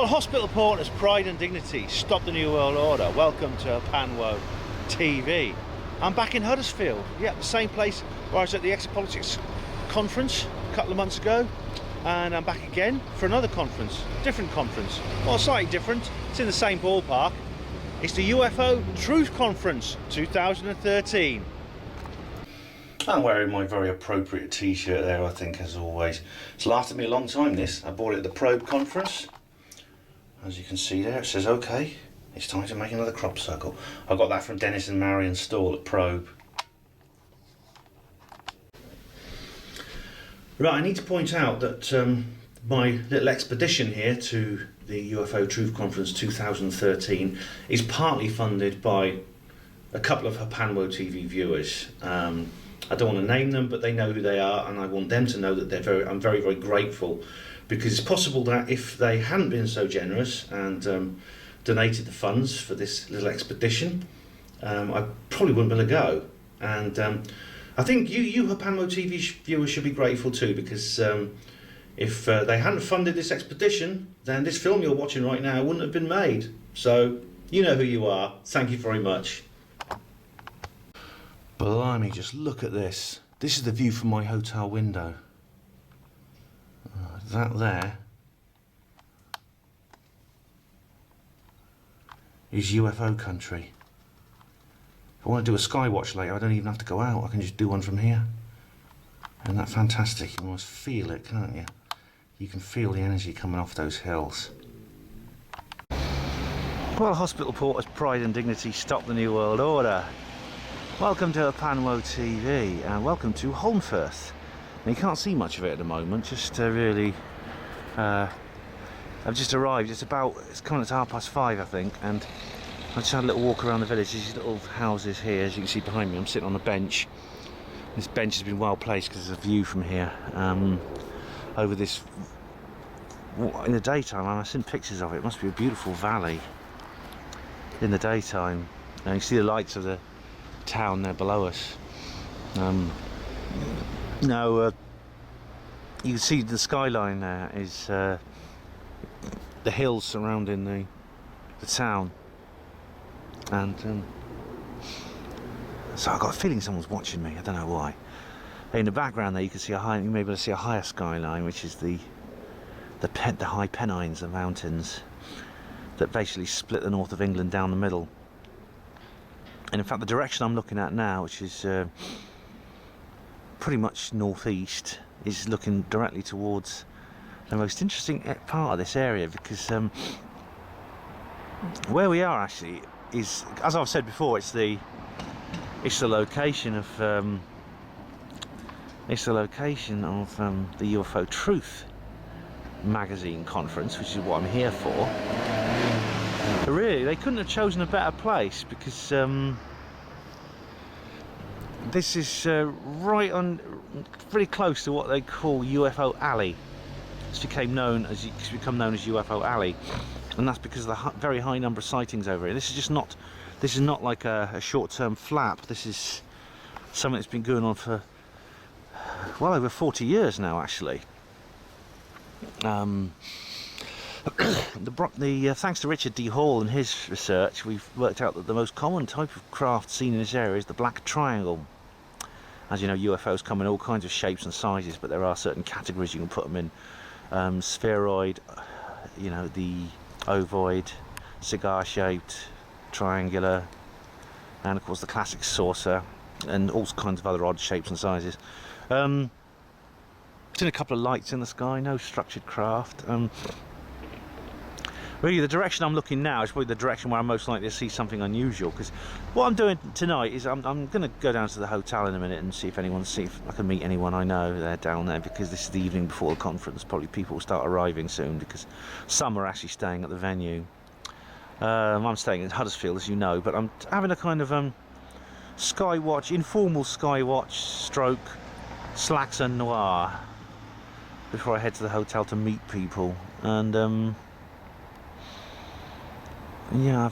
Well, hospital porters, pride and dignity, stop the New World Order. Welcome to Panwo TV. I'm back in Huddersfield, yeah, the same place where I was at the Exit Politics conference a couple of months ago, and I'm back again for another conference, different conference, well, slightly different. It's in the same ballpark. It's the UFO Truth Conference 2013. I'm wearing my very appropriate t-shirt there, I think, as always. It's lasted me a long time, this. I bought it at the Probe conference. As you can see there, it says, okay, it's time to make another crop circle. I got that from Dennis and Marion's stall at Probe. Right, I need to point out that my little expedition here to the UFO Truth Conference 2013 is partly funded by a couple of Panwo TV viewers. I don't want to name them, but they know who they are, and I want them to know that I'm very, very grateful, because it's possible that if they hadn't been so generous and donated the funds for this little expedition, I probably wouldn't be able to go. And I think you Panwo TV viewers should be grateful too, because if they hadn't funded this expedition, then this film you're watching right now wouldn't have been made. So you know who you are. Thank you very much. Blimey, just look at this. This is the view from my hotel window. That there is UFO country. If I want to do a Skywatch later, I don't even have to go out. I can just do one from here. Isn't that fantastic? You can almost feel it, can't you? You can feel the energy coming off those hills. Well, hospital porters, pride and dignity, stop the New World Order. Welcome to Panwo TV, and welcome to Holmfirth. Now, you can't see much of it at the moment, just really... I've just arrived, it's coming up to 5:30, I think, and I just had a little walk around the village. These little houses here, as you can see behind me. I'm sitting on a bench. This bench has been well placed because there's a view from here over this... In the daytime, I've seen pictures of it. It must be a beautiful valley in the daytime. And you see the lights of the town there below us. Now you can see the skyline there is the hills surrounding the town, and so I got a feeling someone's watching me. I don't know why. In the background there you can see you may be able to see a higher skyline, which is the high Pennines, the mountains that basically split the north of England down the middle. And in fact, the direction I'm looking at now, which is pretty much northeast, is looking directly towards the most interesting part of this area, because where we are actually is, as I've said before, it's the location of the UFO Truth magazine conference, which is what I'm here for. But really, they couldn't have chosen a better place, because this is right on, pretty close to what they call UFO Alley. It's become known as UFO Alley, and that's because of the very high number of sightings over here. This is not like a short-term flap. This is something that's been going on for well over 40 years now, actually. Thanks to Richard D. Hall and his research, we've worked out that the most common type of craft seen in this area is the black triangle. As you know, UFOs come in all kinds of shapes and sizes, but there are certain categories you can put them in. Spheroid, the ovoid, cigar-shaped, triangular, and of course the classic saucer, and all kinds of other odd shapes and sizes. Seen a couple of lights in the sky, no structured craft. Really, the direction I'm looking now is probably the direction where I'm most likely to see something unusual, because what I'm doing tonight is I'm going to go down to the hotel in a minute and see if I can meet anyone I know there down there, because this is the evening before the conference. Probably people will start arriving soon, because some are actually staying at the venue. I'm staying in Huddersfield, as you know, but I'm having a kind of Skywatch, informal Skywatch stroke slacks and noir before I head to the hotel to meet people. And yeah,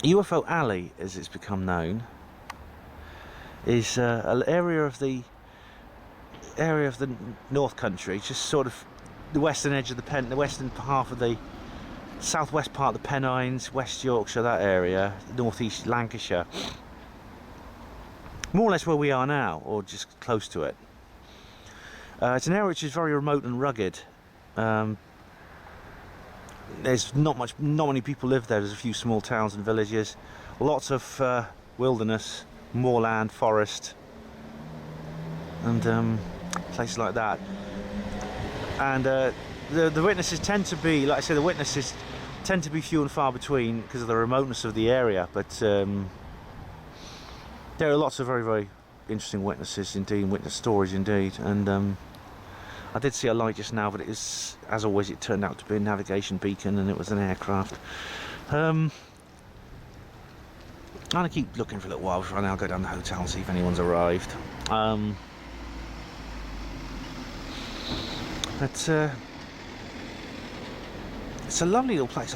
UFO Alley, as it's become known, is an area of the North Country, just sort of the western edge of the western half of the southwest part of the Pennines, West Yorkshire, that area, northeast Lancashire. More or less where we are now, or just close to it. It's an area which is very remote and rugged. There's not many people live there. There's a few small towns and villages, lots of wilderness, moorland, forest, and places like that. And the witnesses tend to be, like I say, the witnesses tend to be few and far between because of the remoteness of the area. But there are lots of very, very interesting witnesses indeed, witness stories indeed. And I did see a light just now, but it is, as always, it turned out to be a navigation beacon, and it was an aircraft. I'm gonna keep looking for a little while before I now go down the hotel and see if anyone's arrived. But it's a lovely little place.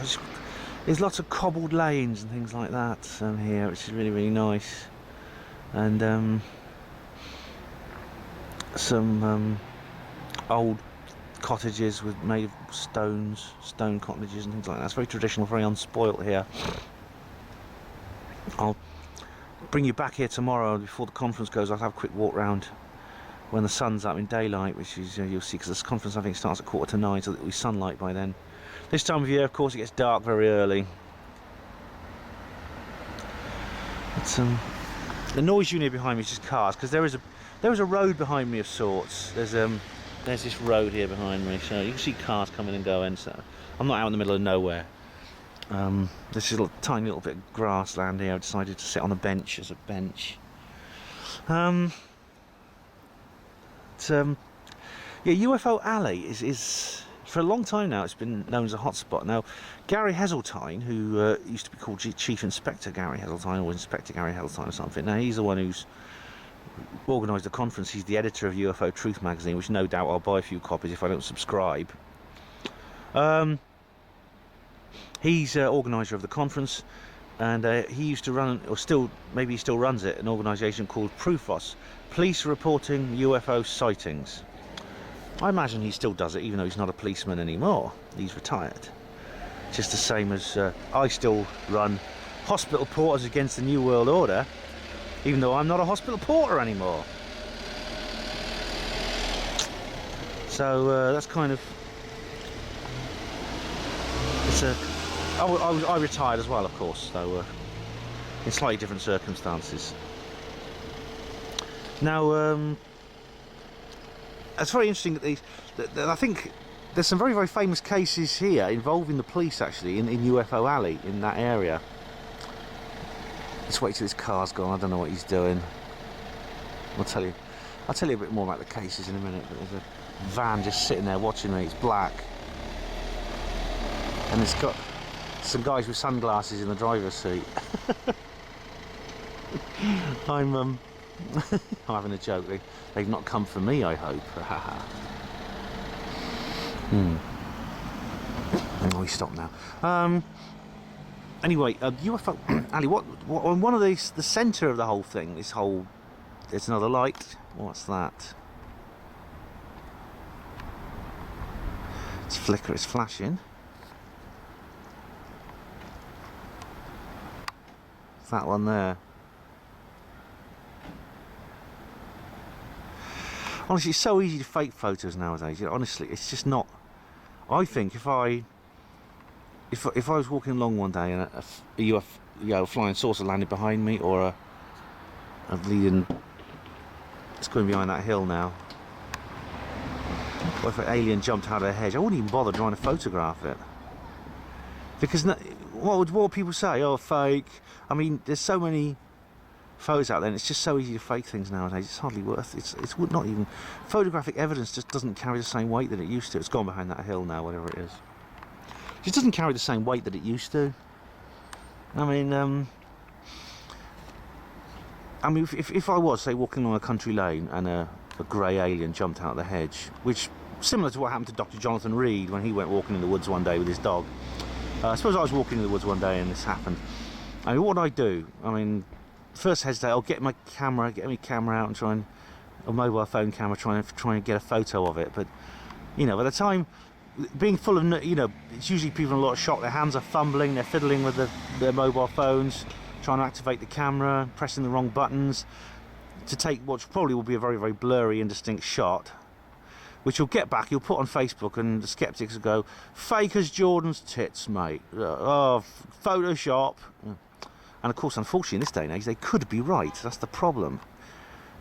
There's lots of cobbled lanes and things like that here, which is really, really nice. And some old cottages made of stone cottages and things like that. It's very traditional, very unspoilt here. I'll bring you back here tomorrow before the conference goes. I'll have a quick walk round when the sun's up in daylight, which is you'll see, because this conference I think starts at 9:15, so there'll be sunlight by then. This time of year, of course, it gets dark very early. It's the noise you hear behind me is just cars, because there is a road behind me of sorts. There's this road here behind me, so you can see cars coming and going. So I'm not out in the middle of nowhere. This is a tiny little bit of grassland here. I decided to sit on a bench as a bench. Yeah, UFO Alley is for a long time now. It's been known as a hotspot. Now, Gary Heseltine, who used to be called Chief Inspector Gary Heseltine, or Inspector Gary Heseltine or something. Now he's the one who's organised the conference. He's the editor of UFO Truth magazine, which no doubt I'll buy a few copies if I don't subscribe. He's organiser of the conference, and he used to run, or still, maybe he still runs it, an organisation called PRUFOS, Police Reporting UFO Sightings. I imagine he still does it, even though he's not a policeman anymore. He's retired. Just the same as I still run Hospital Porters Against the New World Order, even though I'm not a hospital porter anymore. So that's kind of, it's a, I retired as well, of course, so in slightly different circumstances. Now it's very interesting that I think there's some very, very famous cases here involving the police actually in UFO Alley, in that area. Let's wait till this car's gone. I don't know what he's doing. I'll tell you a bit more about the cases in a minute. But there's a van just sitting there watching me. It's black, and it's got some guys with sunglasses in the driver's seat. I'm having a joke. They've not come for me, I hope. We stop now. Anyway, UFO Ali, what on one of these, the centre of the whole thing, there's another light. What's that? It's flicker. It's flashing. It's that one there. Honestly, it's so easy to fake photos nowadays. You know, honestly, it's just not. I think if I was walking along one day and a UFO, flying saucer landed behind me, or a leading, it's going behind that hill now, or if an alien jumped out of a hedge, I wouldn't even bother trying to photograph it, because what would people say? Oh, fake. I mean, there's so many photos out there, and it's just so easy to fake things nowadays. It's hardly worth it. It's not even, photographic evidence just doesn't carry the same weight that it used to. It's gone behind that hill now, whatever it is. It just doesn't carry the same weight that it used to. I mean, if I was, say, walking on a country lane and a grey alien jumped out of the hedge, which, similar to what happened to Dr. Jonathan Reed when he went walking in the woods one day with his dog. I suppose I was walking in the woods one day and this happened. I mean, what would I do? I mean, first hesitate, I'll get my camera out and try and, a mobile phone camera, try and get a photo of it. But You know, by the time, being full of, you know, it's usually people in a lot of shock. Their hands are fumbling, they're fiddling with their mobile phones, trying to activate the camera, pressing the wrong buttons to take what probably will be a very, very blurry, indistinct shot, which you'll get back, you'll put on Facebook, and the skeptics will go, fake as Jordan's tits, mate. Oh, Photoshop. And of course, unfortunately, in this day and age, they could be right. That's the problem.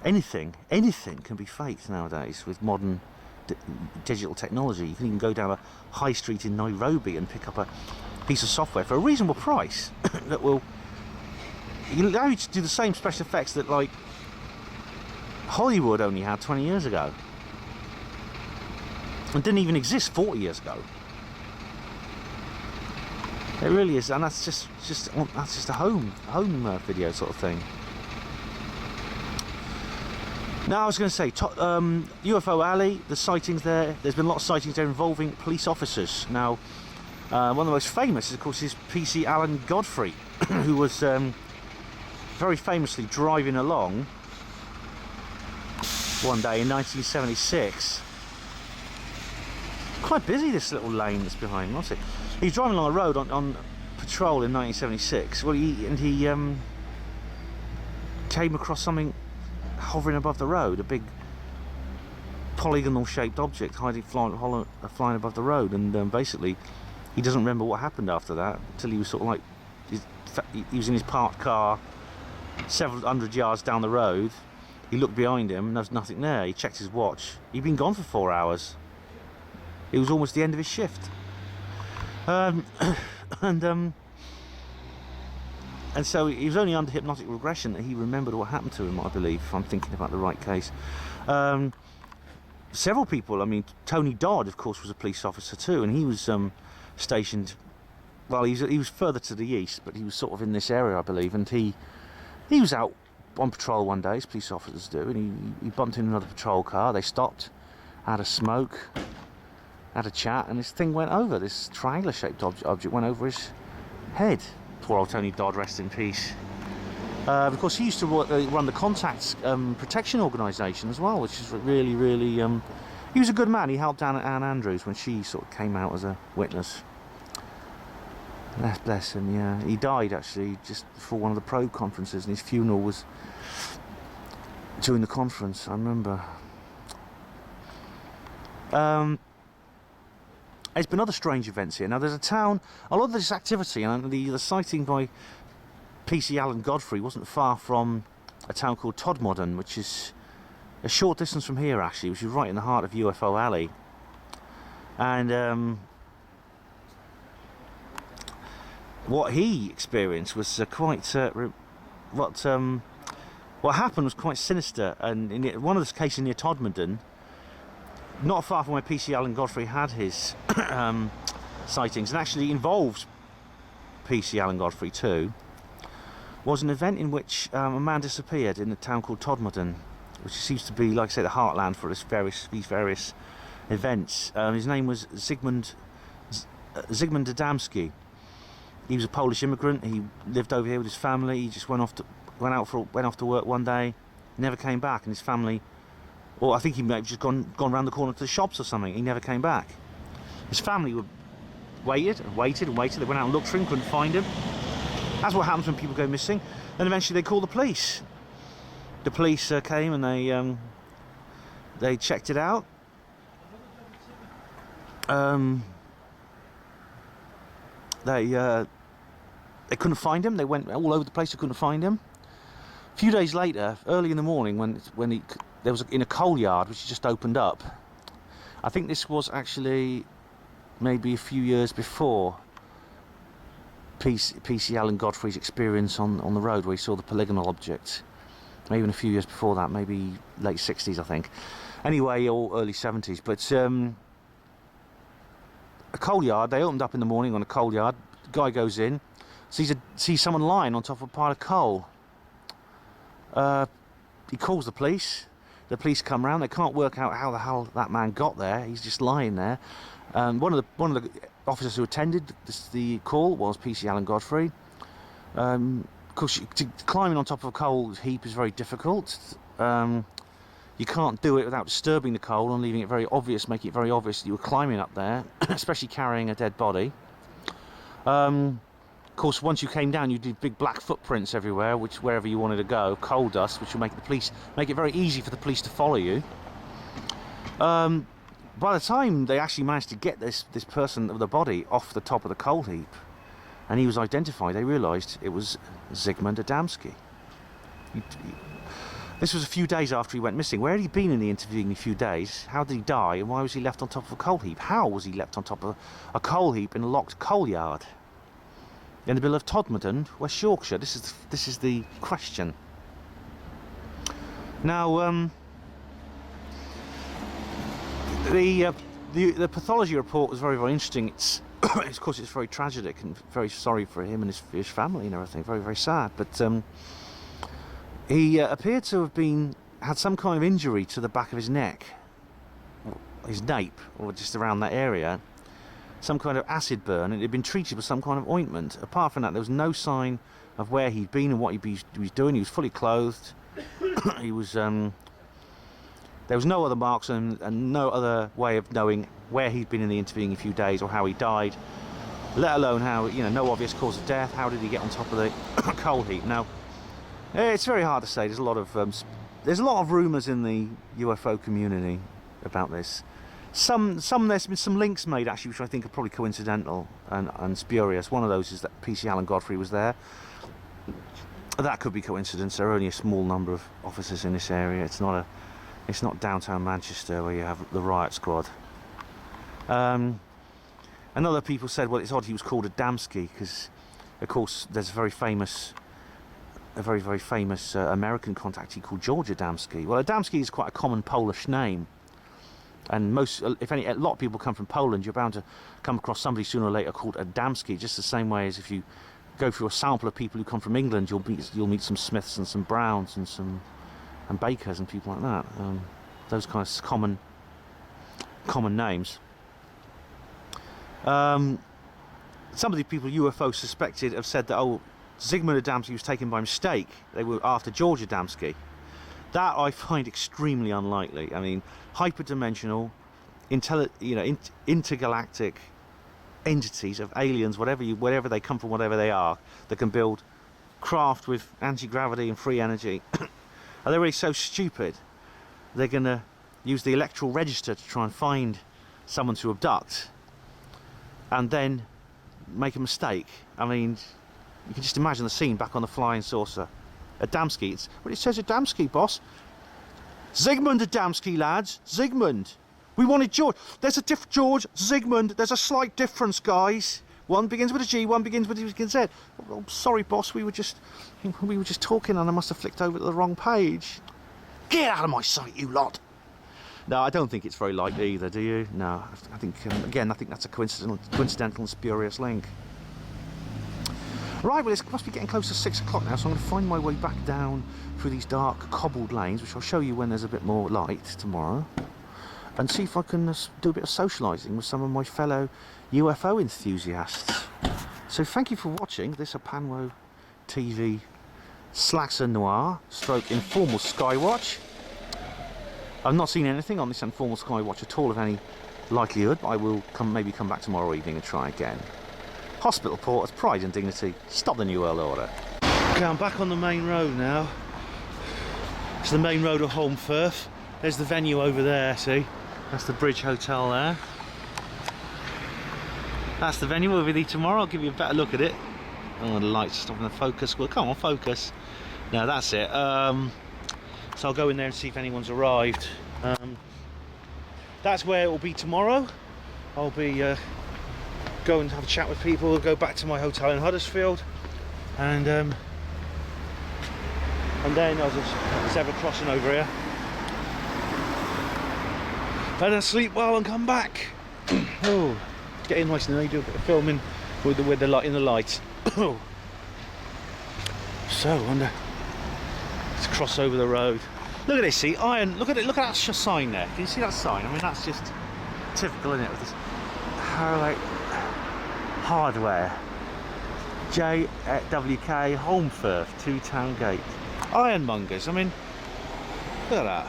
Anything can be faked nowadays with modern digital technology. You can even go down a high street in Nairobi and pick up a piece of software for a reasonable price that will allow you to do the same special effects that, like, Hollywood only had 20 years ago. It didn't even exist 40 years ago. It really is, and that's just a home video sort of thing. Now, I was going to say, UFO Alley, the sightings there. There's been a lot of sightings there involving police officers. Now, one of the most famous, of course, is PC Alan Godfrey, who was very famously driving along one day in 1976. Quite busy, this little lane that's behind him, wasn't it? He was driving along a road on patrol in 1976. Well, he came across something hovering above the road, a big polygonal shaped object flying above the road, and basically he doesn't remember what happened after that until he was sort of like, he was in his parked car several hundred yards down the road. He looked behind him and there was nothing there. He checked his watch. He'd been gone for 4 hours. It was almost the end of his shift. And so it was only under hypnotic regression that he remembered what happened to him, I believe, if I'm thinking about the right case. Several people, I mean, Tony Dodd, of course, was a police officer too, and he was stationed, well, he was further to the east, but he was sort of in this area, I believe, and he was out on patrol one day, as police officers do, and he bumped into another patrol car. They stopped, had a smoke, had a chat, and this thing went over, this triangular shaped object went over his head. Poor old Tony Dodd, rest in peace. Of course, he used to run the Contacts Protection Organisation as well, which is really, really... he was a good man. He helped Anne Andrews when she sort of came out as a witness. Bless him, yeah. He died, actually, just before one of the probe conferences, and his funeral was during the conference, I remember. There's been other strange events here. Now, there's a town, a lot of this activity, and the sighting by PC Alan Godfrey wasn't far from a town called Todmorden, which is a short distance from here, actually, which is right in the heart of UFO Alley. And what he experienced was what happened was quite sinister. And in one of the cases near Todmorden, not far from where PC Alan Godfrey had his sightings, and actually involves PC Alan Godfrey too, was an event in which a man disappeared in a town called Todmorden, which seems to be, like I say, the heartland for these various events. His name was Zygmunt Adamski. He was a Polish immigrant. He lived over here with his family. He just went off to work one day, never came back, and his family, or I think he may have just gone round the corner to the shops or something. He never came back. His family waited and waited and waited. They went out and looked for him, couldn't find him. That's what happens when people go missing. Then eventually they called the police. The police came and they checked it out. They couldn't find him. They went all over the place. They couldn't find him. A few days later, early in the morning, when there was in a coal yard which just opened up. I think this was actually maybe a few years before PC Alan Godfrey's experience on the road, where he saw the polygonal object. Maybe even a few years before that, maybe late 60s, I think. Anyway, or early 70s. But a coal yard, they opened up in the morning on a coal yard. The guy goes in, sees someone lying on top of a pile of coal. He calls the police. The police come round. They can't work out how the hell that man got there. He's just lying there. One of the officers who attended the call was PC Alan Godfrey. Of course, climbing on top of a coal heap is very difficult. You you can't do it without disturbing the coal and leaving it very obvious, making it very obvious that you were climbing up there, especially carrying a dead body. Of course, once you came down, you did big black footprints everywhere, which wherever you wanted to go, coal dust, which will make it very easy for the police to follow you. By the time they actually managed to get this person with the body off the top of the coal heap, and he was identified, they realised it was Zygmunt Adamski. This was a few days after he went missing. Where had he been in the intervening few days? How did he die? And why was he left on top of a coal heap? How was he left on top of a coal heap in a locked coal yard in the middle of Todmorden, West Yorkshire? This is the question. Now, the pathology report was very, very interesting. Of course, it's very tragic and very sorry for him and his family and everything. Very, very sad. But he appeared to have had some kind of injury to the back of his neck, his nape, or just around that area. Some kind of acid burn, and it had been treated with some kind of ointment. Apart from that, there was no sign of where he'd been and what he was doing. He was fully clothed. He was. There was no other marks and no other way of knowing where he'd been in the intervening few days or how he died, let alone how, no obvious cause of death. How did he get on top of the coal heap? Now, it's very hard to say. There's a lot of rumours in the UFO community about this. There's been some links made actually, which I think are probably coincidental and spurious. One of those is that PC Alan Godfrey was there. That could be coincidence. There are only a small number of officers in this area. It's not downtown Manchester where you have the riot squad. And other people said, well, it's odd he was called Adamski because, of course, there's a very, very famous American contactee called George Adamski. Well, Adamski is quite a common Polish name, and a lot of people come from Poland. You're bound to come across somebody sooner or later called Adamski, just the same way as if you go through a sample of people who come from England, you'll meet some Smiths and some Browns and Bakers and people like that. Those kind of common names. Some of the people UFO suspected have said that Zygmunt Adamski was taken by mistake. They were after George Adamski. That I find extremely unlikely. I mean, hyperdimensional, intergalactic entities of aliens, wherever they come from, whatever they are, that can build craft with anti-gravity and free energy. Are they really so stupid? They're going to use the electoral register to try and find someone to abduct, and then make a mistake. I mean, you can just imagine the scene back on the flying saucer. Adamski, it says Adamski, boss. Zygmunt Adamski, lads. Zygmunt. We wanted George. There's a George, Zygmunt. There's a slight difference, guys. One begins with a G, one begins with a Z. Oh, sorry, boss. We were just talking, and I must have flicked over to the wrong page. Get out of my sight, you lot. No, I don't think it's very likely either, do you? No, I think again, I think that's a coincidental and spurious link. Right, well, it must be getting close to 6 o'clock now, so I'm going to find my way back down through these dark cobbled lanes, which I'll show you when there's a bit more light tomorrow, and see if I can do a bit of socialising with some of my fellow UFO enthusiasts. So thank you for watching this Apanwo TV Slaxer Noir stroke informal Skywatch. I've not seen anything on this informal Skywatch at all of any likelihood, but I will maybe come back tomorrow evening and try again. Hospital Porters, pride and dignity, stop the New World Order. Okay, I'm back on the main road now. It's the main road of Holmfirth. There's the venue over there, see? That's the Bridge Hotel there. That's the venue. We'll be there tomorrow. I'll give you a better look at it. Oh, the lights are stopping the focus. Well, come on, focus. No, that's it. So I'll go in there and see if anyone's arrived. That's where it will be tomorrow. I'll be go and have a chat with people, go back to my hotel in Huddersfield, and then I'll just zebra crossing over here, and then sleep well and come back. Oh, get in nice and early, do a bit of filming with the light in the light. So let's cross over the road. Look at this, see, iron. Look at it. Look at that sign there. Can you see that sign? I mean, that's just typical, isn't it? With this hardware. JWK Holmfirth, 2 Town Gate. Ironmongers. I mean, look at that.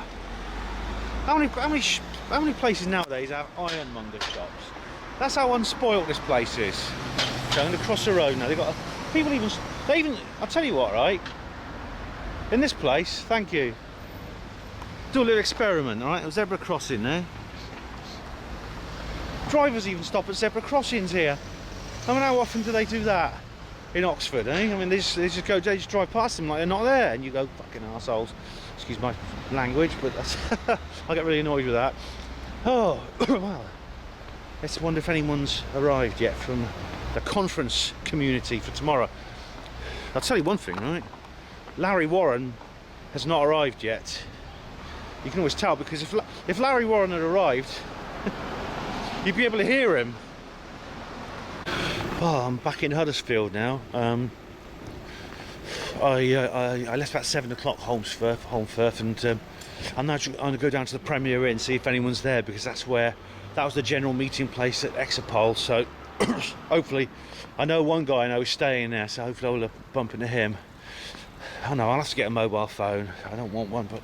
How many places nowadays have ironmonger shops? That's how unspoilt this place is. So I'm going to cross the road now. They've got I'll tell you what, right? In this place, thank you. Do a little experiment, all right? A zebra crossing there. Drivers even stop at zebra crossings here. I mean, how often do they do that in Oxford, eh? I mean, they just drive past them like they're not there, and you go, fucking arseholes. Excuse my language, but that's I get really annoyed with that. Oh, well. Let's wonder if anyone's arrived yet from the conference community for tomorrow. I'll tell you one thing, right? Larry Warren has not arrived yet. You can always tell, because if Larry Warren had arrived, you'd be able to hear him. Oh, I'm back in Huddersfield now. I left about 7 o'clock Holmfirth, and I'm now going to go down to the Premier Inn, see if anyone's there, because that was the general meeting place at Exapole. So hopefully, I know one guy I know is staying there, so hopefully I'll bump into him. I know I'll have to get a mobile phone. I don't want one, but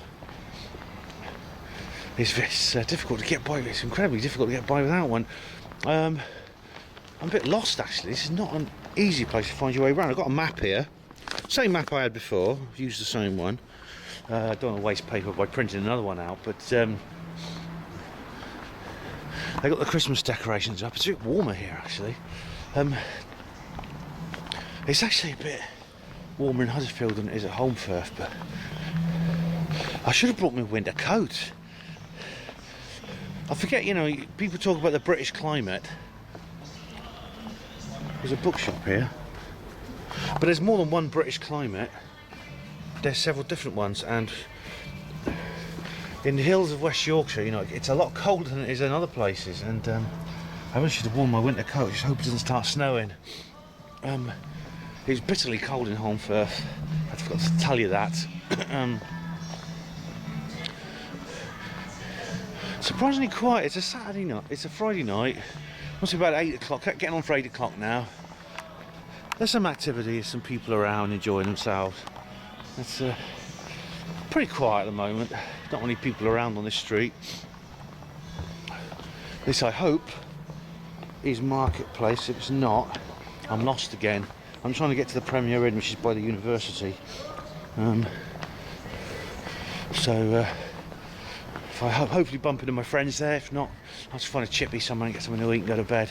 it's difficult to get by. It's incredibly difficult to get by without one. I'm a bit lost, actually. This is not an easy place to find your way around. I've got a map here, same map I had before. I've used the same one. I don't want to waste paper by printing another one out, but they got the Christmas decorations up. It's a bit warmer here, actually. It's actually a bit warmer in Huddersfield than it is at Holmfirth, but I should have brought my winter coat. I forget, you know, people talk about the British climate. There's a bookshop here, but there's more than one British climate. There's several different ones, and in the hills of West Yorkshire, you know, it's a lot colder than it is in other places, and I really should have worn my winter coat. Just hope it doesn't start snowing. It was bitterly cold in Holmfirth. I forgot to tell you that. Surprisingly quiet. It's a Saturday night. It's a Friday night. Must be about 8 o'clock. Getting on for 8 o'clock now. There's some activity. There's some people around enjoying themselves. It's pretty quiet at the moment. Not many people around on this street. This, I hope, is Marketplace. If it's not, I'm lost again. I'm trying to get to the Premier Inn, which is by the university. If I hopefully bump into my friends there. If not, I'll just find a chippy somewhere and get something to eat and go to bed.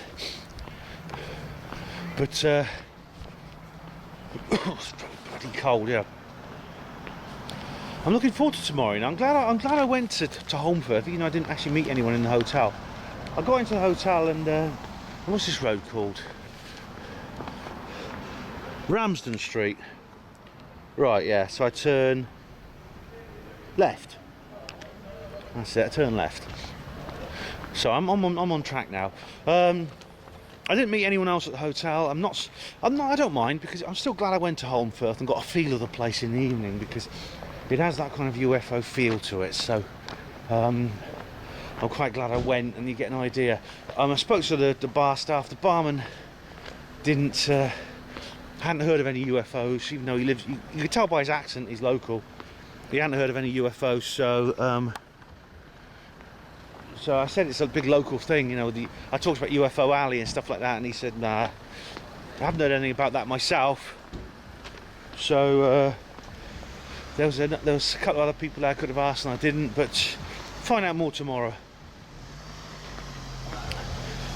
But it's bloody cold, yeah. I'm looking forward to tomorrow. You know, I'm glad I went to Holmfirth. You know, I didn't actually meet anyone in the hotel. I got into the hotel and what's this road called? Ramsden Street. Right, yeah. So I turn left. That's it. I turn left. So I'm on track now. I didn't meet anyone else at the hotel. I don't mind, because I'm still glad I went to Holmfirth and got a feel of the place in the evening, because it has that kind of UFO feel to it. So I'm quite glad I went, and you get an idea. I spoke to the bar staff. The barman hadn't heard of any UFOs, even though he lives. You could tell by his accent he's local. He hadn't heard of any UFOs, so I said it's a big local thing, you know. I talked about UFO Alley and stuff like that, and he said, nah, I haven't heard anything about that myself. So there was a couple of other people I could have asked and I didn't, but find out more tomorrow.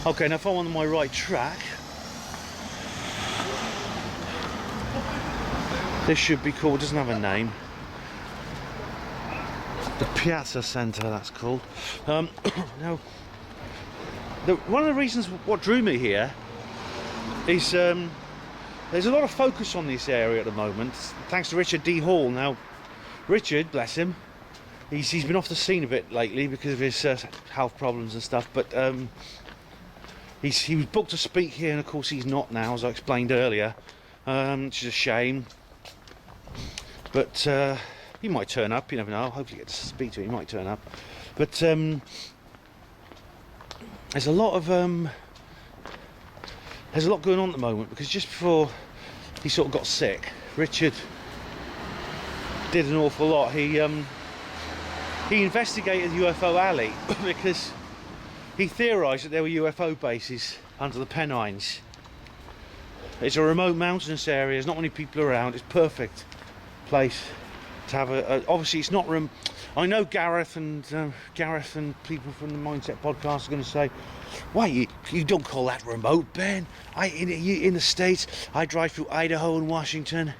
Okay, now if I'm on my right track, this should be called, doesn't have a name. The Piazza Centre, that's called. Now, one of the reasons what drew me here is there's a lot of focus on this area at the moment, thanks to Richard D. Hall. Now, Richard, bless him, he's been off the scene a bit lately because of his health problems and stuff. But he was booked to speak here, and of course he's not now, as I explained earlier, which is a shame. But he might turn up, you never know. Hopefully get to speak to him, he might turn up. But there's a lot going on at the moment, because just before he sort of got sick, Richard did an awful lot. He he investigated UFO Alley because he theorised that there were UFO bases under the Pennines. It's a remote mountainous area, there's not many people around, it's perfect place to have obviously it's not room. I know Gareth and people from the Mindset podcast are going to say, why you don't call that remote, Ben? In the States, I drive through Idaho and Washington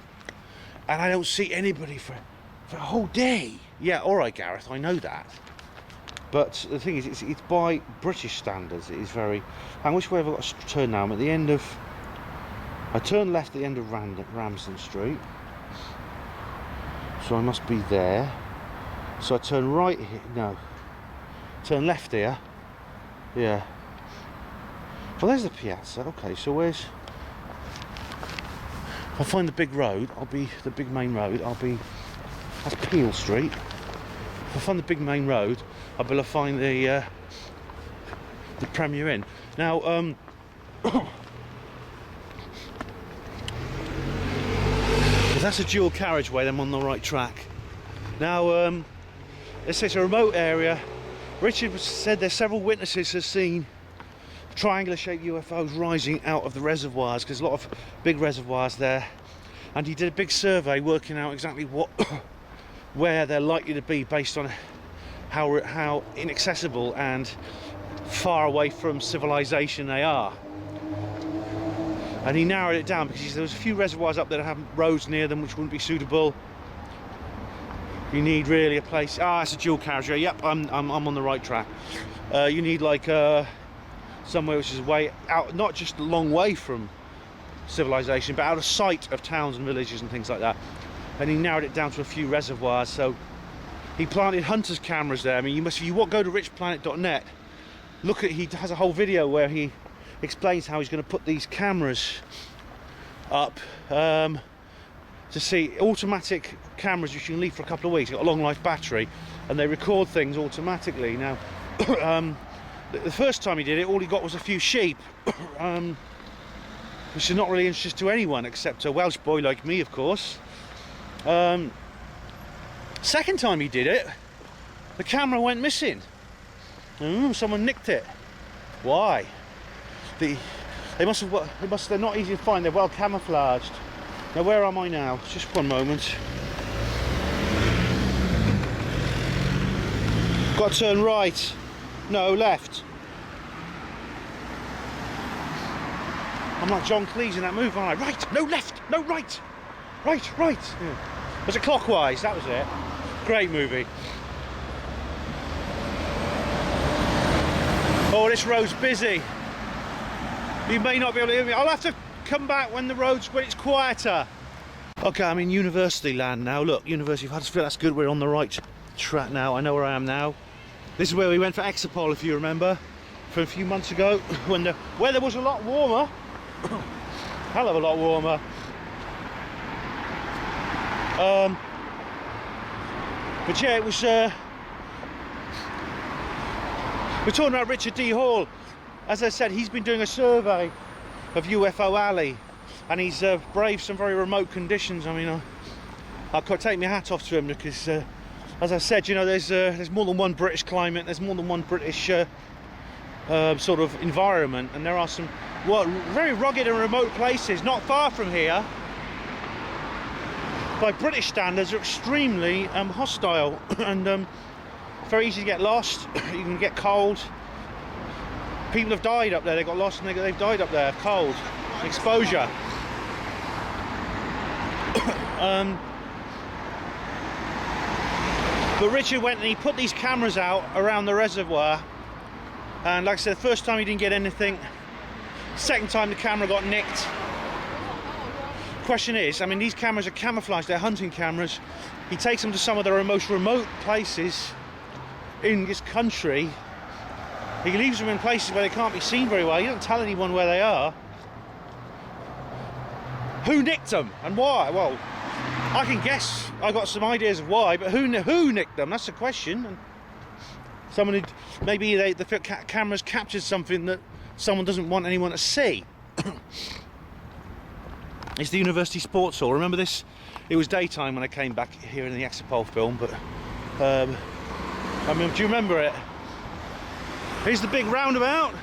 and I don't see anybody for a whole day. Yeah, alright Gareth, I know that. But the thing is, it's by British standards, it is very... And which way have I got to turn now? I'm at the end of... I turn left at the end of Ramsden Street. So I must be there. So I turn right here, no. Turn left here. Yeah. Well, there's the piazza. Okay, so where's... If I find the big road, the big main road, that's Peel Street. If I find the big main road, I'll be able to find the Premier Inn. Now, if that's a dual carriageway, then I'm on the right track. Now, it's a remote area. Richard said there's several witnesses have seen triangular-shaped UFOs rising out of the reservoirs, because there's a lot of big reservoirs there. And he did a big survey working out exactly where they're likely to be based on how inaccessible and far away from civilization they are. And he narrowed it down because there was a few reservoirs up there that have roads near them which wouldn't be suitable. You need really a place. It's a dual carriageway. Yep, I'm on the right track. You need like somewhere which is way out, not just a long way from civilization, but out of sight of towns and villages and things like that. And he narrowed it down to a few reservoirs. So he planted hunters' cameras there. I mean, if you go to richplanet.net, look at, he has a whole video where he explains how he's going to put these cameras up to see automatic cameras which you can leave for a couple of weeks. They've got a long life battery and they record things automatically. Now the first time he did it, all he got was a few sheep, which is not really interest to anyone except a Welsh boy like me, of course. Second time he did it, the camera went missing. Someone nicked it. Why? They're not easy to find, they're well camouflaged. Now where am I now? Just one moment. Got to turn right. No, left. I'm like John Cleese in that move, aren't I? Right, no left, no right. Right. Yeah. Was it clockwise? That was it. Great movie. Oh, this road's busy. You may not be able to hear me. I'll have to come back when it's quieter. Okay, I'm in university land now. Look, University of Huddersfield, that's good. We're on the right track now. I know where I am now. This is where we went for Exopol, if you remember, from a few months ago, when the weather was a lot warmer. Hell of a lot warmer. But yeah, it was... we're talking about Richard D. Hall. As I said, he's been doing a survey of UFO Alley, and he's braved some very remote conditions. I mean, I could take my hat off to him because, as I said, you know, there's more than one British climate, there's more than one British sort of environment, and there are some very rugged and remote places not far from here. By British standards, are extremely hostile and very easy to get lost. You can get cold. People have died up there. They got lost and they've died up there of cold exposure. But Richard went and he put these cameras out around the reservoir, and like I said, the first time he didn't get anything. Second time the camera got nicked. Question is, I mean, these cameras are camouflaged, they're hunting cameras. He takes them to some of the most remote places in this country. He leaves them in places where they can't be seen very well. He doesn't tell anyone where they are. Who nicked them and why? Well, I can guess. I got some ideas of why, but who nicked them? That's the question. And someone who, maybe the cameras captured something that someone doesn't want anyone to see. It's the University Sports Hall. Remember this? It was daytime when I came back here in the Exopol film, but I mean, do you remember it? Here's the big roundabout.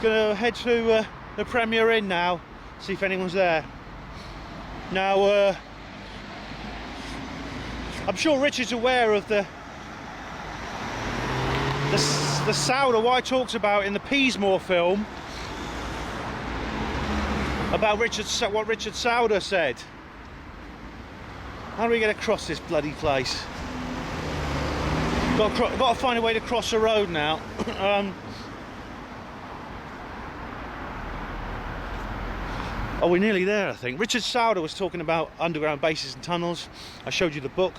Gonna head to the Premier Inn now, see if anyone's there. Now, I'm sure Richard's aware of the Sauder, what I talked about in the Peasmore film, about what Richard Sauder said. How do we get across this bloody place? Got to find a way to cross the road now. Oh, we're nearly there, I think. Richard Sauder was talking about underground bases and tunnels. I showed you the book.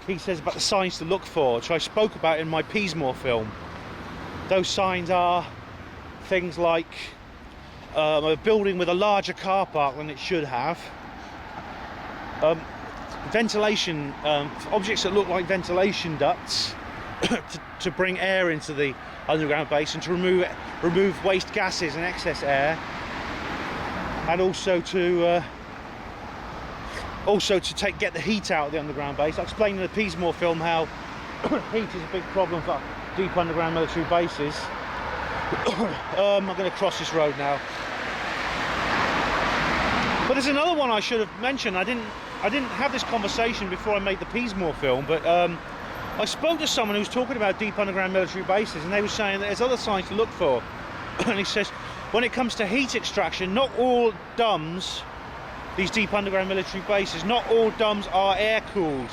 He says about the signs to look for, which I spoke about in my Peasmore film. Those signs are things like a building with a larger car park than it should have. Ventilation, objects that look like ventilation ducts to bring air into the underground base and to remove waste gases and excess air. And also to get the heat out of the underground base. I explained in the Peasmore film how heat is a big problem for deep underground military bases. I'm going to cross this road now. But there's another one I should have mentioned. I didn't have this conversation before I made the Peasmore film, but I spoke to someone who was talking about deep underground military bases, and they were saying that there's other signs to look for. And he says, when it comes to heat extraction, not all DUMs, these deep underground military bases, not all DUMs are air-cooled.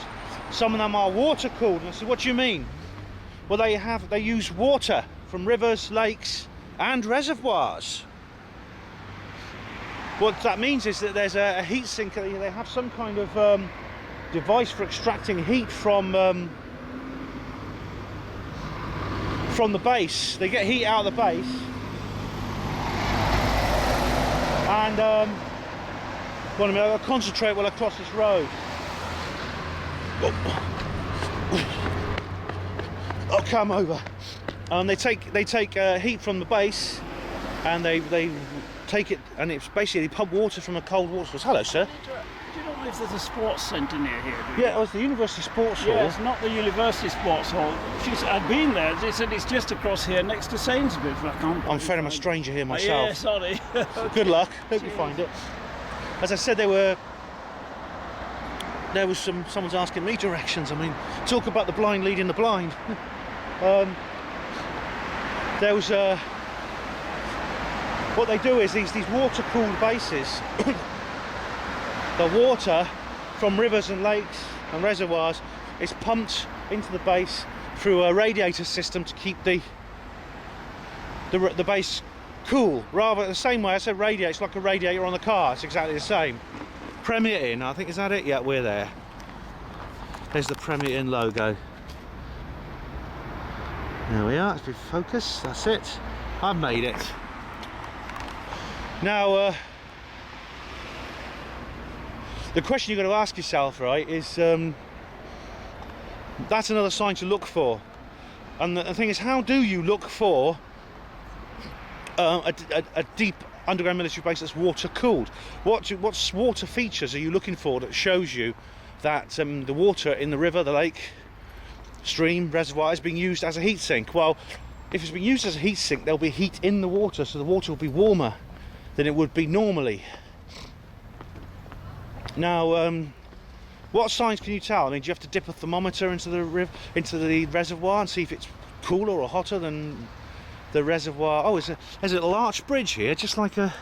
Some of them are water-cooled. And I said, what do you mean? Well, they use water from rivers, lakes, and reservoirs. What that means is that there's a heat sink. They have some kind of device for extracting heat from the base. They get heat out of the base. And one minute, I'll concentrate while I cross this road. I'll come over. They take heat from the base, and they take it, and it's basically they pump water from a cold water source. Hello, sir. Do you know if there's a sports centre near here? Yeah, it was the University Sports Hall. Yeah, it's not the University Sports Hall. I've been there. They said it's just across here next to Sainsbury's. I'm afraid I'm a stranger here myself. Yeah, sorry. Good luck. Hope you find it. As I said, there was someone's asking me directions. I mean, talk about the blind leading the blind. There was what they do is these water-cooled bases. The water from rivers and lakes and reservoirs is pumped into the base through a radiator system to keep the base cool. Rather, the same way I said radiator, it's like a radiator on the car. It's exactly the same. Premier Inn, I think, is that it? Yeah, we're there. There's the Premier Inn logo. There we are. Let's be focused. That's it. I've made it. Now, the question you've got to ask yourself, right, is that's another sign to look for. And the thing is, how do you look for a deep underground military base that's water cooled? What water features are you looking for that shows you that the water in the river, the lake, stream, reservoir is being used as a heat sink? Well, if it's being used as a heat sink, there'll be heat in the water, so the water will be warmer than it would be normally. Now, what signs can you tell? I mean, do you have to dip a thermometer into the reservoir and see if it's cooler or hotter than the reservoir? Oh, there's a little arch bridge here, just like a.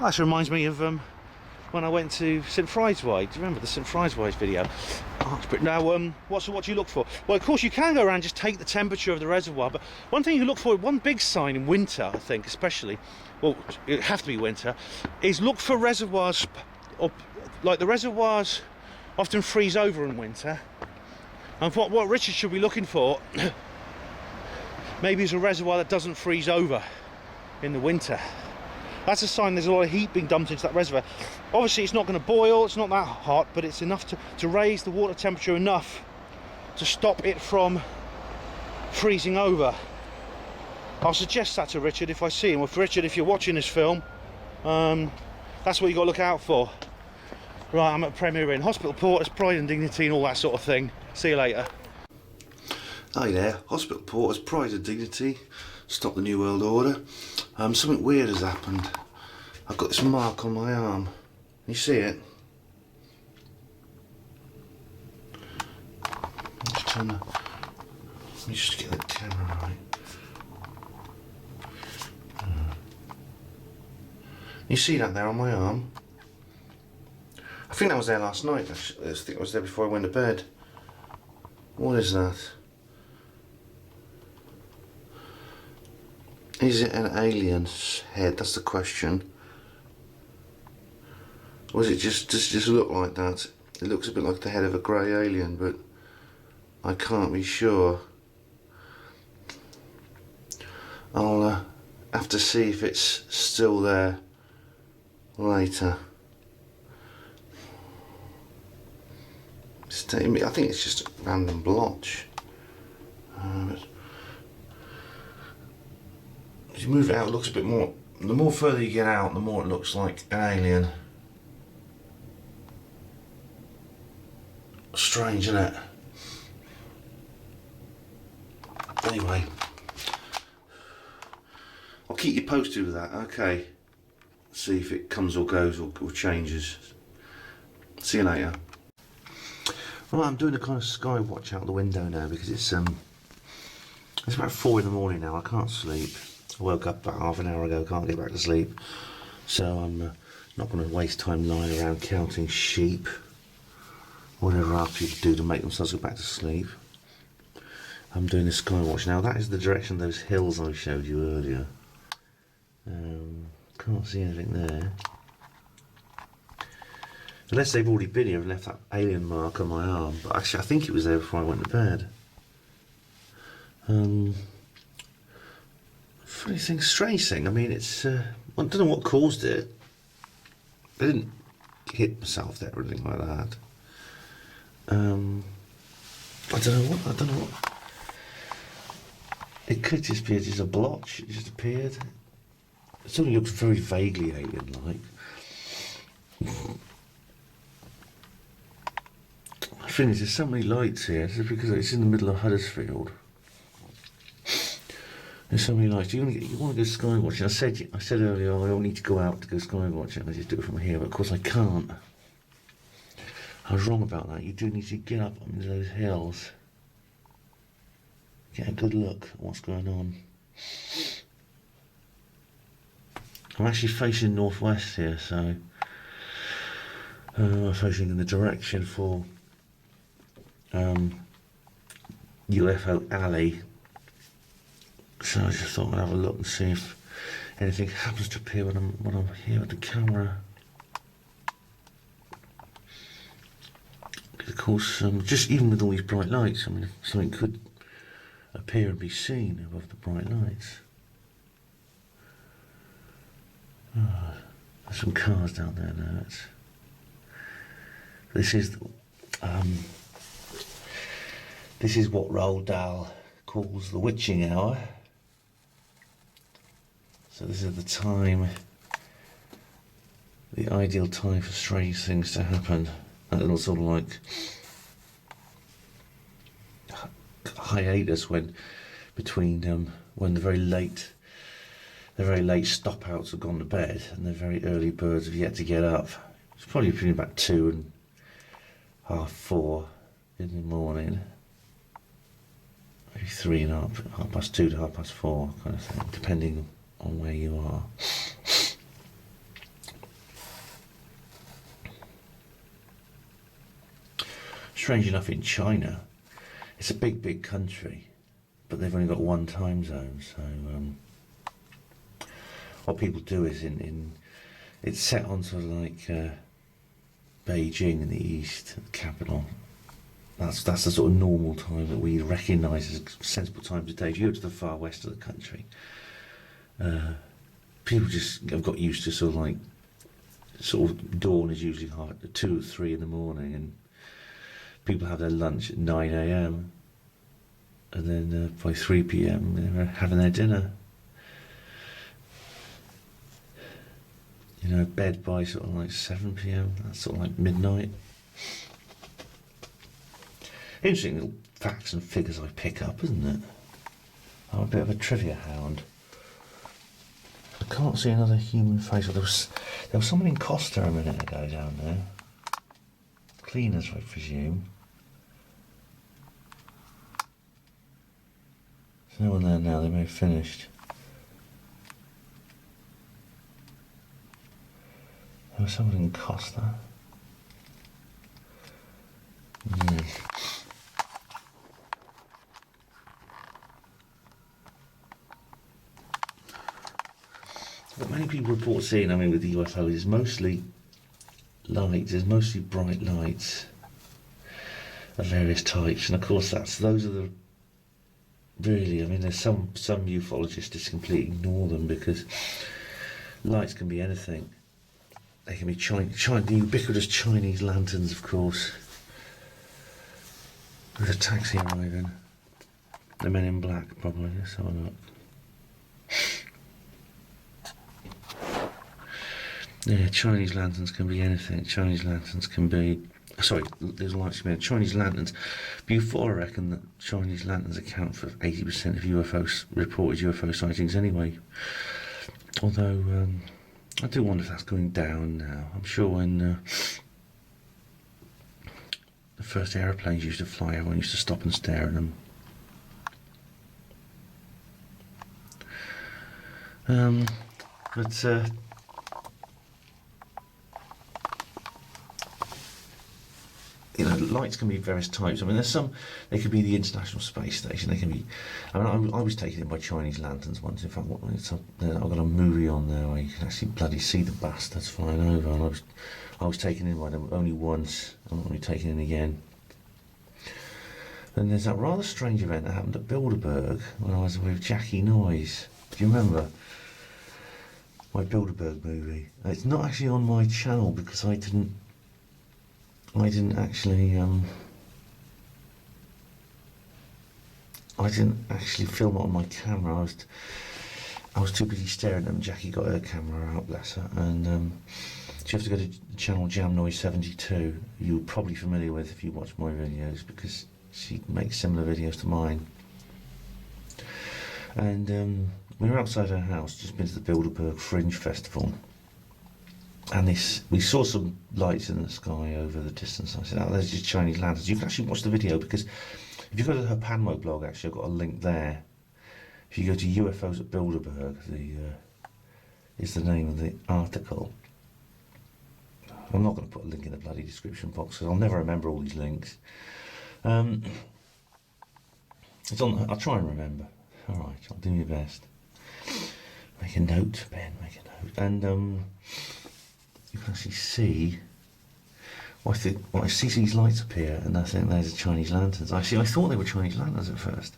Oh, this reminds me of when I went to St Frieswide. Do you remember the St Frieswide video? Arch bridge. Now, what do you look for? Well, of course, you can go around and just take the temperature of the reservoir, but one thing you look for, one big sign in winter, I think, especially, well, it have to be winter, is look for reservoirs. Like the reservoirs often freeze over in winter, and what Richard should be looking for maybe is a reservoir that doesn't freeze over in the winter. That's a sign there's a lot of heat being dumped into that reservoir. Obviously it's not going to boil, it's not that hot, but it's enough to raise the water temperature enough to stop it from freezing over. I'll suggest that to Richard if I see him. Well, Richard, if you're watching this film, that's what you've got to look out for. Right, I'm at Premier Inn. Hospital porters, pride and dignity and all that sort of thing. See you later. Hi there, hospital porters, pride and dignity, stop the New World Order. Something weird has happened. I've got this mark on my arm. You see it? Let me just get the camera right. You see that there on my arm? I think that was there last night. I think it was there before I went to bed. What is that? Is it an alien's head? That's the question. Or does it just look like that? It looks a bit like the head of a grey alien, but I can't be sure. I'll have to see if it's still there later. I think it's just a random blotch. As you move it out, it looks a bit more. The more further you get out, the more it looks like an alien. Strange, isn't it? Anyway, I'll keep you posted with that. Okay. See if it comes or goes or changes. See you later. Well, I'm doing a kind of Skywatch out the window now because it's about 4 in the morning now. I can't sleep. I woke up about half an hour ago. Can't get back to sleep. So I'm not going to waste time lying around counting sheep. Whatever other people do to make themselves go back to sleep. I'm doing a Skywatch now. That is the direction of those hills I showed you earlier. Can't see anything there. Unless they've already been here and left that alien mark on my arm. But actually, I think it was there before I went to bed. Funny thing, strange thing. I mean, it's. I don't know what caused it. I didn't hit myself there or anything like that. I don't know what. It could just be just a blotch. It just appeared. It suddenly looks very vaguely alien-like. The thing is, there's so many lights here. This is because it's in the middle of Huddersfield. There's so many lights. You want to go skywatching. I said earlier, I don't need to go out to go skywatching. I just do it from here, but of course I can't. I was wrong about that. You do need to get up onto those hills. Get a good look at what's going on. I'm actually facing northwest here, so I'm facing in the direction for UFO Alley. So I just thought I'd have a look and see if anything happens to appear when I'm here with the camera. Of course, just even with all these bright lights, I mean, something could appear and be seen above the bright lights. Oh, there's some cars down there now. This is what Roald Dahl calls the witching hour. So this is the time, the ideal time for strange things to happen. That little sort of like hiatus between when the very late stop outs have gone to bed and the very early birds have yet to get up. It's probably between about 2 and half 4 in the morning. Maybe 3 and half past 2 to half past 4 kind of thing, depending on where you are. Strange enough, in China, it's a big country, but they've only got one time zone. So what people do is it's set on sort of like Beijing in the east, the capital. That's the sort of normal time that we recognise as sensible time today. If you go to the far west of the country, people just have got used to sort of dawn is usually 2 or 3 in the morning, and people have their lunch at 9 a.m. and then by 3 p.m. they're having their dinner. You know, bed by sort of like 7 p.m. That's sort of like midnight. Interesting little facts and figures I pick up, isn't it? I'm a bit of a trivia hound. I can't see another human face. There was someone in Costa a minute ago down there. Cleaners, I presume. There's no one there now. They may have finished. There was someone in Costa. What many people report seeing, I mean, with the UFO is mostly lights. There's mostly bright lights of various types, and of course those are the really. I mean, there's some ufologists just completely ignore them because lights can be anything. They can be the ubiquitous Chinese lanterns, of course. With a taxi arriving. The Men in Black, probably. Let's have a look. Yeah, Chinese lanterns can be anything. Chinese lanterns can be... Sorry, there's lights can be... Chinese lanterns. Before I reckon that Chinese lanterns account for 80% of reported UFO sightings anyway. Although, I do wonder if that's going down now. I'm sure when the first aeroplanes used to fly, everyone used to stop and stare at them. You know, lights can be various types. I mean, there's some. They could be the International Space Station. They can be. I mean, I was taken in by Chinese lanterns once. In fact, I've got a movie on there where you can actually bloody see the bastards flying over. And I was taken in by them only once. I'm not going to be taken in again. And there's that rather strange event that happened at Bilderberg when I was with Jackie Noyes. Do you remember my Bilderberg movie? It's not actually on my channel because I didn't actually film it on my camera. I was too busy staring at them. Jackie got her camera out, bless her, and she has to go to the channel Jam Noise 72. You're probably familiar with if you watch my videos because she makes similar videos to mine. And we were outside her house, just been to the Bilderberg Fringe Festival. And we saw some lights in the sky over the distance. I said, oh, there's just Chinese lanterns. You can actually watch the video because if you go to her Panmo blog, actually, I've got a link there. If you go to UFOs at Bilderberg, is the name of the article. I'm not going to put a link in the bloody description box because I'll never remember all these links. It's on. I'll try and remember. All right, I'll do my best. Make a note, Ben. Make a note, and you can actually see. Well, I see these lights appear, and I think there's the Chinese lanterns. I thought they were Chinese lanterns at first,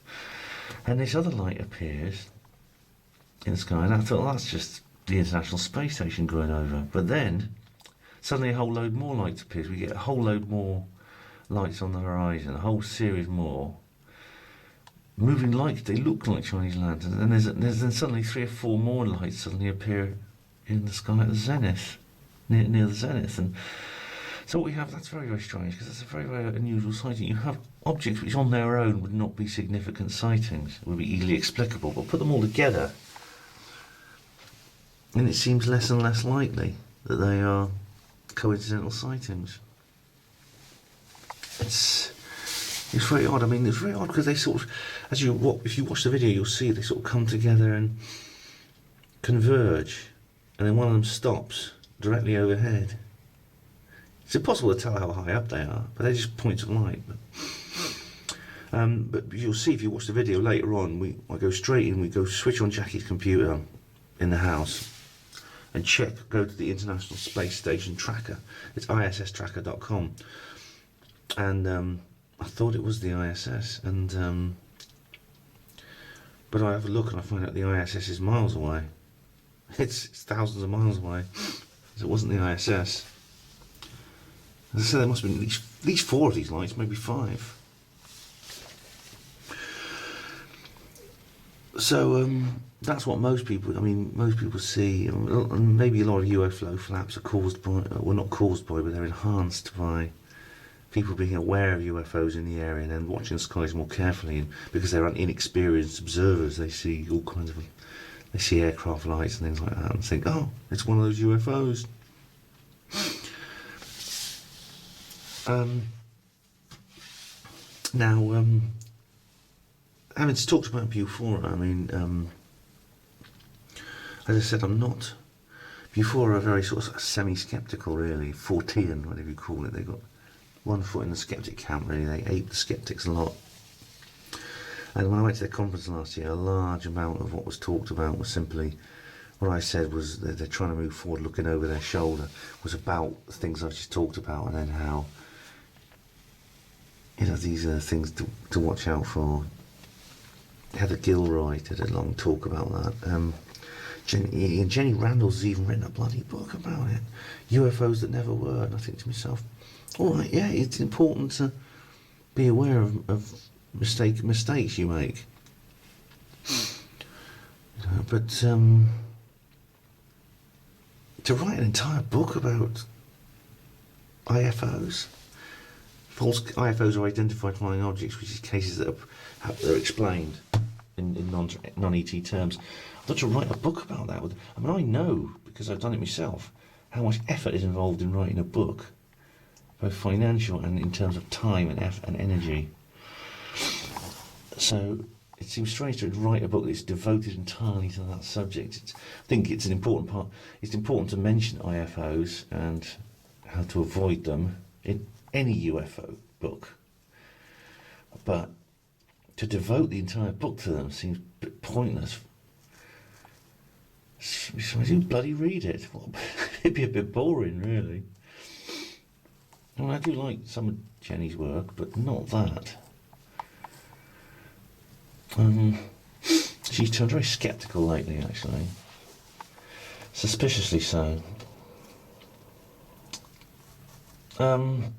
and this other light appears in the sky, and I thought, well, that's just the International Space Station going over. But then suddenly a whole load more lights appears. We get a whole load more lights on the horizon, a whole series more moving lights. They look like Chinese lanterns, and there's then suddenly 3 or 4 more lights suddenly appear in the sky at the zenith, near the zenith. And so what we have, that's very, very strange because it's a very, very unusual sighting. You have objects which on their own would not be significant sightings, would be easily explicable, but put them all together and it seems less and less likely that they are coincidental sightings. It's very odd. I mean, it's very odd because they sort of, if you watch the video, you'll see they sort of come together and converge, and then one of them stops directly overhead. It's impossible to tell how high up they are, but they're just points of light. But you'll see if you watch the video later on, I go straight in, we go switch on Jackie's computer in the house and go to the International Space Station tracker. It's isstracker.com. And I thought it was the ISS, and but I have a look and I find out the ISS is miles away. It's thousands of miles away. So it wasn't the ISS. As I said, there must have been at least 4 of these lights, maybe 5. So that's what most people see, and maybe a lot of UFO flaps are caused by, well, not caused by, but they're enhanced by people being aware of UFOs in the area and then watching the skies more carefully, and because they're inexperienced observers, they see all kinds of, they see aircraft lights and things like that and think, oh, it's one of those UFOs. Now, having talked about Bufora, I mean, as I said, I'm not. Bufora are very sort of semi-skeptical, really. Fortean, whatever you call it. They got one foot in the skeptic camp, really. They ape the skeptics a lot. And when I went to their conference last year, a large amount of what was talked about was simply, what I said was that they're trying to move forward, looking over their shoulder, was about the things I've just talked about, and then how, you know, these are things to watch out for. Heather Gilroy did a long talk about that. Jenny Randall's even written a bloody book about it. UFOs that never were. And I think to myself, all right, yeah, it's important to be aware of mistakes you make. But to write an entire book about IFOs, false IFOs are identified flying objects, which is cases that are explained in non-ET terms. I'd like to write a book about that. I mean, I know, because I've done it myself, how much effort is involved in writing a book, both financial and in terms of time and effort and energy. So it seems strange to write a book that's devoted entirely to that subject. I think it's an important part. It's important to mention IFOs and how to avoid them in any UFO book. But to devote the entire book to them seems a bit pointless. Somebody bloody read it. Well, it'd be a bit boring, really. I mean, I do like some of Jenny's work, but not that. She's turned very sceptical lately, actually. Suspiciously so. Of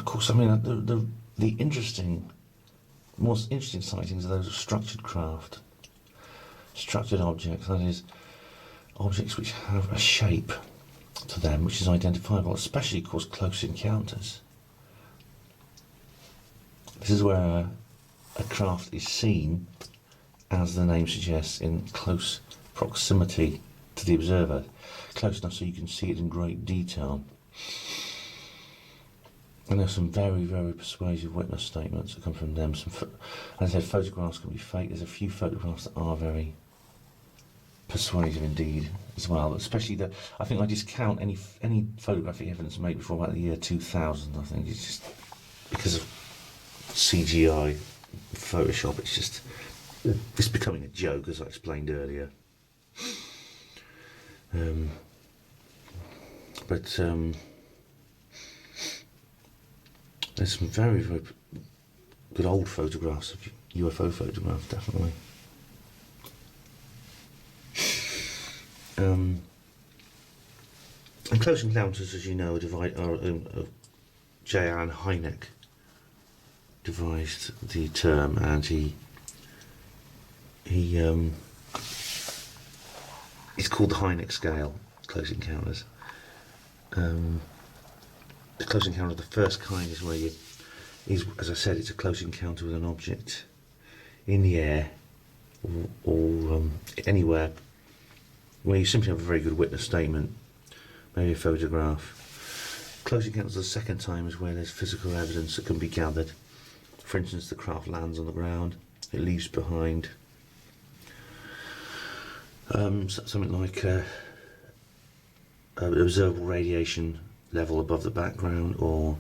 course, I mean, the most interesting sightings are those of structured craft. Structured objects, that is, objects which have a shape to them which is identifiable, especially, of course, close encounters. This is where a craft is seen, as the name suggests, in close proximity to the observer, close enough so you can see it in great detail. And there's some very, very persuasive witness statements that come from them. As I said, photographs can be fake. There's a few photographs that are very persuasive indeed as well. Especially I think I discount any photographic evidence made before about the year 2000. I think it's just because of CGI, Photoshop. It's becoming a joke, as I explained earlier. There's some very, very good old photographs of UFO photographs, definitely. And close encounters, as you know, J. Allen Hynek devised the term, and it's called the Hynek scale, close encounters. The close encounter of the first kind is where as I said, it's a close encounter with an object in the air or anywhere where you simply have a very good witness statement, maybe a photograph. Close encounters the second time is where there's physical evidence that can be gathered. For instance, the craft lands on the ground, it leaves behind something like observable radiation level above the background, or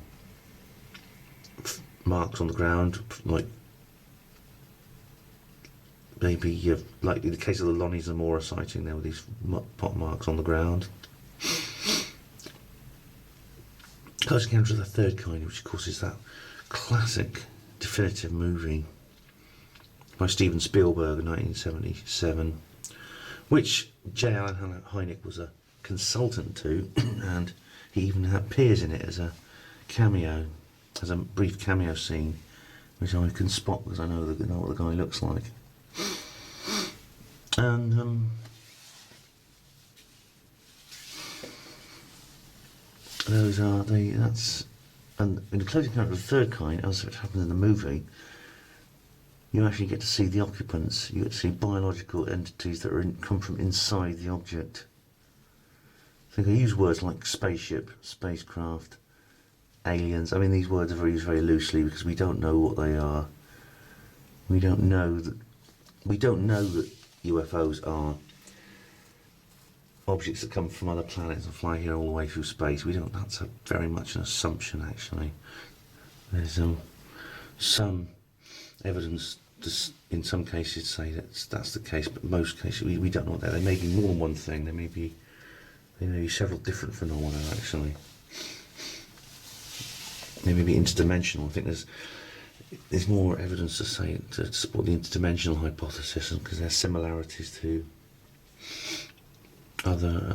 marks on the ground, like maybe like in the case of the Lonnie Zamora sighting, there were these pot marks on the ground. Close Encounter of the Third Kind, which of course is that classic definitive movie by Steven Spielberg in 1977, which J. Allen Hynek was a consultant to, and he even appears in it as a cameo, as a brief cameo scene, which I can spot because I know what the guy looks like. And those are that's, and in the closing encounter of the third kind, as it happened in the movie, you actually get to see the occupants. You get to see biological entities that come from inside the object. I think I use words like spaceship, spacecraft, aliens. I mean, these words are used very loosely because we don't know what they are. We don't know that UFOs are objects that come from other planets and fly here all the way through space. We don't. That's very much an assumption, actually. There's some evidence in some cases say that's the case, but most cases we don't know what that. There may be more than one thing. There may be several different phenomena, actually. They may be interdimensional. I think there's more evidence to support the interdimensional hypothesis, because there's similarities to other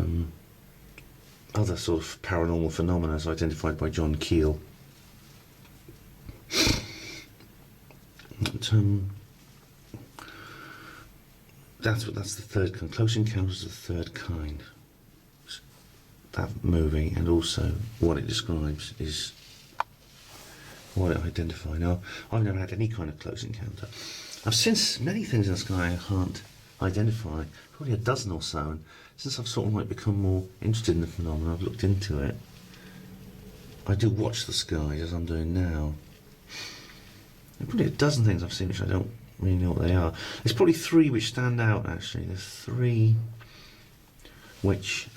sort of paranormal phenomena as identified by John Keel. But, that's the third kind. Close Encounters of the Third Kind. That movie, and also what it describes, is what it identifies. Now, I've never had any kind of close encounter. I've seen many things in the sky I can't identify, probably a dozen or so, and since I've sort of like become more interested in the phenomenon, I've looked into it. I do watch the skies, as I'm doing now. There's probably a dozen things I've seen which I don't really know what they are. There's probably three which stand out, actually. There's three which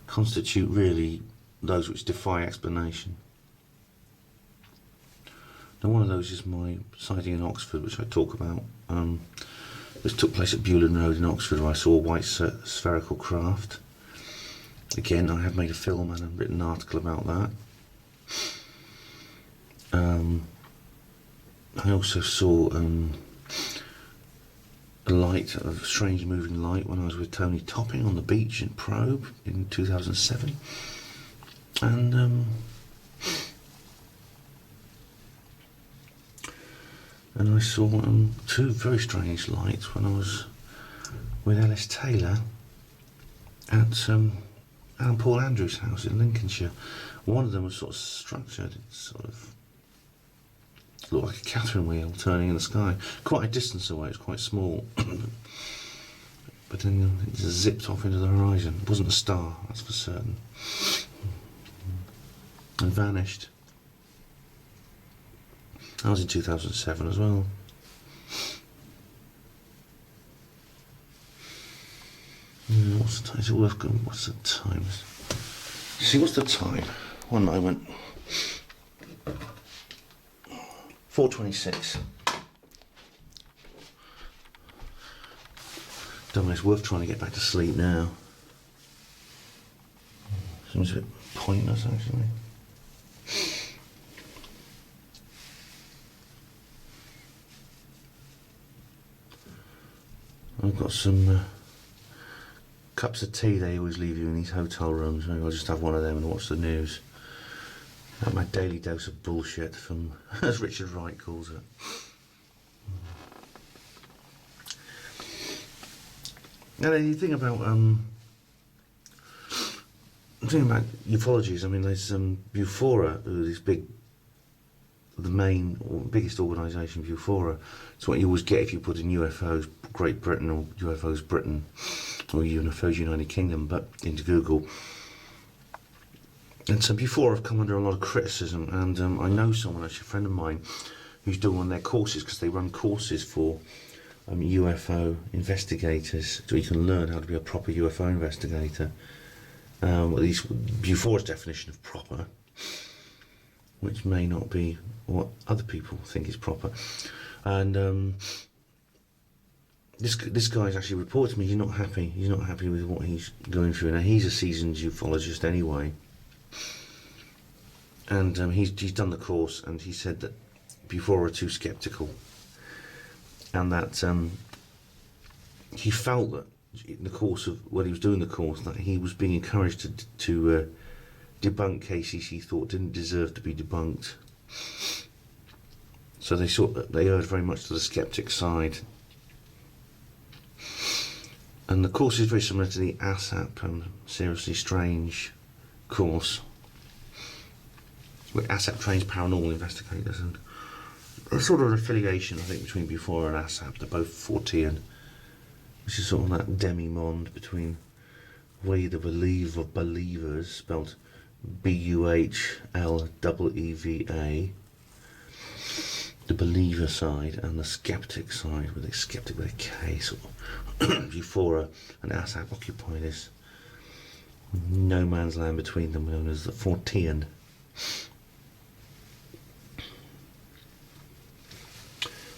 constitute really those which defy explanation. Now, one of those is my sighting in Oxford, which I talk about. This took place at Bewland Road in Oxford, where I saw a white spherical craft. Again, I have made a film and I've written an article about that. I also saw a strange moving light when I was with Tony Topping on the beach in Probe in 2007. And I saw two very strange lights when I was with Ellis Taylor at Alan Paul Andrews' house in Lincolnshire. One of them was sort of structured, it sort of looked like a Catherine wheel turning in the sky, quite a distance away. It was quite small, but then it just zipped off into the horizon. It wasn't a star, that's for certain, and vanished. That was in 2007 as well. What's the time? Is it worth going? What's the time? See, what's the time? One moment. 4:26. Don't know, it's worth trying to get back to sleep now. Seems a bit pointless, actually. I've got some cups of tea they always leave you in these hotel rooms. Maybe I'll just have one of them and watch the news. Have my daily dose of bullshit from, as Richard Wright calls it. Now, the thing about ufologies, I mean, there's Bufora, who is the main or biggest organisation, Bufora. It's what you always get if you put in UFOs Great Britain or UFOs Britain or UFOs United Kingdom, but into Google. And so Bufora have come under a lot of criticism, and I know someone, actually a friend of mine, who's doing one of their courses, because they run courses for UFO investigators, so you can learn how to be a proper UFO investigator. At least Bufora's definition of proper, which may not be what other people think is proper. And this guy's actually reported to me he's not happy. He's not happy with what he's going through. Now, he's a seasoned ufologist anyway, and he's done the course, and he said that Bufora are too sceptical, and that he felt that in the course of when he was doing the course that he was being encouraged to debunk cases he thought didn't deserve to be debunked. So they erred very much to the skeptic side. And the course is very similar to the ASAP, Seriously Strange course, with ASAP trains paranormal investigators, and a sort of an affiliation, I think, between Bufora and ASAP. They're both Fortean, which is sort of that demi-monde between We the Believe of Believers, spelled B-U-H-L-E-E-V-A, the believer side, and the skeptic side, with a skeptic with a K, sort of. Bufora and ASAP occupy this no man's land between them, known as the Fortean.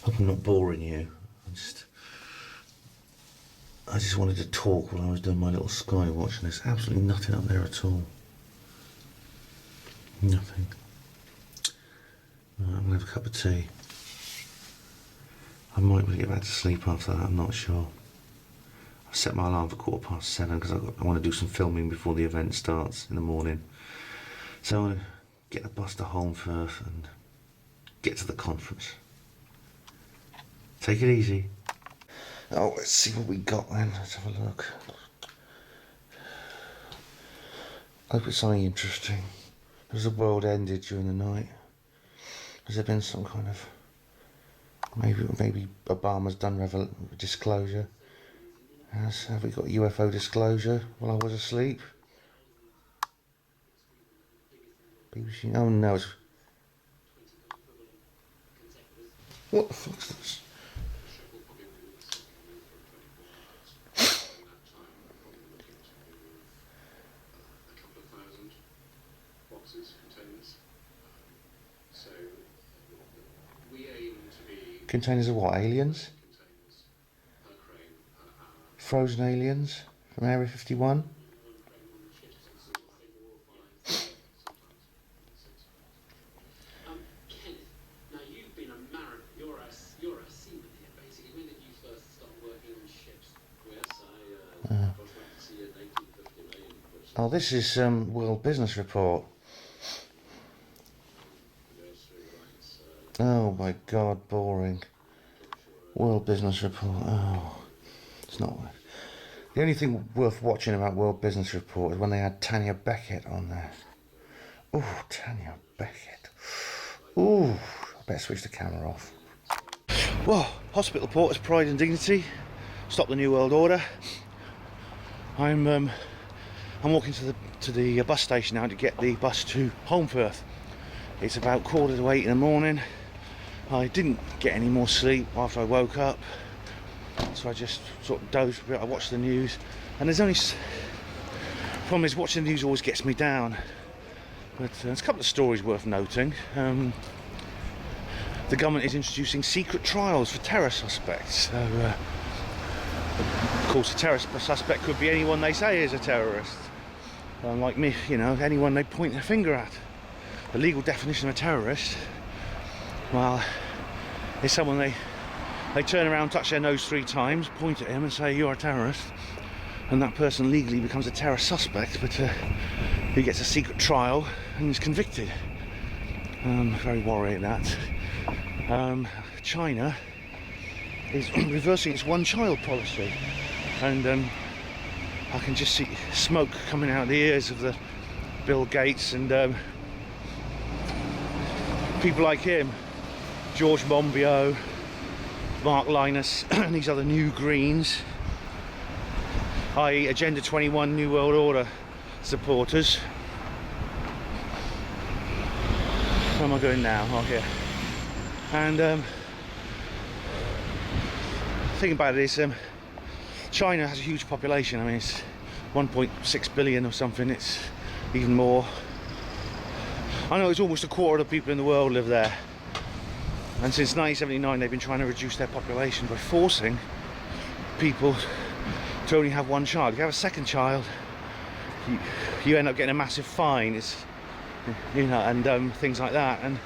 Hope I'm not boring you. I just wanted to talk while I was doing my little Skywatch, and there's absolutely nothing up there at all. Nothing. Right, I'm going to have a cup of tea. I might be able to get back to sleep after that, I'm not sure. I set my alarm for 7:15 because I want to do some filming before the event starts in the morning. So I want to get the bus to Holmfirth and get to the conference. Take it easy. Oh, let's see what we got then. Let's have a look. I hope it's something interesting. Has the world ended during the night? Has there been some kind of... Maybe Obama's done disclosure? Have we got UFO disclosure while I was asleep? BBC... Oh no, it's... What the fuck's this? Containers of what? Aliens? Frozen aliens from Area 51? Kenneth, now you've been a mariner. You're a seaman here, basically. When did you first start working on ships? Yes, I was like to see in 1859. Oh, this is World Business Report. Oh my god, boring. World Business Report. Oh, it's not. The only thing worth watching about World Business Report is when they had Tanya Beckett on there. Oh, Tanya Beckett. Ooh, I better switch the camera off. Well, hospital porters, pride and dignity. Stop the New World Order. I'm walking to the bus station now to get the bus to Holmfirth. It's about 7:45 in the morning. I didn't get any more sleep after I woke up, so I just sort of dozed a bit. I watched the news, and there's only... Problem is, watching the news always gets me down. But there's a couple of stories worth noting. The government is introducing secret trials for terror suspects. So, of course, a terror suspect could be anyone they say is a terrorist. Like me, you know, anyone they point their finger at. The legal definition of a terrorist, well, is someone they turn around, touch their nose 3 times, point at him and say, you're a terrorist, and that person legally becomes a terror suspect, but he gets a secret trial and is convicted. Very worrying that. China is reversing its one-child policy, and I can just see smoke coming out of the ears of the Bill Gates and people like him, George Monbiot, Mark Linus, and these other new greens, i.e. Agenda 21 New World Order supporters. Where am I going now? Oh, here. And the thing about it is, China has a huge population. I mean, it's 1.6 billion or something. It's even more. I know it's almost a quarter of the people in the world live there, and since 1979 they've been trying to reduce their population by forcing people to only have one child. If you have a second child, you end up getting a massive fine. It's, you know, and things like that. And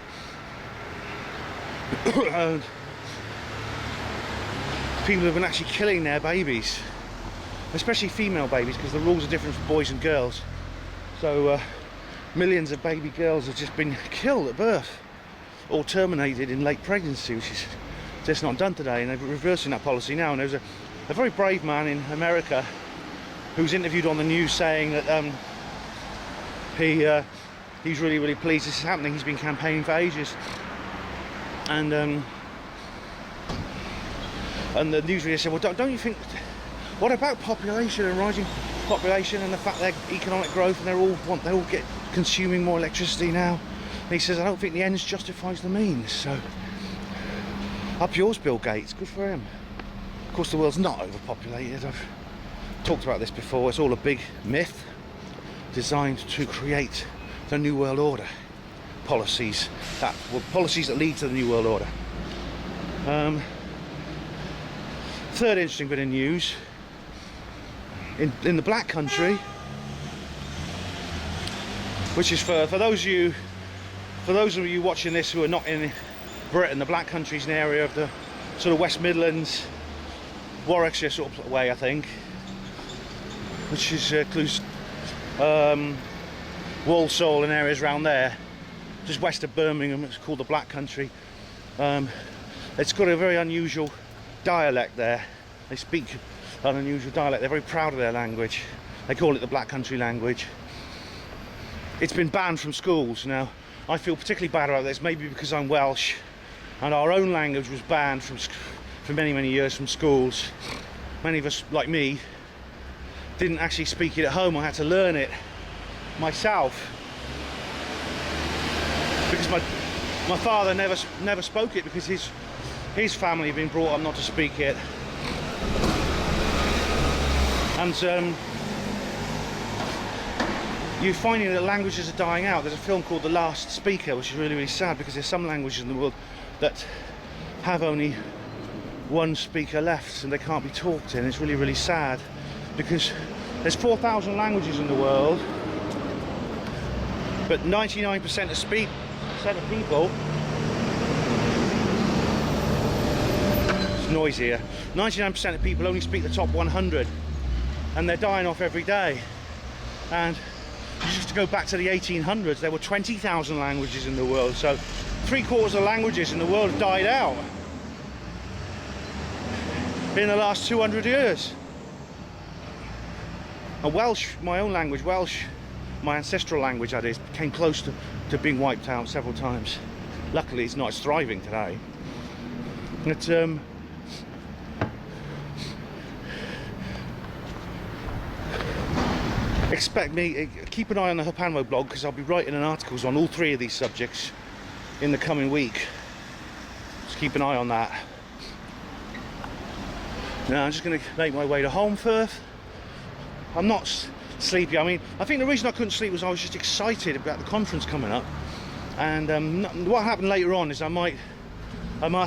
people have been actually killing their babies, especially female babies, because the rules are different for boys and girls. So millions of baby girls have just been killed at birth or terminated in late pregnancy, which is just not done today, and they're reversing that policy now. And there's a very brave man in America who's interviewed on the news saying that he's really, really pleased this is happening. He's been campaigning for ages, and the newsreader said, well, don't you think, what about population and rising population and the fact that economic growth and they all get consuming more electricity now? And he says, I don't think the ends justifies the means. So up yours, Bill Gates, good for him. Of course the world's not overpopulated. I've talked about this before. It's all a big myth designed to create the New World Order. Policies that lead to the New World Order. Third interesting bit of news. In the Black Country, which is for those of you watching this who are not in Britain, the Black Country is an area of the sort of West Midlands, Warwickshire sort of way, I think, which is includes Walsall and areas around there, just west of Birmingham. It's called the Black Country. It's got a very unusual dialect there. They speak an unusual dialect. They're very proud of their language. They call it the Black Country language. It's been banned from schools. Now, I feel particularly bad about this, maybe because I'm Welsh, and our own language was banned for many, many years from schools. Many of us, like me, didn't actually speak it at home. I had to learn it myself because my father never spoke it, because his family had been brought up not to speak it. And you're finding that languages are dying out. There's a film called The Last Speaker, which is really, really sad, because there's some languages in the world that have only one speaker left and they can't be talked in. It's really, really sad, because there's 4,000 languages in the world, but 99% of people, it's noisy here, 99% of people only speak the top 100, and they're dying off every day. And you just have to go back to the 1800s, there were 20,000 languages in the world, so 3/4 of the languages in the world have died out in the last 200 years. And Welsh, my own language, Welsh, my ancestral language that is, came close to being wiped out several times. Luckily it's not, it's thriving today. But, keep an eye on the Hapanwo blog, because I'll be writing articles on all three of these subjects in the coming week. Just keep an eye on that. Now I'm just going to make my way to Holmfirth. I'm not sleepy. I mean, I think the reason I couldn't sleep was I was just excited about the conference coming up. And what happened later on is I might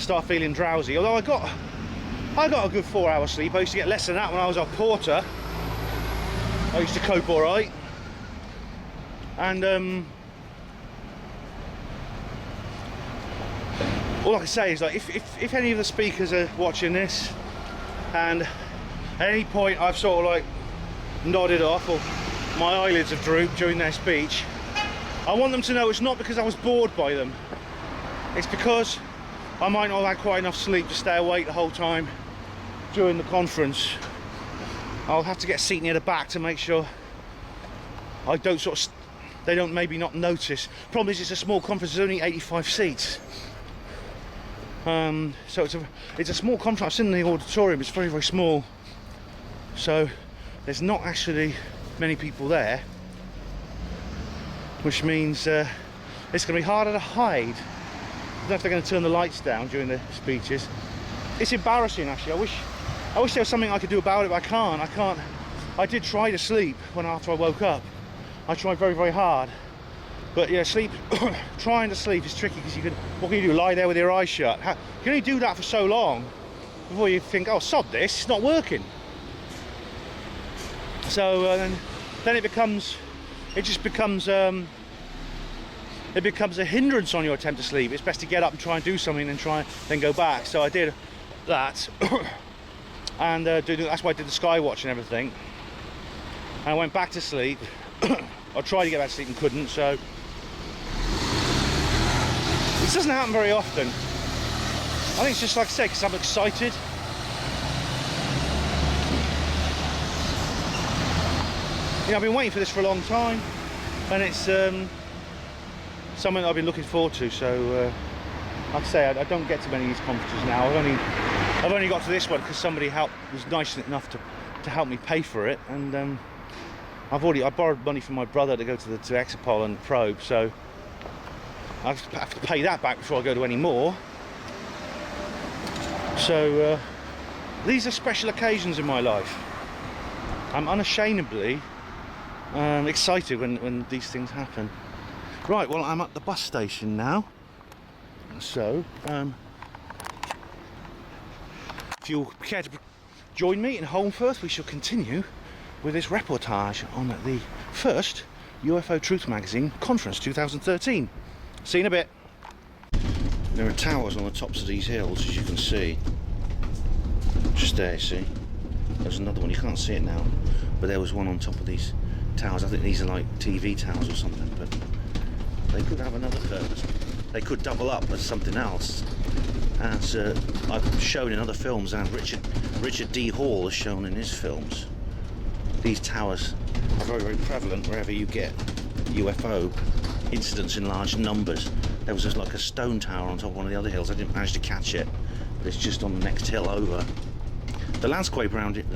start feeling drowsy. Although I got a good 4 hours sleep. I used to get less than that when I was a porter. I used to cope all right. And all I can say is, like, if any of the speakers are watching this, and at any point I've sort of like nodded off or my eyelids have drooped during their speech, I want them to know it's not because I was bored by them. It's because I might not have had quite enough sleep to stay awake the whole time during the conference. I'll have to get a seat near the back to make sure I don't they don't maybe not notice. Problem is, it's a small conference, there's only 85 seats. So it's a small conference. I've seen the auditorium, it's very, very small. So there's not actually many people there, which means it's going to be harder to hide. I don't know if they're going to turn the lights down during the speeches. It's embarrassing, actually. I wish there was something I could do about it, but I can't. I did try to sleep after I woke up. I tried very, very hard. But yeah, trying to sleep is tricky, because what can you do? Lie there with your eyes shut? You can only do that for so long before you think, oh, sod this, it's not working. So then it becomes a hindrance on your attempt to sleep. It's best to get up and try and do something and then go back. So I did that. And that's why I did the Skywatch and everything. And I went back to sleep. I tried to get back to sleep and couldn't, so this doesn't happen very often. I think it's just, like I said, because I'm excited. You know, I've been waiting for this for a long time. and it's something I've been looking forward to. So like I say, I don't get to many of these conferences now. I've only got to this one because somebody was nice enough to help me pay for it, and I borrowed money from my brother to go to Exopol and Probe, so I have to pay that back before I go to any more. So these are special occasions in my life. I'm unashamedly excited when these things happen. Right, well, I'm at the bus station now, so if you'll care to join me in Holmfirth, we shall continue with this reportage on the first UFO Truth Magazine Conference 2013. See you in a bit. There are towers on the tops of these hills, as you can see. Just there, see? There's another one, you can't see it now, but there was one on top of these towers. I think these are like TV towers or something, but they could have another purpose. They could double up as something else, as I've shown in other films, and Richard D. Hall has shown in his films. These towers are very, very prevalent wherever you get UFO incidents in large numbers. There was just like a stone tower on top of one of the other hills. I didn't manage to catch it, but it's just on the next hill over. The landscape around it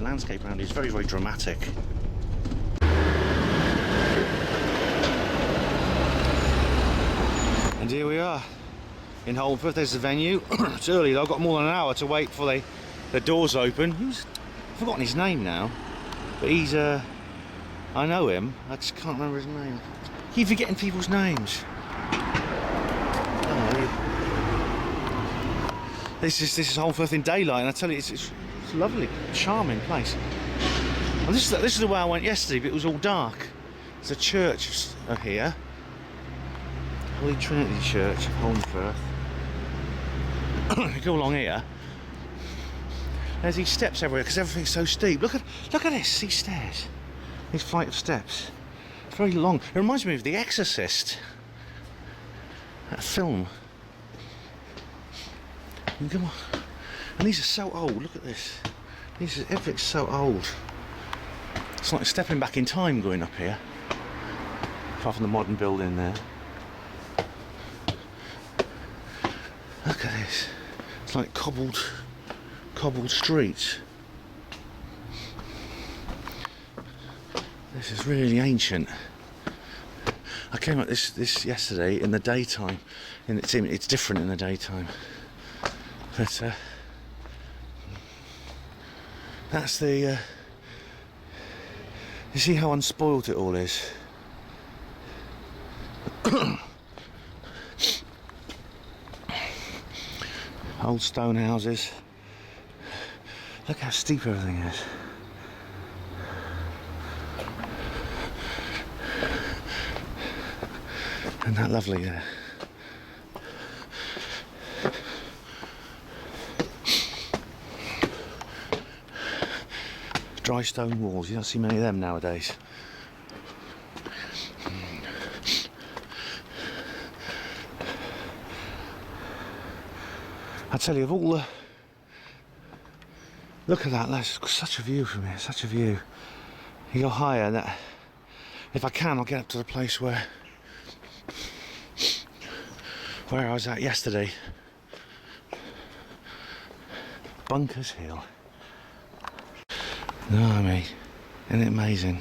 is very, very dramatic. And here we are in Holmfirth. There's the venue. It's early though. I've got more than an hour to wait for the doors open. I've forgotten his name now, but he's I know him. I just can't remember his name. Keep forgetting people's names. This is Holmfirth in daylight, and I tell you, it's a lovely, charming place. And this is the way I went yesterday, but it was all dark. There's a church here, Holy Trinity Church, Holmfirth. You go along here. There's these steps everywhere because everything's so steep. Look at this. These stairs. These flight of steps. It's very long. It reminds me of The Exorcist. That film. And come on. And these are so old. Look at this. Everything's so old. It's like stepping back in time going up here. Apart from the modern building there. Look at this. It's like cobbled streets. This is really ancient. I came up this yesterday in the daytime, and it's different in the daytime. But that's the. You see how unspoilt it all is. Old stone houses. Look how steep everything is. Isn't that lovely there? Dry stone walls, you don't see many of them nowadays. I tell you, of all the... Look at that, that's such a view from here, such a view. You go higher, and that... If I can, I'll get up to the place where I was at yesterday. Bunkers Hill. No, I mean, isn't it amazing?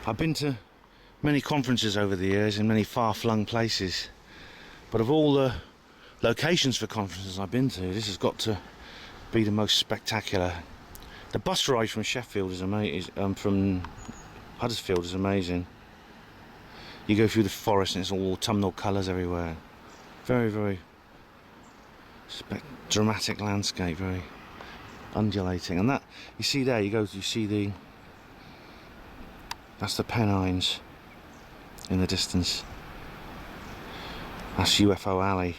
I've been to many conferences over the years in many far-flung places, but of all the locations for conferences I've been to, this has got to be the most spectacular. The bus ride from Sheffield is amazing. From Huddersfield is amazing. You go through the forest and it's all autumnal colours everywhere. Very, very dramatic landscape, very undulating. And that, you see there, you see that's the Pennines in the distance. That's UFO Alley.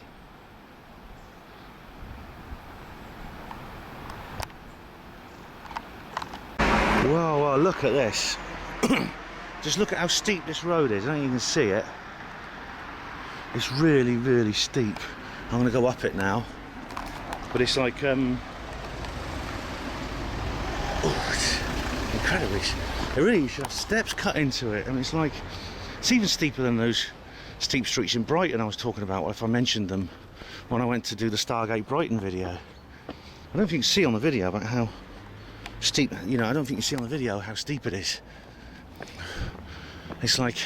Whoa, look at this. Just look at how steep this road is. I don't think you can see it. It's really, really steep. I'm going to go up it now. But it's like, it's incredibly. They really should have steps cut into it. I mean, it's like, It's even steeper than those steep streets in Brighton I was talking about, if I mentioned them when I went to do the Stargate Brighton video. I don't think you can see on the video about how steep, you know, I don't think you see on the video how steep it is. It's like,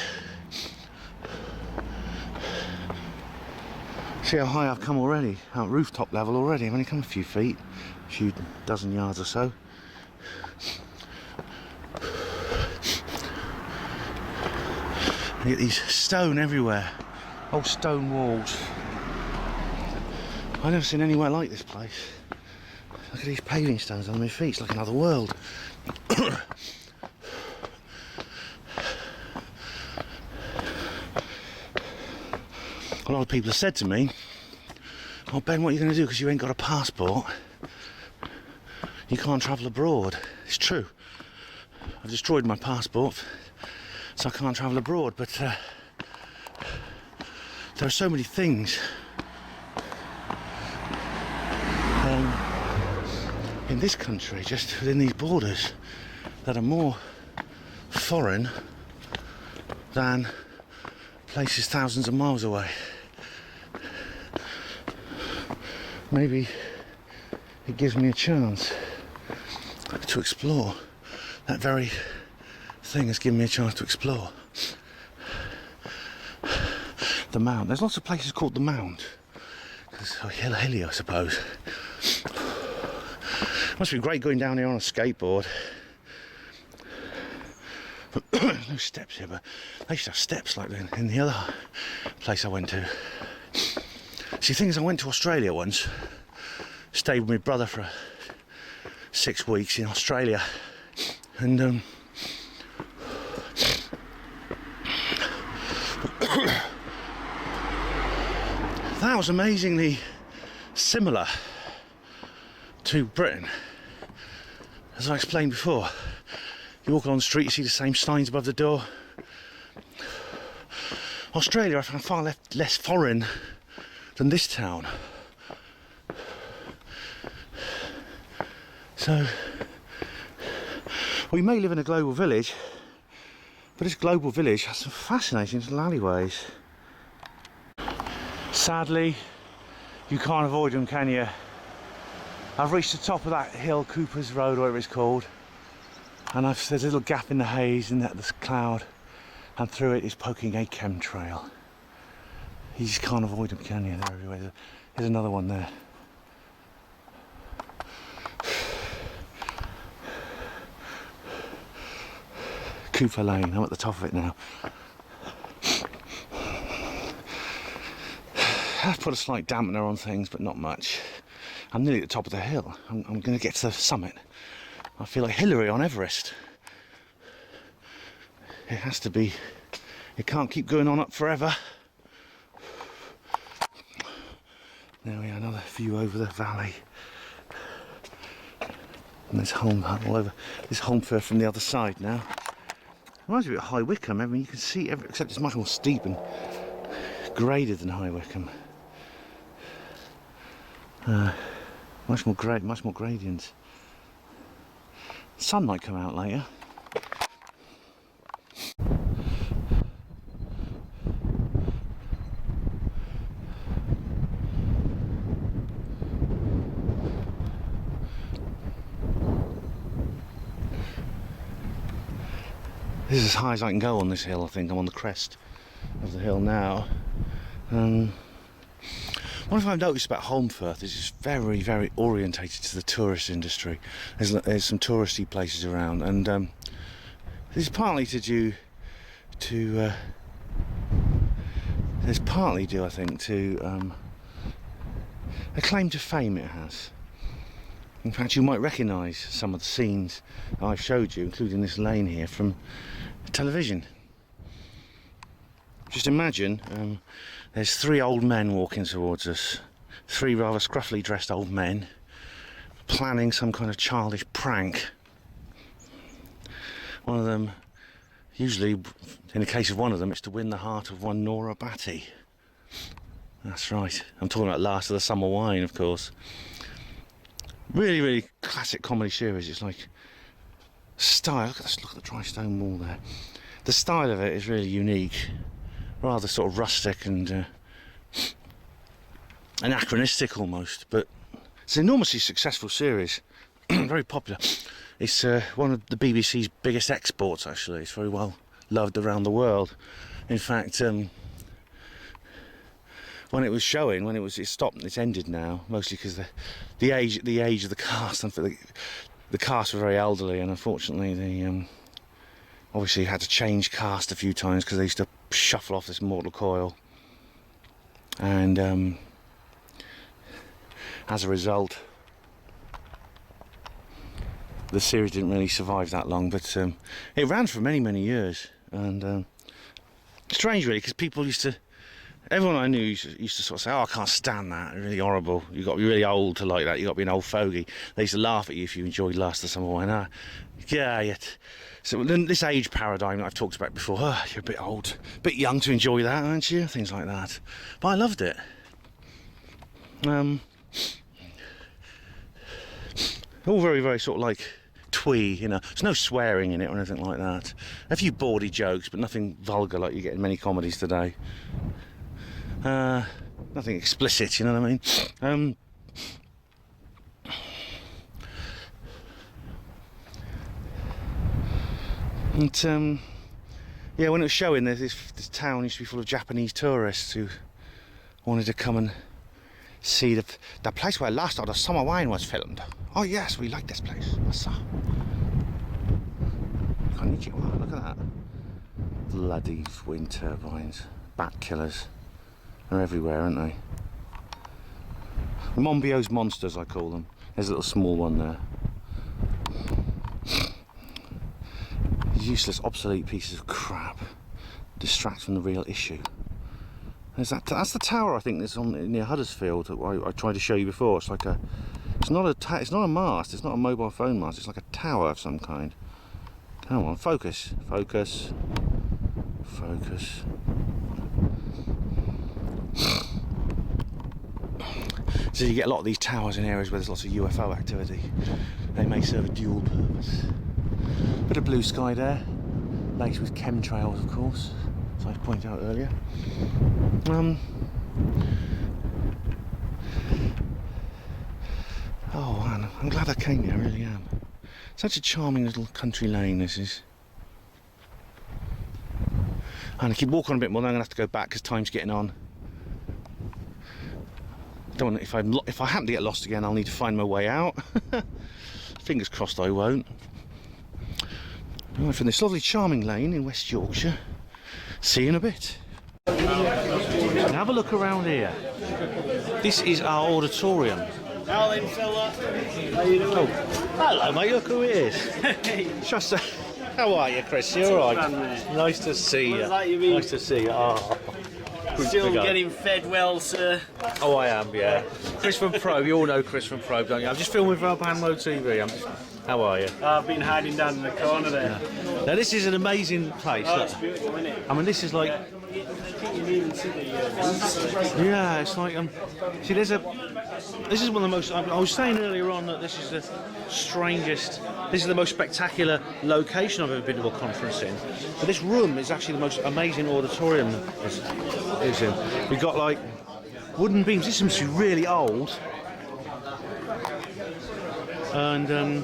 see how high I've come already, at rooftop level already. I've only come a few feet, a few dozen yards or so. You get these stone everywhere, old stone walls. I've never seen anywhere like this place. Look at these paving stones on my feet, it's like another world. A lot of people have said to me, "Oh Ben, what are you going to do because you ain't got a passport? You can't travel abroad." It's true. I've destroyed my passport, so I can't travel abroad, but there are so many things in this country, just within these borders, that are more foreign than places thousands of miles away. Maybe it gives me a chance to explore. That very thing has given me a chance to explore the Mound. There's lots of places called the Mound, because hilly, I suppose. Must be great going down here on a skateboard. There's no steps here, but they used to have steps like in the other place I went to. See, the thing is, I went to Australia once, stayed with my brother for 6 weeks in Australia, and that was amazingly similar to Britain. As I explained before, you walk along the street, you see the same signs above the door. Australia I found far less foreign than this town. So, we may live in a global village, but this global village has some fascinating little alleyways. Sadly, you can't avoid them, can you? I've reached the top of that hill, Cooper's Road, whatever it's called, and there's a little gap in the haze in this cloud, and through it is poking a chemtrail. You just can't avoid them, can you? They're everywhere. There's another one there. Cooper Lane, I'm at the top of it now. I've put a slight dampener on things, but not much. I'm nearly at the top of the hill. I'm going to get to the summit. I feel like Hillary on Everest. It has to be. It can't keep going on up forever. There we are, another view over the valley. And there's Holmfirth from the other side now. Reminds me of High Wycombe. I mean, you can see except it's much more steep and graded than High Wycombe. Much more gradient. Sun might come out later. This is as high as I can go on this hill, I think. I'm on the crest of the hill now. One thing I've noticed about Holmfirth is it's very, very orientated to the tourist industry. There's some touristy places around, and this is partly due, I think, to a claim to fame it has. In fact, you might recognise some of the scenes I've showed you, including this lane here, from television. Just imagine there's 3 old men walking towards us, 3 rather scruffily dressed old men, planning some kind of childish prank. One of them, usually in the case of one of them, it's to win the heart of one Nora Batty. That's right, I'm talking about Last of the Summer Wine, of course. Really, really classic comedy series. It's like style. Look at the dry stone wall there. the style of it is really unique, rather sort of rustic and anachronistic almost, but it's an enormously successful series, very popular. It's one of the BBC's biggest exports actually. It's very well loved around the world. In fact, when it was showing, it stopped, it's ended now, mostly because the age of the cast, the cast were very elderly, and unfortunately they obviously had to change cast a few times because they used to shuffle off this mortal coil, and as a result the series didn't really survive that long, but it ran for many years, and strange really, because people everyone I knew used to sort of say, oh, I can't stand that, it's really horrible, you've got to be really old to like that, you've got to be an old fogey. They used to laugh at you if you enjoyed Last of Summer Wine. Yeah. So then this age paradigm that I've talked about before, you're a bit old, a bit young to enjoy that, aren't you? Things like that. But I loved it. All very sort of like twee, you know. There's no swearing in it or anything like that. A few bawdy jokes, but nothing vulgar like you get in many comedies today. Nothing explicit, you know what I mean? Yeah, when it was showing, this town used to be full of Japanese tourists who wanted to come and see the place where Last of the Summer Wine was filmed. Oh yes, we like this place. Konnichiwa, look at that. Bloody wind turbines, bat killers. They're everywhere, aren't they? Monbiot's monsters, I call them. There's a little small one there. Useless, obsolete pieces of crap. Distract from the real issue. That's the tower, I think, that's on near Huddersfield that I tried to show you before. It's like it's not a mast, it's not a mobile phone mast, it's like a tower of some kind. Come on, focus. So you get a lot of these towers in areas where there's lots of UFO activity. They may serve a dual purpose. Bit of blue sky there, laced with chemtrails, of course, as I pointed out earlier. Oh man, I'm glad I came here, I really am. Such a charming little country lane this is. And I keep walking on a bit more, then I'm going to have to go back because time's getting on. Don't want, if I happen to get lost again, I'll need to find my way out. Fingers crossed I won't. Right, from this lovely charming lane in West Yorkshire. See you in a bit. Have a look around here. This is our auditorium. Alan, fella. How you doing? Oh, hello mate, look who it is. Just how are you, Chris? You alright? Nice to see you. Nice to see you. Oh, Still getting fed well, sir. Oh, I am, yeah. Chris from Probe, you all know Chris from Probe, don't you? I'm just filming for Albanmo TV. How are you? I've been hiding down in the corner there. Yeah. Now this is an amazing place. Oh, it's beautiful, isn't it? I mean, this is like. I think you can even see the Yeah, it's like see, this is one of the most. I was saying earlier on that this is the strangest. This is the most spectacular location I've ever been to a conference in. But this room is actually the most amazing auditorium is in. We've got like wooden beams. This must be really old. And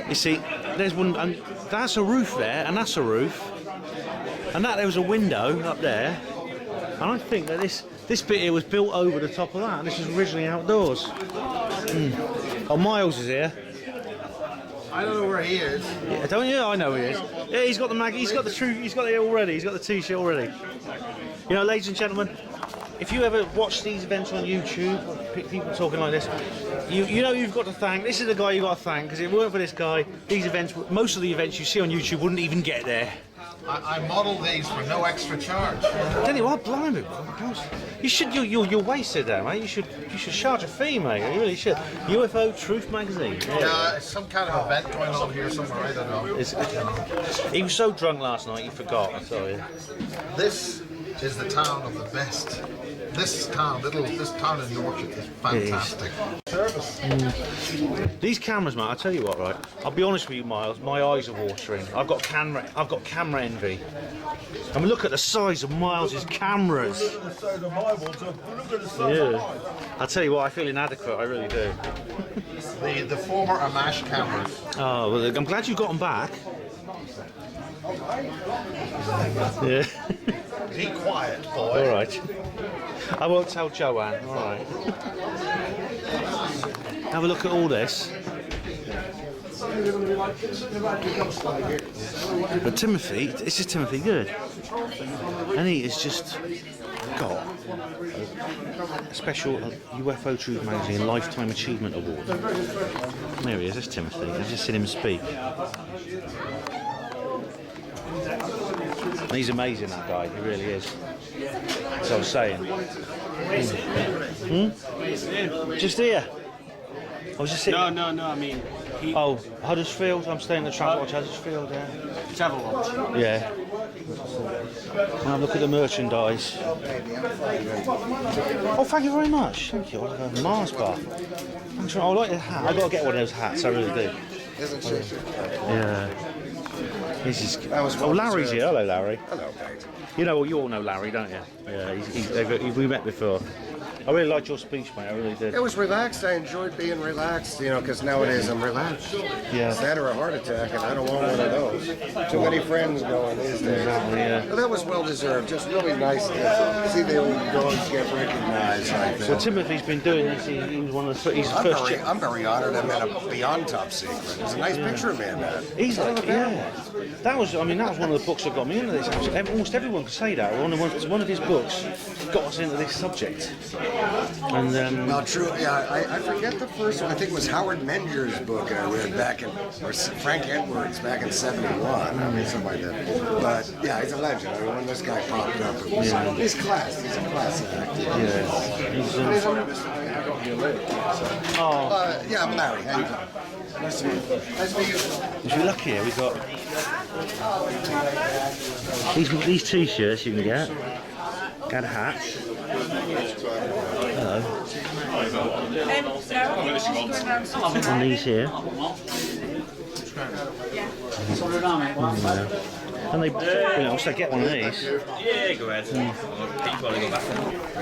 you see, there's one, and that's a roof there, and that's a roof, and there was a window up there, and I think that this bit here was built over the top of that, and this was originally outdoors. Oh, Miles is here. I don't know where he is. Yeah, don't you? I know he is. Yeah, he's got the mag. He's got the true. He's got it already. He's got the T-shirt already. You know, ladies and gentlemen, if you ever watch these events on YouTube, people talking like this, you know you've got to thank. This is the guy you've got to thank, because if it weren't for this guy, these events, most of the events you see on YouTube wouldn't even get there. I modelled these for no extra charge. Tell you what, blimey, you should. You're wasted there, mate. You should charge a fee, mate. You really should. UFO Truth Magazine. Yeah, it's some kind of event going on here somewhere. I don't know. He was so drunk last night, he forgot. I tell you. This is the town of the best. This town in Yorkshire is fantastic. Service. These cameras, mate. I tell you what, right? I'll be honest with you, Miles. My eyes are watering. I've got camera envy. TV. I mean, look at the size of Miles's cameras. Yeah. I'll tell you what, I feel inadequate, I really do. The former Amash cameras. Oh, well, I'm glad you got them back. Yeah. Be quiet, boy. All right. I won't tell Joanne. All right. Have a look at all this. But Timothy, this is Timothy Good, and he has just got a special UFO Truth Magazine Lifetime Achievement Award. There he is, that's Timothy. I've just seen him speak. And he's amazing, that guy, he really is. As I was saying. Just here. I was just sitting. No, I mean. Oh, Huddersfield. I'm staying at the Skywatch Huddersfield. Yeah. Travel watch. Yeah. Now look at the merchandise. Oh, thank you very much. Thank you. Like a Mars bar. Thanks for, I like the hat. I've got to get one of those hats. I really do. Isn't she? Yeah. This is. Well Larry's deserved. here. Hello, Larry. Hello, mate. You know, you all know Larry, don't you? Yeah. We met before. I really liked your speech, mate. I really did. It was relaxed. I enjoyed being relaxed, you know, because nowadays I'm relaxed. Yeah. That or a heart attack, and I don't want one of those. Too many friends going these days. Exactly, yeah. But that was well deserved. Just really nice to see the old dogs get recognized like So that. Timothy's been doing this. He was one of the. He's the first. I'm very honored. I'm in a Beyond Top Secret. It's a nice picture of me in that. He's like, yeah. That was one of the books that got me into this. Almost everyone could say that. One of his books got us into this subject. And Well, true. Yeah, I forget the first one. I think it was Howard Menger's book I read back in, or Frank Edwards back in '71. I mean, something like that. But yeah, he's a legend. I mean, when this guy popped up, it was, he's class. He's a class act. yeah, he's, Yeah, I'm Larry. How you doing? Nice to meet you. Nice to meet you. if you're lucky here, we've got these t-shirts you can get. Got a hat. Hello. And these here. And they, also get one of these. Yeah, go ahead.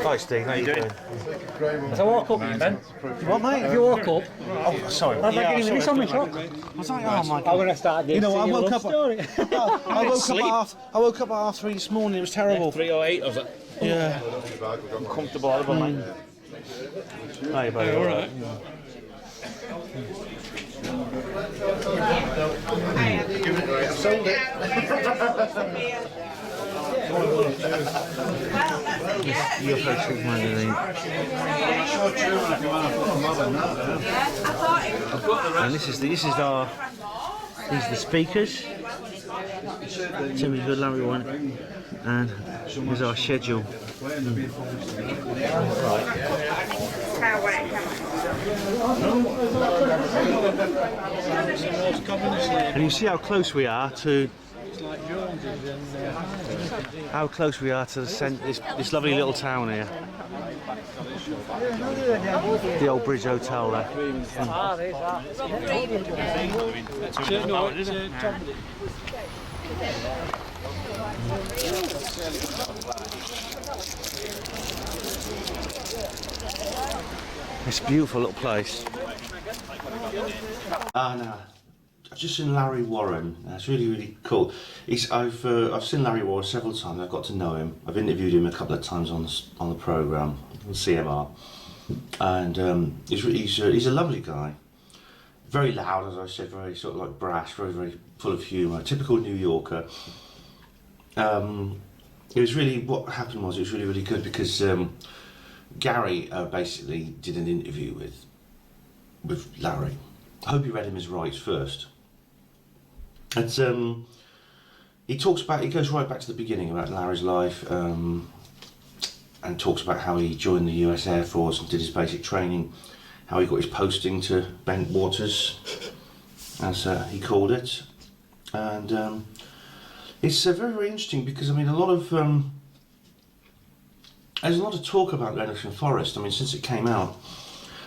Hi, Steve. How you doing? If I walk up, you Ben. What, mate? If you walk up, Oh, sorry. I'd like to give me truck. I was like, oh my I'm god. going to start You know, I getting woke up. story. I woke up at half 3 this morning. It was terrible. 3 or 8 was it? Yeah. Comfortable, I don't mind. Hey, buddy. All right. Sold it. UFO Truth Magazine. And these are the speakers. Timmy Good, Larry one, and here's our schedule. And you see how close we are to this lovely little town here. The old Bridge Hotel there. It's a beautiful little place. No. I've just seen Larry Warren. That's really, really cool. I've seen Larry Warren several times. I've got to know him. I've interviewed him a couple of times on the program on CMR, and he's a lovely guy. Very loud, as I said, very sort of like brash, very, very full of humour. Typical New Yorker. It was really, what happened was, it was really, really good because Gary basically did an interview with Larry. I hope you read him his rights first. And he goes right back to the beginning about Larry's life, and talks about how he joined the US Air Force and did his basic training, how he got his posting to Bent Waters, as he called it. And it's very, very interesting because, I mean, there's a lot of talk about Lennox and Forest. I mean, since it came out,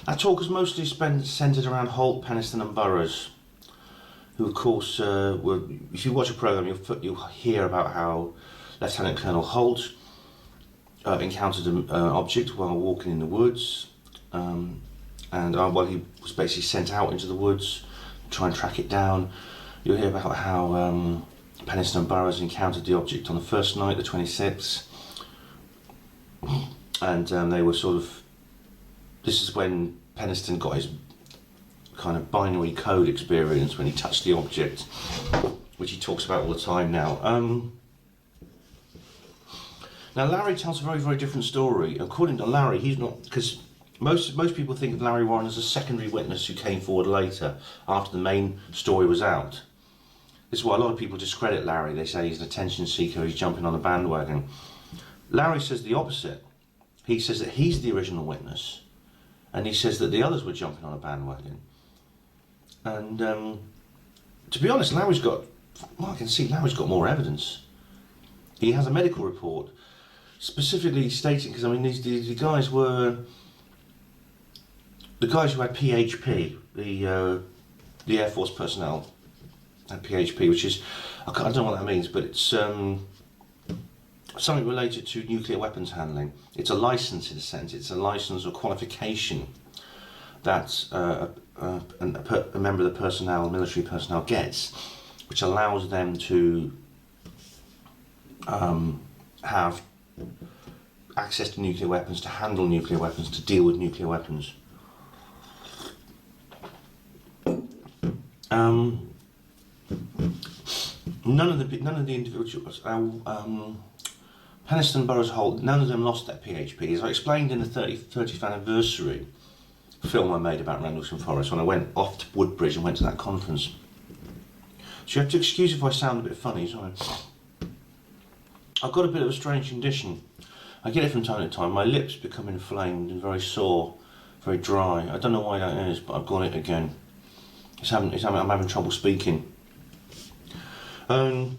that talk has mostly centred around Holt, Penistone and Burroughs. who of course were. If you watch a program, you'll hear about how Lieutenant Colonel Holt encountered an object while walking in the woods, and while he was basically sent out into the woods to try and track it down. You'll hear about how Penniston and Burroughs encountered the object on the first night, the 26th, and they were sort of. This is when Penniston got his kind of binary code experience when he touched the object, which he talks about all the time now. Now Larry tells a very, very different story. According to Larry, he's not, because most people think of Larry Warren as a secondary witness who came forward later after the main story was out. This is why a lot of people discredit Larry. They say he's an attention seeker, he's jumping on the bandwagon. Larry says the opposite. He says that he's the original witness, and he says that the others were jumping on a bandwagon. And to be honest, I can see Larry's got more evidence. He has a medical report specifically stating, because I mean the guys were the guys who had PHP, the Air Force personnel had PHP, which is I don't know what that means, but it's something related to nuclear weapons handling. It's a license in a sense. It's a license or qualification that a member of the personnel, military personnel, gets, which allows them to have access to nuclear weapons, to handle nuclear weapons, to deal with nuclear weapons. None of the individuals, Penniston, Burroughs, Holt, none of them lost their PHP. As I explained in the 30th anniversary film I made about Rendlesham Forest when I went off to Woodbridge and went to that conference. So you have to excuse if I sound a bit funny, sorry. I've got a bit of a strange condition. I get it from time to time. My lips become inflamed and very sore, very dry. I don't know why that is, but I've got it again. I'm having trouble speaking. But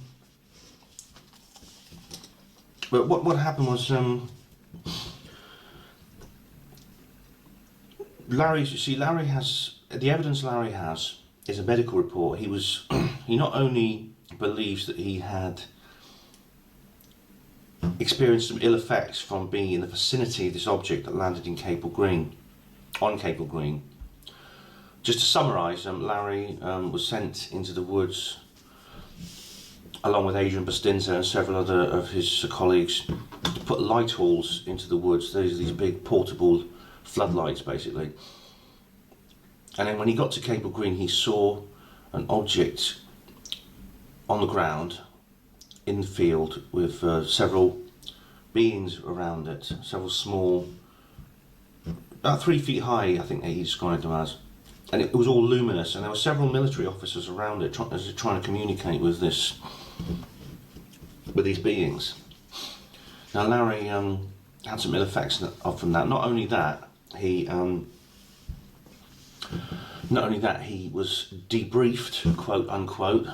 what happened was Larry has the evidence. Larry has is a medical report. He not only believes that he had experienced some ill effects from being in the vicinity of this object that landed in Capel Green, on Capel Green. Just to summarise, Larry was sent into the woods along with Adrian Bastinza and several other of his colleagues to put light hauls into the woods. These big portable floodlights basically. And then when he got to Capel Green, he saw an object on the ground in the field with several beings around it, several small, about 3 feet high, I think he described them as. And it was all luminous, and there were several military officers around it trying to communicate with these beings. Now Larry had some ill effects from that. Not only that, he was debriefed, quote unquote,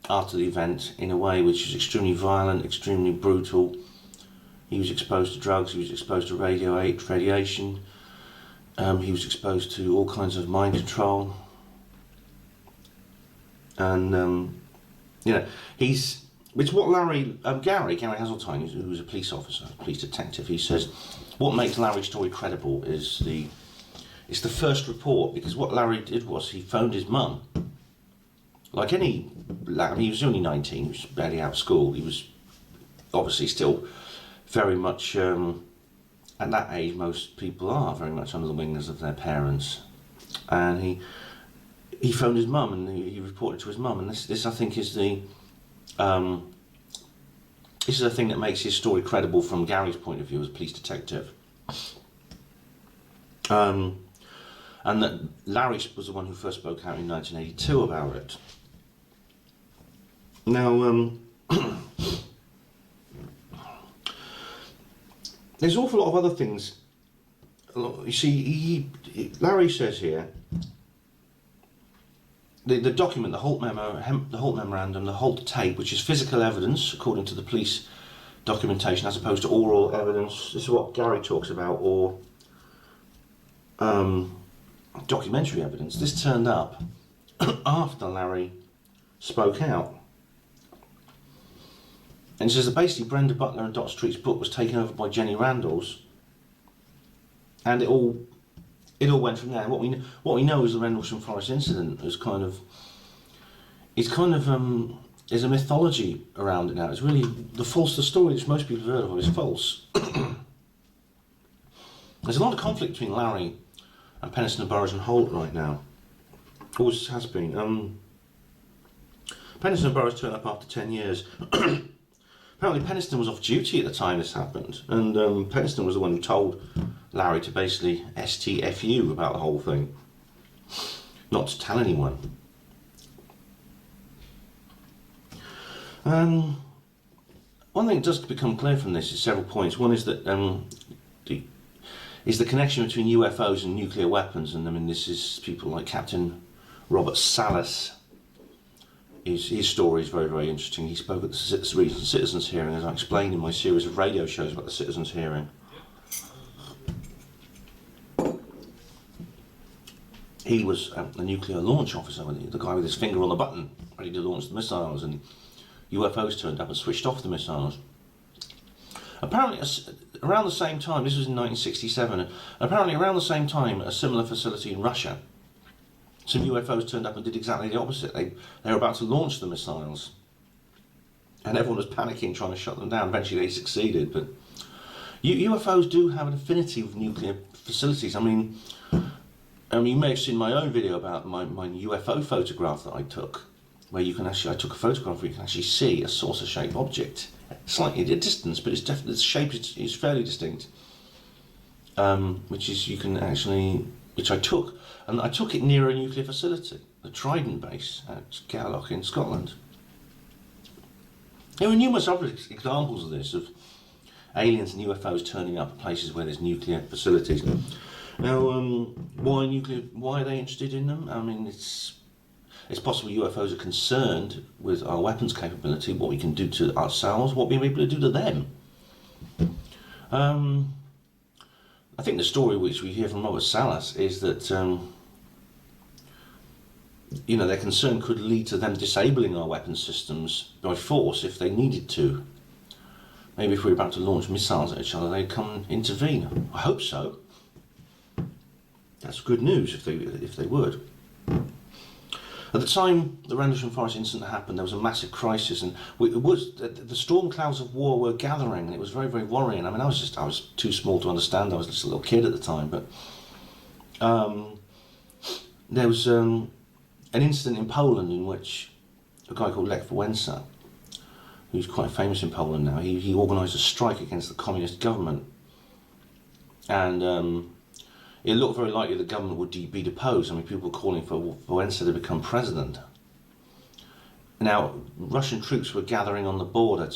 after the event in a way which was extremely violent, extremely brutal. He was exposed to drugs, he was exposed to radiation, he was exposed to all kinds of mind control. And, it's what Gary Hazeltine, who was a police officer, police detective, he says, what makes Larry's story credible is it's the first report, because what Larry did was he phoned his mum. Like he was only 19, he was barely out of school, he was obviously still very much, at that age most people are very much under the wings of their parents. And he phoned his mum and he reported to his mum, and this I think is the this is the thing that makes his story credible from Gary's point of view as a police detective. And that Larry was the one who first spoke out in 1982 about it. Now, there's an awful lot of other things. You see, Larry says here, the document, the Holt memorandum, the Holt tape, which is physical evidence according to the police documentation, as opposed to oral evidence. This is what Gary talks about, or documentary evidence. This turned up after Larry spoke out. And it says that basically Brenda Butler and Dot Street's book was taken over by Jenny Randall's, and it all went from there. And what we know is the Rendlesham Forest incident is there's a mythology around it now. It's really the story which most people have heard of is false. There's a lot of conflict between Larry and Penistone and Burroughs and Holt right now. Always has been. Penistone and Burroughs turned up after 10 years. Apparently Penistone was off duty at the time this happened, and Penistone was the one who told Larry to basically STFU about the whole thing, not to tell anyone. One thing that does become clear from this is several points. One is that the connection between UFOs and nuclear weapons, and I mean this is people like Captain Robert Salas. His story is very, very interesting. He spoke at the Citizens Hearing, as I explained in my series of radio shows about the Citizens Hearing. He was a nuclear launch officer, the guy with his finger on the button, ready to launch the missiles, and UFOs turned up and switched off the missiles. Apparently, around the same time, this was in 1967, apparently around the same time, a similar facility in Russia, some UFOs turned up and did exactly the opposite. They were about to launch the missiles, and everyone was panicking, trying to shut them down. Eventually they succeeded, but UFOs do have an affinity with nuclear facilities. I mean, you may have seen my own video about my UFO photograph that I took, where I took a photograph where you can actually see a saucer-shaped object, slightly at a distance, but the shape is fairly distinct, which I took. And I took it near a nuclear facility, the Trident base at Gairloch in Scotland. There are numerous other examples of this, of aliens and UFOs turning up at places where there's nuclear facilities. Now, why are they interested in them? I mean, it's possible UFOs are concerned with our weapons capability, what we can do to ourselves, what we're able to do to them. I think the story which we hear from Robert Salas is that their concern could lead to them disabling our weapon systems by force if they needed to. Maybe if we were about to launch missiles at each other, they'd come and intervene. I hope so. That's good news if they would. At the time the Rendlesham Forest incident happened, there was a massive crisis, and the storm clouds of war were gathering, and it was very, very worrying. I mean, I was too small to understand. I was just a little kid at the time, but there was an incident in Poland in which a guy called Lech Wałęsa, who's quite famous in Poland now, he organised a strike against the communist government, and it looked very likely the government would be deposed. I mean, people were calling for Wałęsa to become president. Now, Russian troops were gathering on the border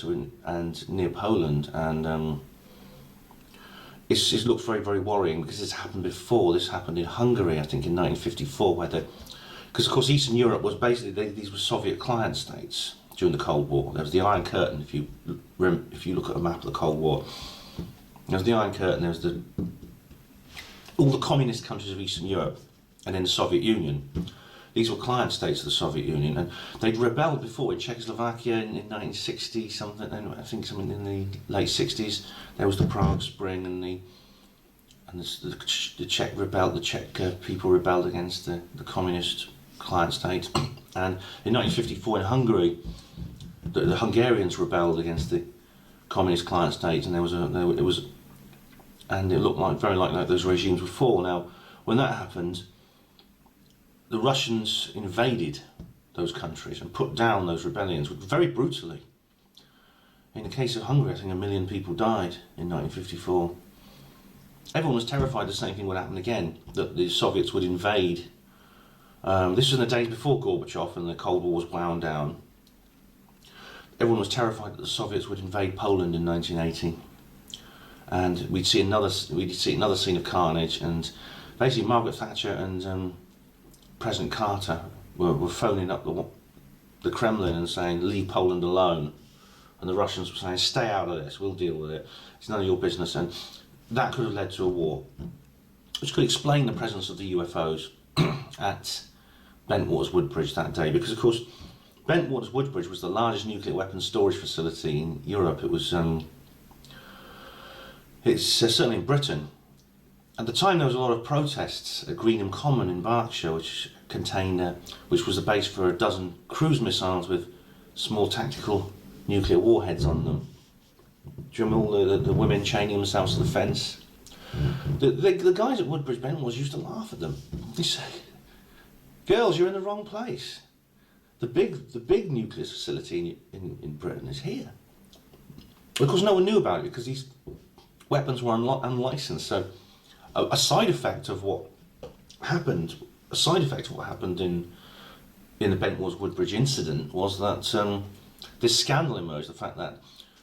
and near Poland, and it looked very, very worrying because this happened before. This happened in Hungary, I think, in 1954, because of course Eastern Europe was basically these were Soviet client states during the Cold War. There was the Iron Curtain. If you look at a map of the Cold War, there was the Iron Curtain. There was all the communist countries of Eastern Europe, and then the Soviet Union. These were client states of the Soviet Union, and they'd rebelled before in Czechoslovakia in 1960 something, and I think something in the late 60s. There was the Prague Spring, and the Czech rebelled. The Czech people rebelled against the communist client state, and in 1954 in Hungary, the Hungarians rebelled against the communist client state, and and it looked very likely those regimes would fall. Now, when that happened, the Russians invaded those countries and put down those rebellions very brutally. In the case of Hungary, I think 1 million people died in 1954. Everyone was terrified the same thing would happen again, that the Soviets would invade. This was in the days before Gorbachev and the Cold War was wound down. Everyone was terrified that the Soviets would invade Poland in 1980. And we'd see another scene of carnage, and basically Margaret Thatcher and President Carter were phoning up the Kremlin and saying, leave Poland alone, and the Russians were saying, stay out of this, we'll deal with it, it's none of your business. And that could have led to a war, which could explain the presence of the UFOs at Bentwaters Woodbridge that day, because of course Bentwaters Woodbridge was the largest nuclear weapons storage facility in Europe. It was it's certainly in Britain. At the time there was a lot of protests at Greenham Common in Berkshire, which was the base for a dozen cruise missiles with small tactical nuclear warheads on them. Do you remember all the women chaining themselves to the fence? The guys at Woodbridge Bentwaters used to laugh at them. They say, "Girls, you're in the wrong place. The big nuclear facility in Britain is here." Of course, no one knew about it because these weapons were unlicensed. So, a side effect of what happened in the Bentwaters Woodbridge incident was that this scandal emerged. The fact that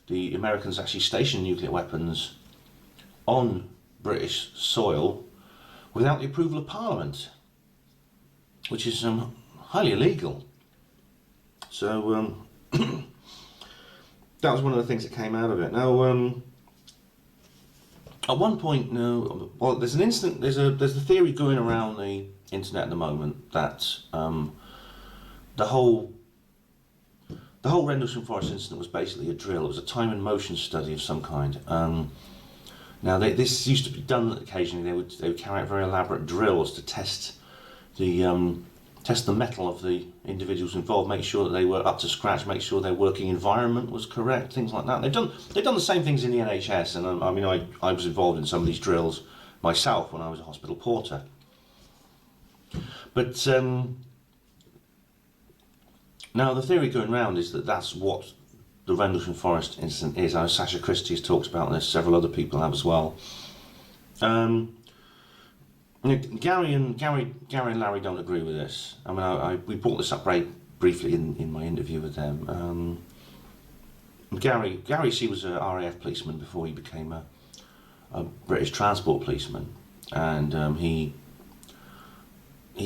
the Americans actually stationed nuclear weapons on British soil without the approval of Parliament, which is highly illegal. So that was one of the things that came out of it. Now, at one point, there's an incident. There's a theory going around the internet at the moment that the whole Rendlesham Forest incident was basically a drill. It was a time and motion study of some kind. Now, this used to be done occasionally. They would carry out very elaborate drills to test the metal of the individuals involved, make sure that they were up to scratch, make sure their working environment was correct, things like that. They've done the same things in the NHS, and I was involved in some of these drills myself when I was a hospital porter. But now the theory going round is that that's what the Rendlesham Forest incident is. I know Sasha Christie has talked about this, several other people have as well. Gary and Larry don't agree with this. I mean, we brought this up very briefly in my interview with them. Gary, she was a RAF policeman before he became a British transport policeman, and he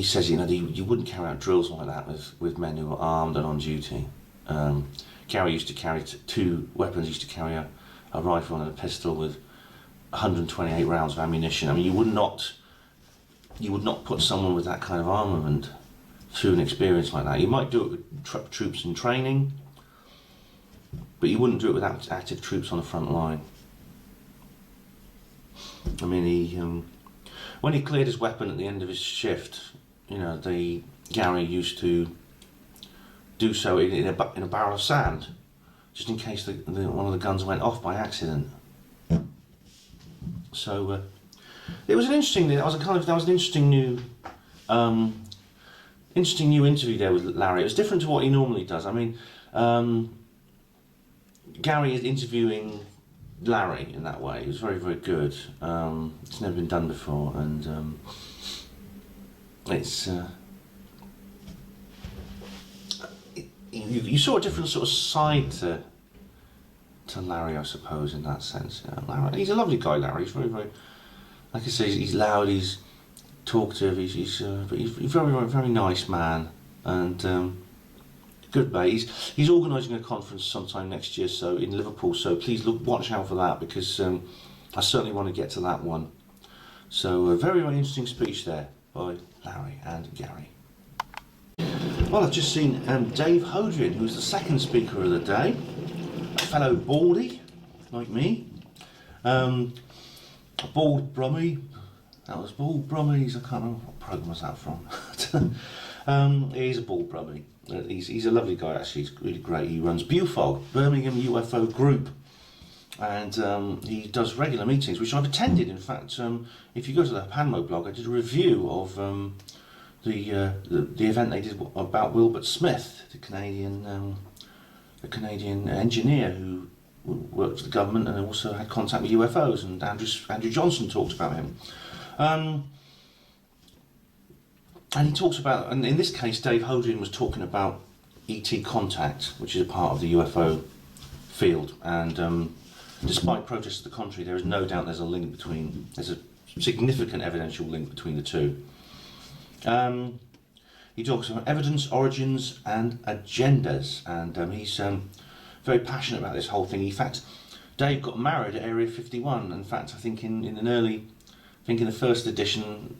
says, you wouldn't carry out drills like that with men who are armed and on duty. Gary used to carry two weapons. He used to carry a rifle and a pistol with 128 rounds of ammunition. I mean, you would not put someone with that kind of armament through an experience like that. You might do it with troops in training, but you wouldn't do it with active troops on the front line. I mean, when he cleared his weapon at the end of his shift, Gary used to do so in a barrel of sand, just in case one of the guns went off by accident. So it was an interesting. That was an interesting new interview there with Larry. It was different to what he normally does. I mean, Gary is interviewing Larry in that way. It was very, very good. It's never been done before, and it's you saw a different sort of side to Larry, I suppose, in that sense. Larry, he's a lovely guy. Larry, he's very, very, like I say, he's loud, he's talkative, he's very, very, very nice man, and good mate. He's organising a conference sometime next year, so in Liverpool. So please watch out for that, because I certainly want to get to that one. So a very, very interesting speech there by Larry and Gary. Well, I've just seen Dave Hodrian, who's the second speaker of the day, a fellow baldy like me, a bald brummie. That was bald brummies. I can't remember what programme was that from. He's a bald brummie. He's a lovely guy, actually. He's really great. He runs BUFOG, Birmingham UFO Group, and he does regular meetings, which I've attended. In fact, if you go to the Panmo blog, I did a review of the event they did about Wilbert Smith, the Canadian engineer who worked for the government and also had contact with UFOs, and Andrew Johnson talked about him. And he talks about, and in this case, Dave Hodrian was talking about ET contact, which is a part of the UFO field. And despite protests to the contrary, there is no doubt there's a significant evidential link between the two. He talks about evidence, origins, and agendas, and he's very passionate about this whole thing. In fact, Dave got married at Area 51. In fact, I think in the first edition,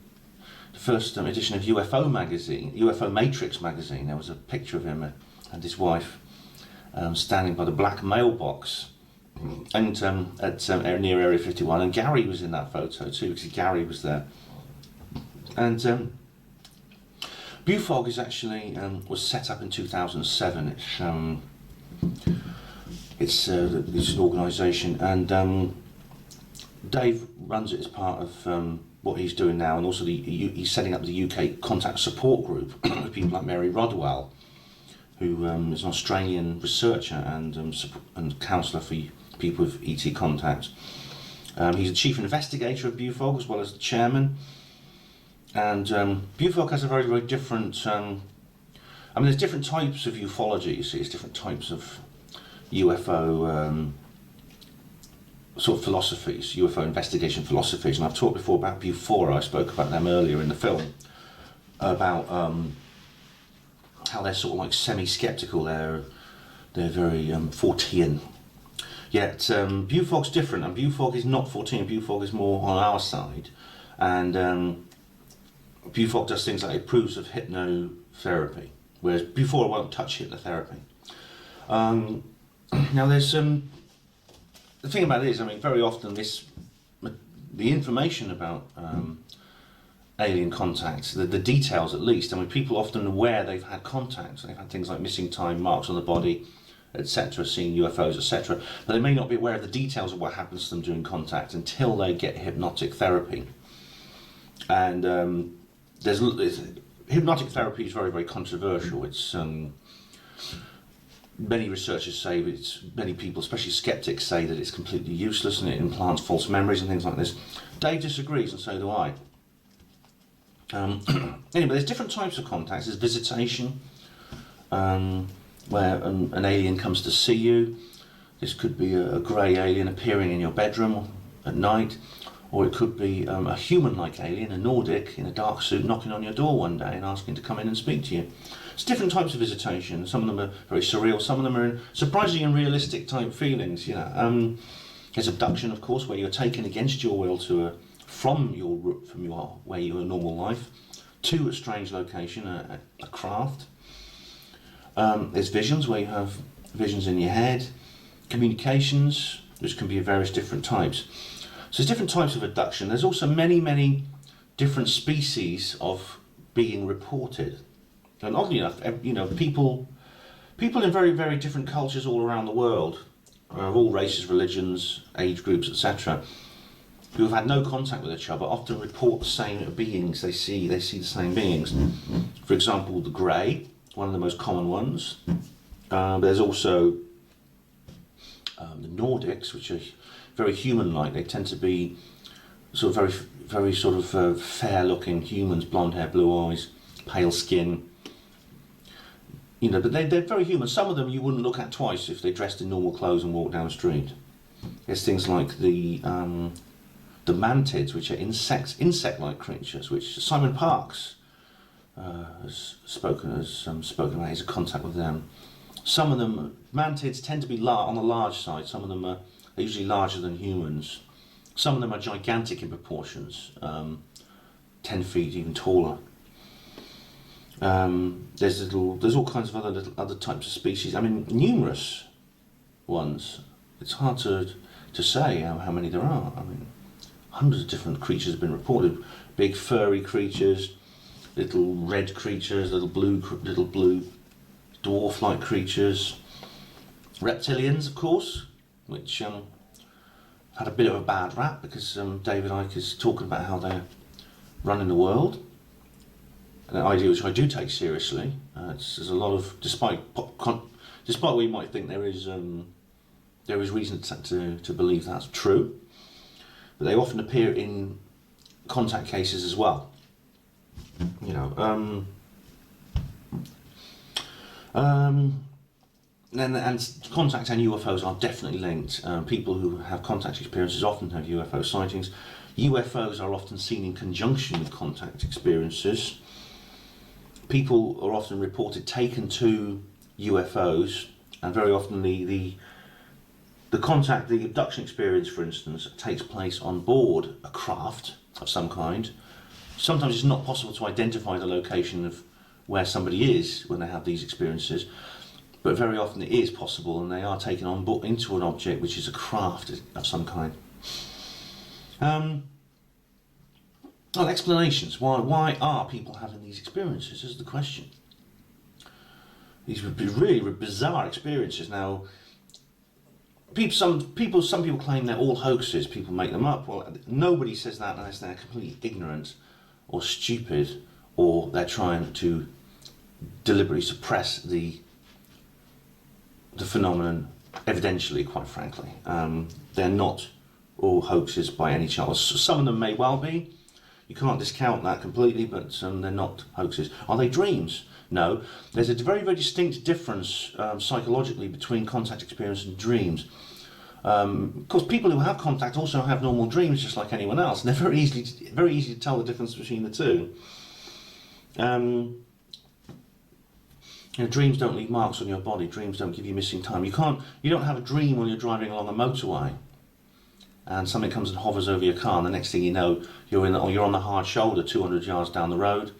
first edition of UFO magazine, UFO Matrix magazine. There was a picture of him and his wife standing by the black mailbox, and near Area 51. And Gary was in that photo too, because Gary was there. And BUFOG is actually was set up in 2007. It's an organisation, and Dave runs it as part of what he's doing now, and also he's setting up the UK Contact Support Group with people like Mary Rodwell, who is an Australian researcher and counsellor for people with ET contact. He's the chief investigator of BUFOG as well as the chairman. And BUFOG has a very, very different... there's different types of ufology, you see. There's different types of UFO sort of philosophies, UFO investigation philosophies. And I've talked before about Bufora. I spoke about them earlier in the film, about how they're sort of like semi-skeptical. They're very Fortean. Yet BUFOG's different, and BUFOG is not Fortean. BUFOG is more on our side. And... BUFOG does things like it approves of hypnotherapy, whereas Bufora won't touch hypnotherapy. Now there's the thing about it is, very often the information about alien contact, the details at least, people are often aware they've had contact. They've had things like missing time, marks on the body, etc., seeing UFOs, etc., but they may not be aware of the details of what happens to them during contact until they get hypnotic therapy. And hypnotic therapy is very, very controversial. It's many researchers say many people, especially skeptics, say that it's completely useless and it implants false memories and things like this. Dave disagrees, and so do I. Anyway, there's different types of contacts. There's visitation, where an alien comes to see you. This could be a grey alien appearing in your bedroom at night. Or it could be a human-like alien, a Nordic, in a dark suit, knocking on your door one day and asking to come in and speak to you. It's different types of visitation. Some of them are very surreal. Some of them are surprisingly and realistic type feelings. There's abduction, of course, where you're taken against your will from your where your normal life to a strange location, a craft. There's visions, where you have visions in your head. Communications, which can be of various different types. So there's different types of abduction. There's also many, many different species of being reported. And oddly enough, people in very, very different cultures all around the world, of all races, religions, age groups, etc., who have had no contact with each other, often report the same beings. They see the same beings. For example, the grey, one of the most common ones. There's also the Nordics, which are very human-like. They tend to be sort of very sort of fair-looking humans, blonde hair, blue eyes, pale skin. But they're very human. Some of them you wouldn't look at twice if they dressed in normal clothes and walked down the street. There's things like the mantids, which are insect-like creatures, which Simon Parkes has spoken about his contact with them. Some of them, mantids, tend to be on the large side. Some of them are usually larger than humans. Some of them are gigantic in proportions, 10 feet, even taller. There's all kinds of other types of species. Numerous ones. It's hard to say how many there are. Hundreds of different creatures have been reported. Big furry creatures, little red creatures, little blue dwarf-like creatures. Reptilians, of course, which had a bit of a bad rap because David Icke is talking about how they're running the world. An idea which I do take seriously. There's a lot of, despite we might think there is reason to believe that's true, but they often appear in contact cases as well. And contact and UFOs are definitely linked. People who have contact experiences often have UFO sightings. UFOs are often seen in conjunction with contact experiences. People are often reported taken to UFOs, and very often the abduction experience, for instance, takes place on board a craft of some kind, sometimes it's not possible to identify the location of where somebody is when they have these experiences, but very often it is possible, and they are taken on board into an object which is a craft of some kind. Well, explanations. Why are people having these experiences is the question. These would be really bizarre experiences. Now, some people claim they're all hoaxes. People make them up. Well, nobody says that unless they're completely ignorant or stupid, or they're trying to deliberately suppress the phenomenon. Evidentially, quite frankly, they're not all hoaxes by any chance. Some of them may well be. You can't discount that completely, but they're not hoaxes. Are they dreams? No. There's a very, very distinct difference psychologically between contact experience and dreams. Of course, people who have contact also have normal dreams, just like anyone else, and they're very easy to tell the difference between the two. Dreams don't leave marks on your body. Dreams don't give you missing time. You don't have a dream when you're driving along a motorway and something comes and hovers over your car, and the next thing you know, you're on the hard shoulder 200 yards down the road.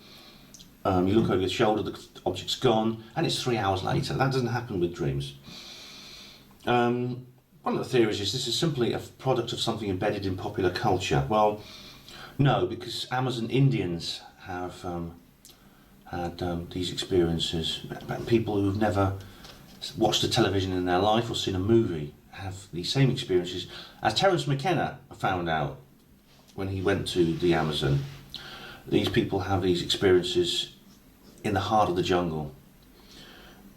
You look over your shoulder, the object's gone, and it's 3 hours later. That doesn't happen with dreams. One of the theories is this is simply a product of something embedded in popular culture. Well, no, because Amazon Indians have had these experiences. People who've never watched a television in their life or seen a movie have these same experiences. As Terence McKenna found out when he went to the Amazon, these people have these experiences in the heart of the jungle.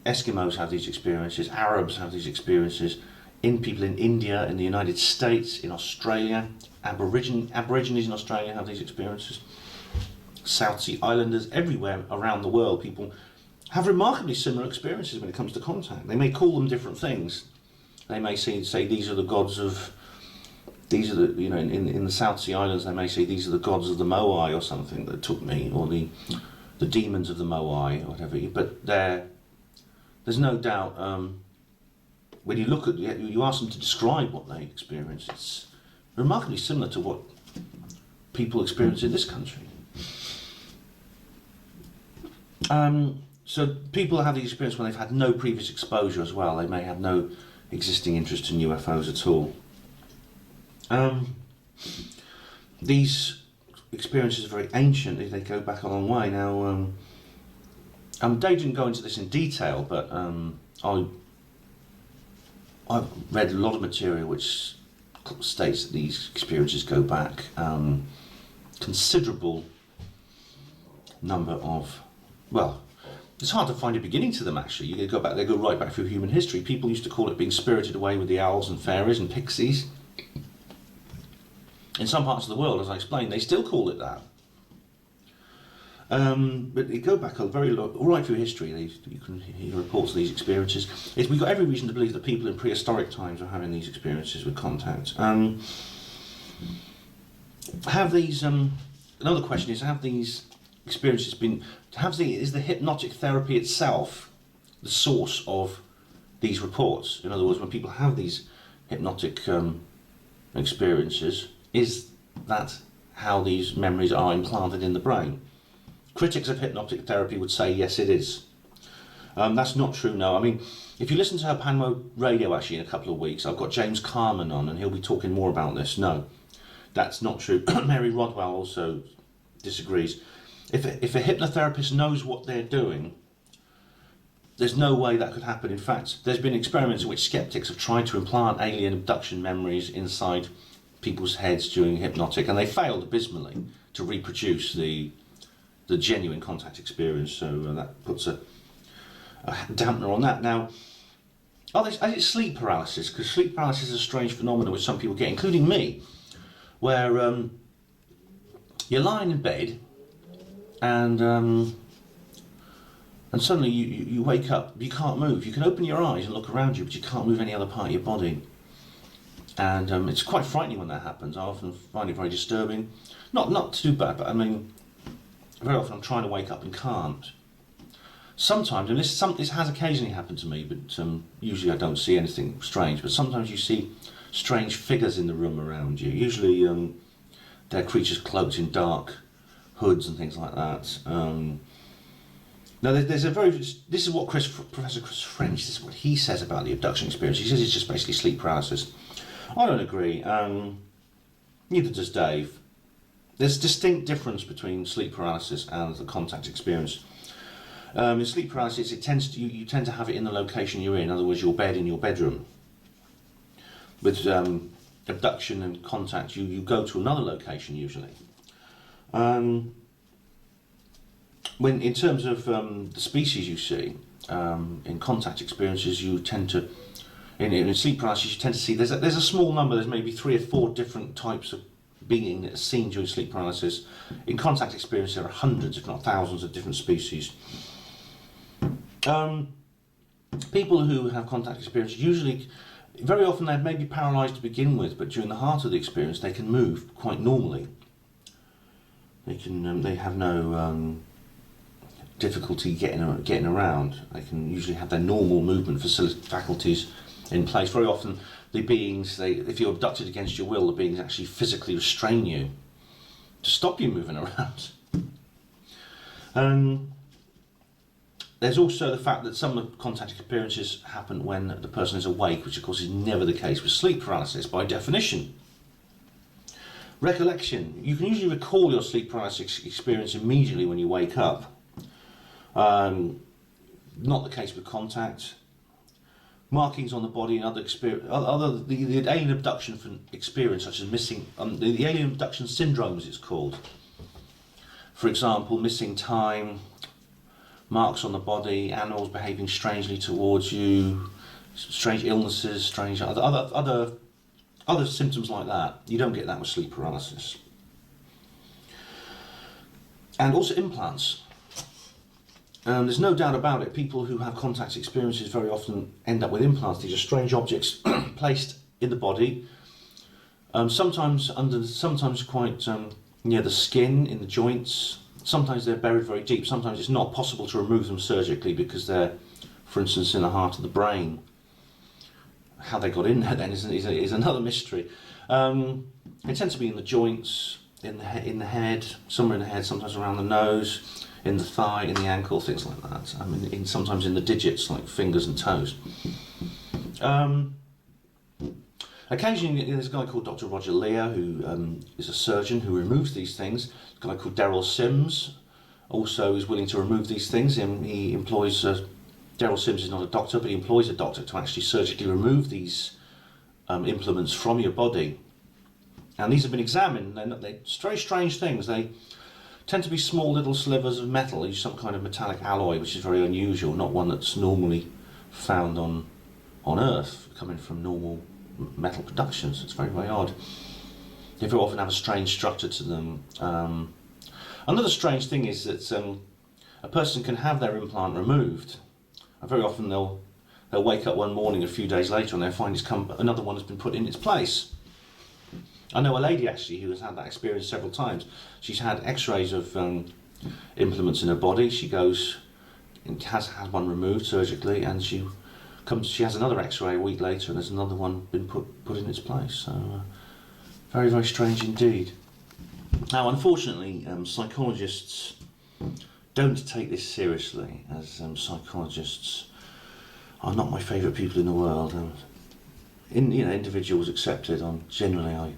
Eskimos have these experiences, Arabs have these experiences, people in India, in the United States, in Australia, Aborigines in Australia have these experiences. South Sea Islanders, everywhere around the world, people have remarkably similar experiences when it comes to contact. They may call them different things. They may say these are the gods of, in the South Sea Islands they may say these are the gods of the Moai or something that took me, or the demons of the Moai or whatever. But there's no doubt, when you look at, you ask them to describe what they experience, it's remarkably similar to what people experience in this country. So people have the experience when they've had no previous exposure as well. They may have no existing interest in UFOs at all. These experiences are very ancient. They go back a long way. Now, they didn't go into this in detail, but I've read a lot of material which states that these experiences go back considerable number of, well, it's hard to find a beginning to them actually. They go right back through human history. People used to call it being spirited away with the owls and fairies and pixies. In some parts of the world, as I explained, they still call it that. But they go back all right through history. You can hear reports of these experiences. We've got every reason to believe that people in prehistoric times are having these experiences with contact. Another question is, have these experiences is the hypnotic therapy itself the source of these reports? In other words, when people have these hypnotic experiences, is that how these memories are implanted in the brain? Critics of hypnotic therapy would say yes, it is. That's not true, no. I mean, if you listen to her Panmo radio actually in a couple of weeks, I've got James Carman on and he'll be talking more about this. No, that's not true. Mary Rodwell also disagrees. If a hypnotherapist knows what they're doing, there's no way that could happen. In fact, there's been experiments in which skeptics have tried to implant alien abduction memories inside people's heads during hypnotic, and they failed abysmally to reproduce the genuine contact experience. So that puts a dampener on that. Now, is it sleep paralysis? Because sleep paralysis is a strange phenomenon which some people get, including me, where you're lying in bed and suddenly you wake up. You can't move. You can open your eyes and look around you, but you can't move any other part of your body. And it's quite frightening when that happens. I often find it very disturbing. Not too bad, but I mean, very often I'm trying to wake up and can't. Sometimes, and this has occasionally happened to me, but usually I don't see anything strange, but sometimes you see strange figures in the room around you. Usually they're creatures cloaked in dark hoods and things like that. Now, there's a this is what Professor Chris French, this is what he says about the abduction experience. He says it's just basically sleep paralysis. I don't agree. Neither does Dave. There's a distinct difference between sleep paralysis and the contact experience. In sleep paralysis, you tend to have it in the location you're in. In other words, your bed in your bedroom. With abduction and contact, you go to another location usually. When in terms of the species you see in contact experiences, you tend to in sleep paralysis you tend to see there's a small number. There's maybe 3 or 4 different types of being that are seen during sleep paralysis. In contact experience, there are hundreds, if not thousands, of different species. People who have contact experience usually, very often, they may be paralysed to begin with, but during the heart of the experience, they can move quite normally. They can. They have no difficulty getting around. They can usually have their normal movement faculties in place. Very often, the beings, if you're abducted against your will, the beings actually physically restrain you to stop you moving around. There's also the fact that some of the contact experiences happen when the person is awake, which of course is never the case with sleep paralysis by definition. Recollection. You can usually recall your sleep paralysis experience immediately when you wake up. Not the case with contact. Markings on the body and other the alien abduction experience, such as missing the alien abduction syndrome, as it's called. For example, missing time, marks on the body, animals behaving strangely towards you, strange illnesses, strange other symptoms like that. You don't get that with sleep paralysis. And also implants. There's no doubt about it, people who have contact experiences very often end up with implants. These are strange objects placed in the body, sometimes quite near the skin, in the joints. Sometimes they're buried very deep. Sometimes it's not possible to remove them surgically because they're, for instance, in the heart of the brain. How they got in there then is another mystery. They tend to be in the joints, in the head, somewhere in the head, sometimes around the nose, in the thigh, in the ankle, things like that. I mean, sometimes in the digits, like fingers and toes. Occasionally, there's a guy called Dr. Roger Lear, who is a surgeon who removes these things. A guy called Daryl Sims also is willing to remove these things. He employs, Daryl Sims is not a doctor, but he employs a doctor to actually surgically remove these implements from your body. And these have been examined. They're very strange things. They tend to be small little slivers of metal, some kind of metallic alloy, which is very unusual, not one that's normally found on Earth, coming from normal metal productions. It's very, very odd. They very often have a strange structure to them. Another strange thing is that a person can have their implant removed, and very often they'll wake up one morning a few days later and they'll find another one has been put in its place. I know a lady actually who has had that experience several times. She's had x-rays of implements in her body. She goes and has had one removed surgically, and she has another x-ray a week later and there's another one been put in its place. So very, very strange indeed. Now, unfortunately, psychologists don't take this seriously, as psychologists are not my favourite people in the world. Individuals accepted. Generally, I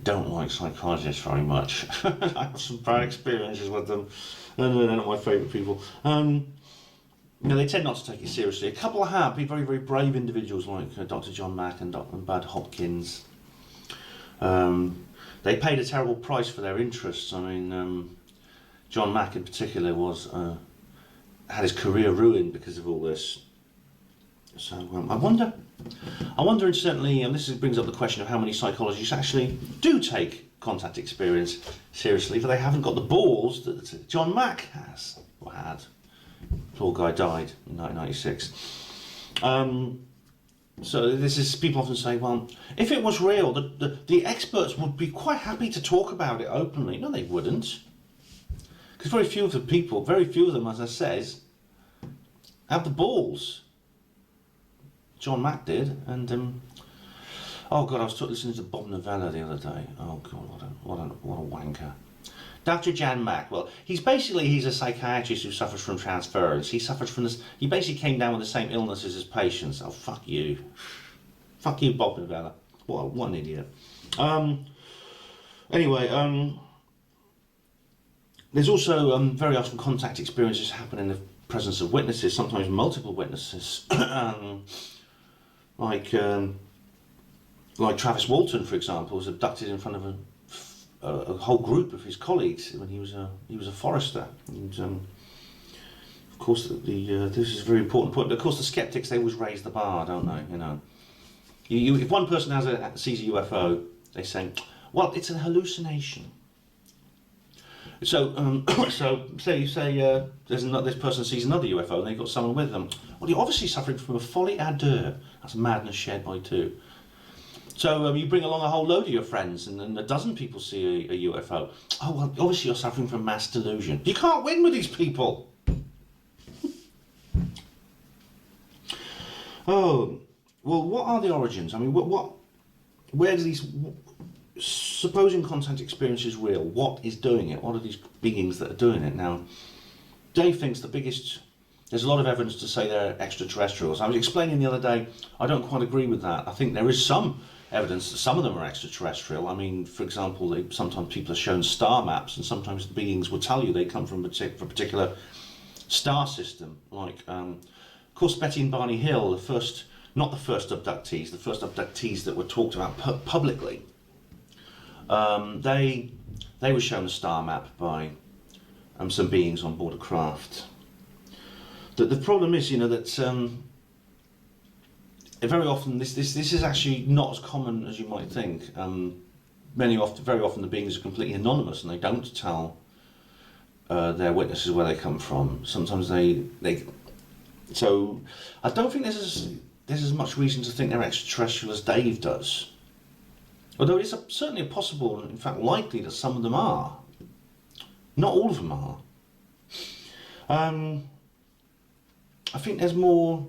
don't like psychologists very much. I have some bad experiences with them, and they're not my favourite people. They tend not to take it seriously. A couple have been very, very brave individuals like Dr. John Mack and Bud Hopkins. They paid a terrible price for their interests. I mean, John Mack in particular had his career ruined because of all this. So I wonder, and certainly, and this brings up the question of how many psychologists actually do take contact experience seriously, but they haven't got the balls that John Mack has, or had. Poor guy died in 1996. So people often say, well, if it was real, the experts would be quite happy to talk about it openly. No, they wouldn't. Because very few of them, as I says, have the balls. John Mack did, and oh God, I was listening to Bob Novella the other day. Oh God, what a wanker. Dr. Jan Mack, well, he's a psychiatrist who suffers from transference. He suffers from this, he basically came down with the same illness as his patients. Oh, fuck you. Fuck you, Bob and Bella. What an idiot. Anyway, there's also very often contact experiences happen in the presence of witnesses, sometimes multiple witnesses. Like Travis Walton, for example, was abducted in front of a whole group of his colleagues when he was a forester. And of course, this is a very important point. But of course, the skeptics, they always raise the bar, don't they? You know, if one person sees a UFO, they say, well, it's a hallucination. So, say this person sees another UFO and they've got someone with them. Well, you're obviously suffering from a folie à deux. That's madness shared by two. So you bring along a whole load of your friends and a dozen people see a UFO. Oh, well, obviously you're suffering from mass delusion. You can't win with these people. Oh, well, what are the origins? I mean, where do these... Supposing contact experience is real, what is doing it? What are these beings that are doing it? Now, Dave thinks there's a lot of evidence to say they're extraterrestrials. I was explaining the other day, I don't quite agree with that. I think there is some evidence that some of them are extraterrestrial. I mean, for example, sometimes people are shown star maps, and sometimes the beings will tell you they come from a particular star system. Like, of course, Betty and Barney Hill, not the first abductees that were talked about publicly. They were shown a star map by some beings on board a craft. The problem is, you know, that very often this is actually not as common as you might think. Very often the beings are completely anonymous and they don't tell their witnesses where they come from. Sometimes they so I don't think there's as much reason to think they're extraterrestrial as Dave does. Although it is certainly possible, in fact likely, that some of them are. Not all of them are. I think there's more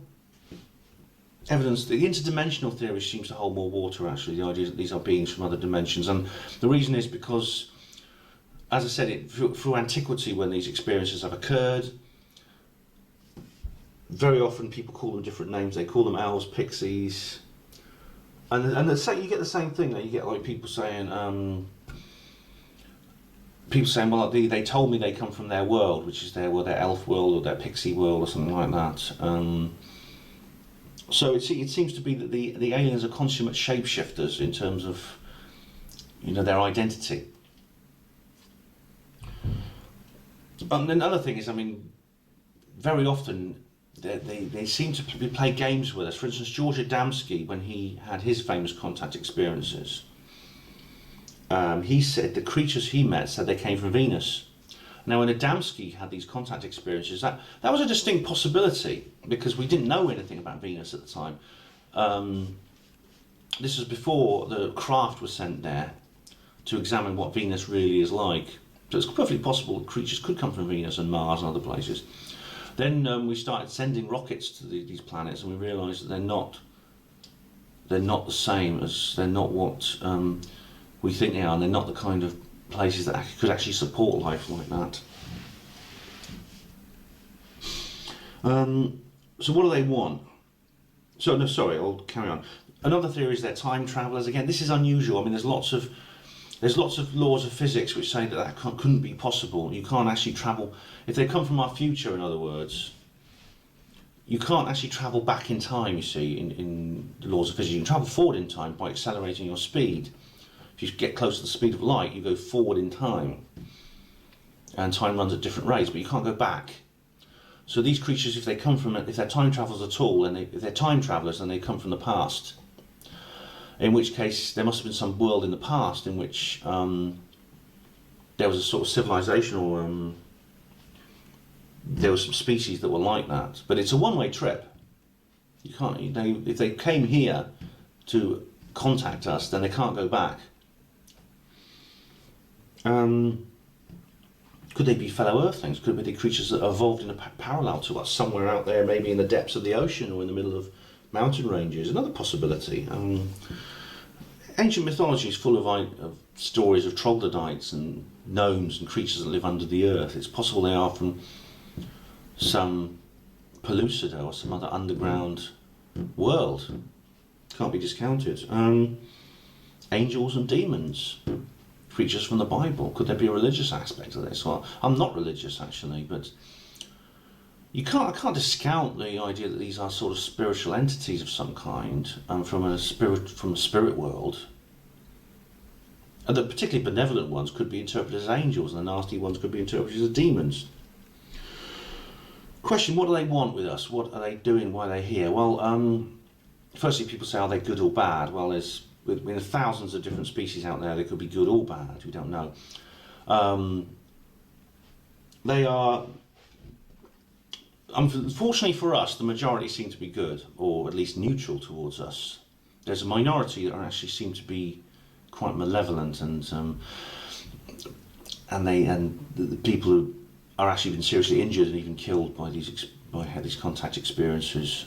evidence. The interdimensional theory seems to hold more water, actually, the idea that these are beings from other dimensions. And the reason is because, as I said, through antiquity, when these experiences have occurred, very often people call them different names. They call them elves, pixies, and you get the same thing. You get like people saying, well, they told me they come from their world, which is their elf world or their pixie world or something like that. So it seems to be that the aliens are consummate shapeshifters in terms of, you know, their identity. And then another thing is, I mean, very often they seem to play games with us. For instance, George Adamski, when he had his famous contact experiences, he said the creatures he met said they came from Venus. Now, when Adamski had these contact experiences, that was a distinct possibility because we didn't know anything about Venus at the time. This was before the craft was sent there to examine what Venus really is like. So it's perfectly possible that creatures could come from Venus and Mars and other places. Then we started sending rockets to these planets, and we realised that they're not the same as, they're not what we think they are, and they're not the kind of places that could actually support life like that. So what do they want? So no, sorry, I'll carry on. Another theory is they're time travelers. Again, this is unusual. I mean, there's lots of laws of physics which say that couldn't be possible. You can't actually travel, if they come from our future, in other words, you can't actually travel back in time, you see, in the laws of physics. You can travel forward in time by accelerating your speed. If you get close to the speed of light, you go forward in time. And time runs at different rates, but you can't go back. So these creatures, if they're time travelers at all, and if they're time travelers, then they come from the past. In which case, there must have been some world in the past in which there was a sort of civilization, or there were some species that were like that. But it's a one-way trip. You can't. If they came here to contact us, then they can't go back. Could they be fellow Earthlings? Could they be creatures that evolved in a parallel to us, somewhere out there, maybe in the depths of the ocean or in the middle of mountain ranges? Another possibility. ancient mythology is full of stories of troglodytes and gnomes and creatures that live under the earth. It's possible they are from some Pellucida or some other underground world. Can't be discounted. Angels and demons, creatures from the Bible. Could there be a religious aspect of this? Well, I'm not religious actually, but I can't discount the idea that these are sort of spiritual entities of some kind, from the spirit world. And the particularly benevolent ones could be interpreted as angels, and the nasty ones could be interpreted as demons. Question: what do they want with us? What are they doing? Why are they here? Well, firstly, people say, are they good or bad? Well, there's thousands of different species out there. They could be good or bad. We don't know. They are. Unfortunately for us, the majority seem to be good, or at least neutral towards us. There's a minority that actually seem to be quite malevolent, and the people who are actually been seriously injured and even killed by these contact experiences.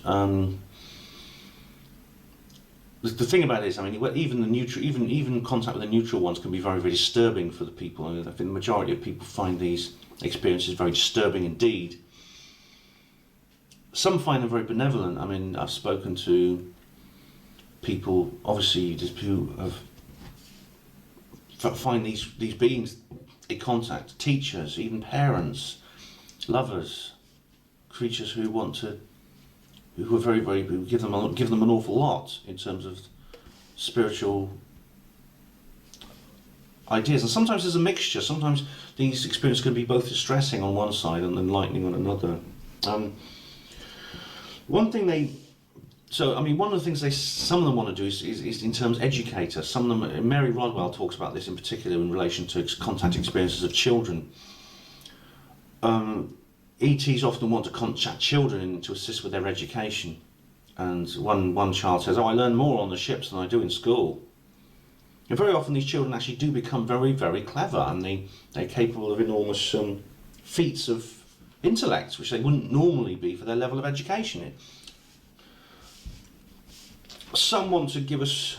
The thing about it is, I mean, even contact with the neutral ones can be very, very disturbing for the people. I mean, I think the majority of people find these experiences very disturbing indeed. Some find them very benevolent. I mean, I've spoken to people, obviously, who find these beings in contact, teachers, even parents, lovers, creatures who are very, very, who give them an awful lot in terms of spiritual ideas. And sometimes there's a mixture. Sometimes these experiences can be both distressing on one side and enlightening on another. One of the things some of them want to do is in terms educate us. Some of them, Mary Rodwell talks about this in particular in relation to contact experiences of children. ETs often want to contact children to assist with their education, and one child says, "Oh, I learn more on the ships than I do in school." And very often these children actually do become very, very clever, and they're capable of enormous feats of intellect, which they wouldn't normally be for their level of education. Some want to give us,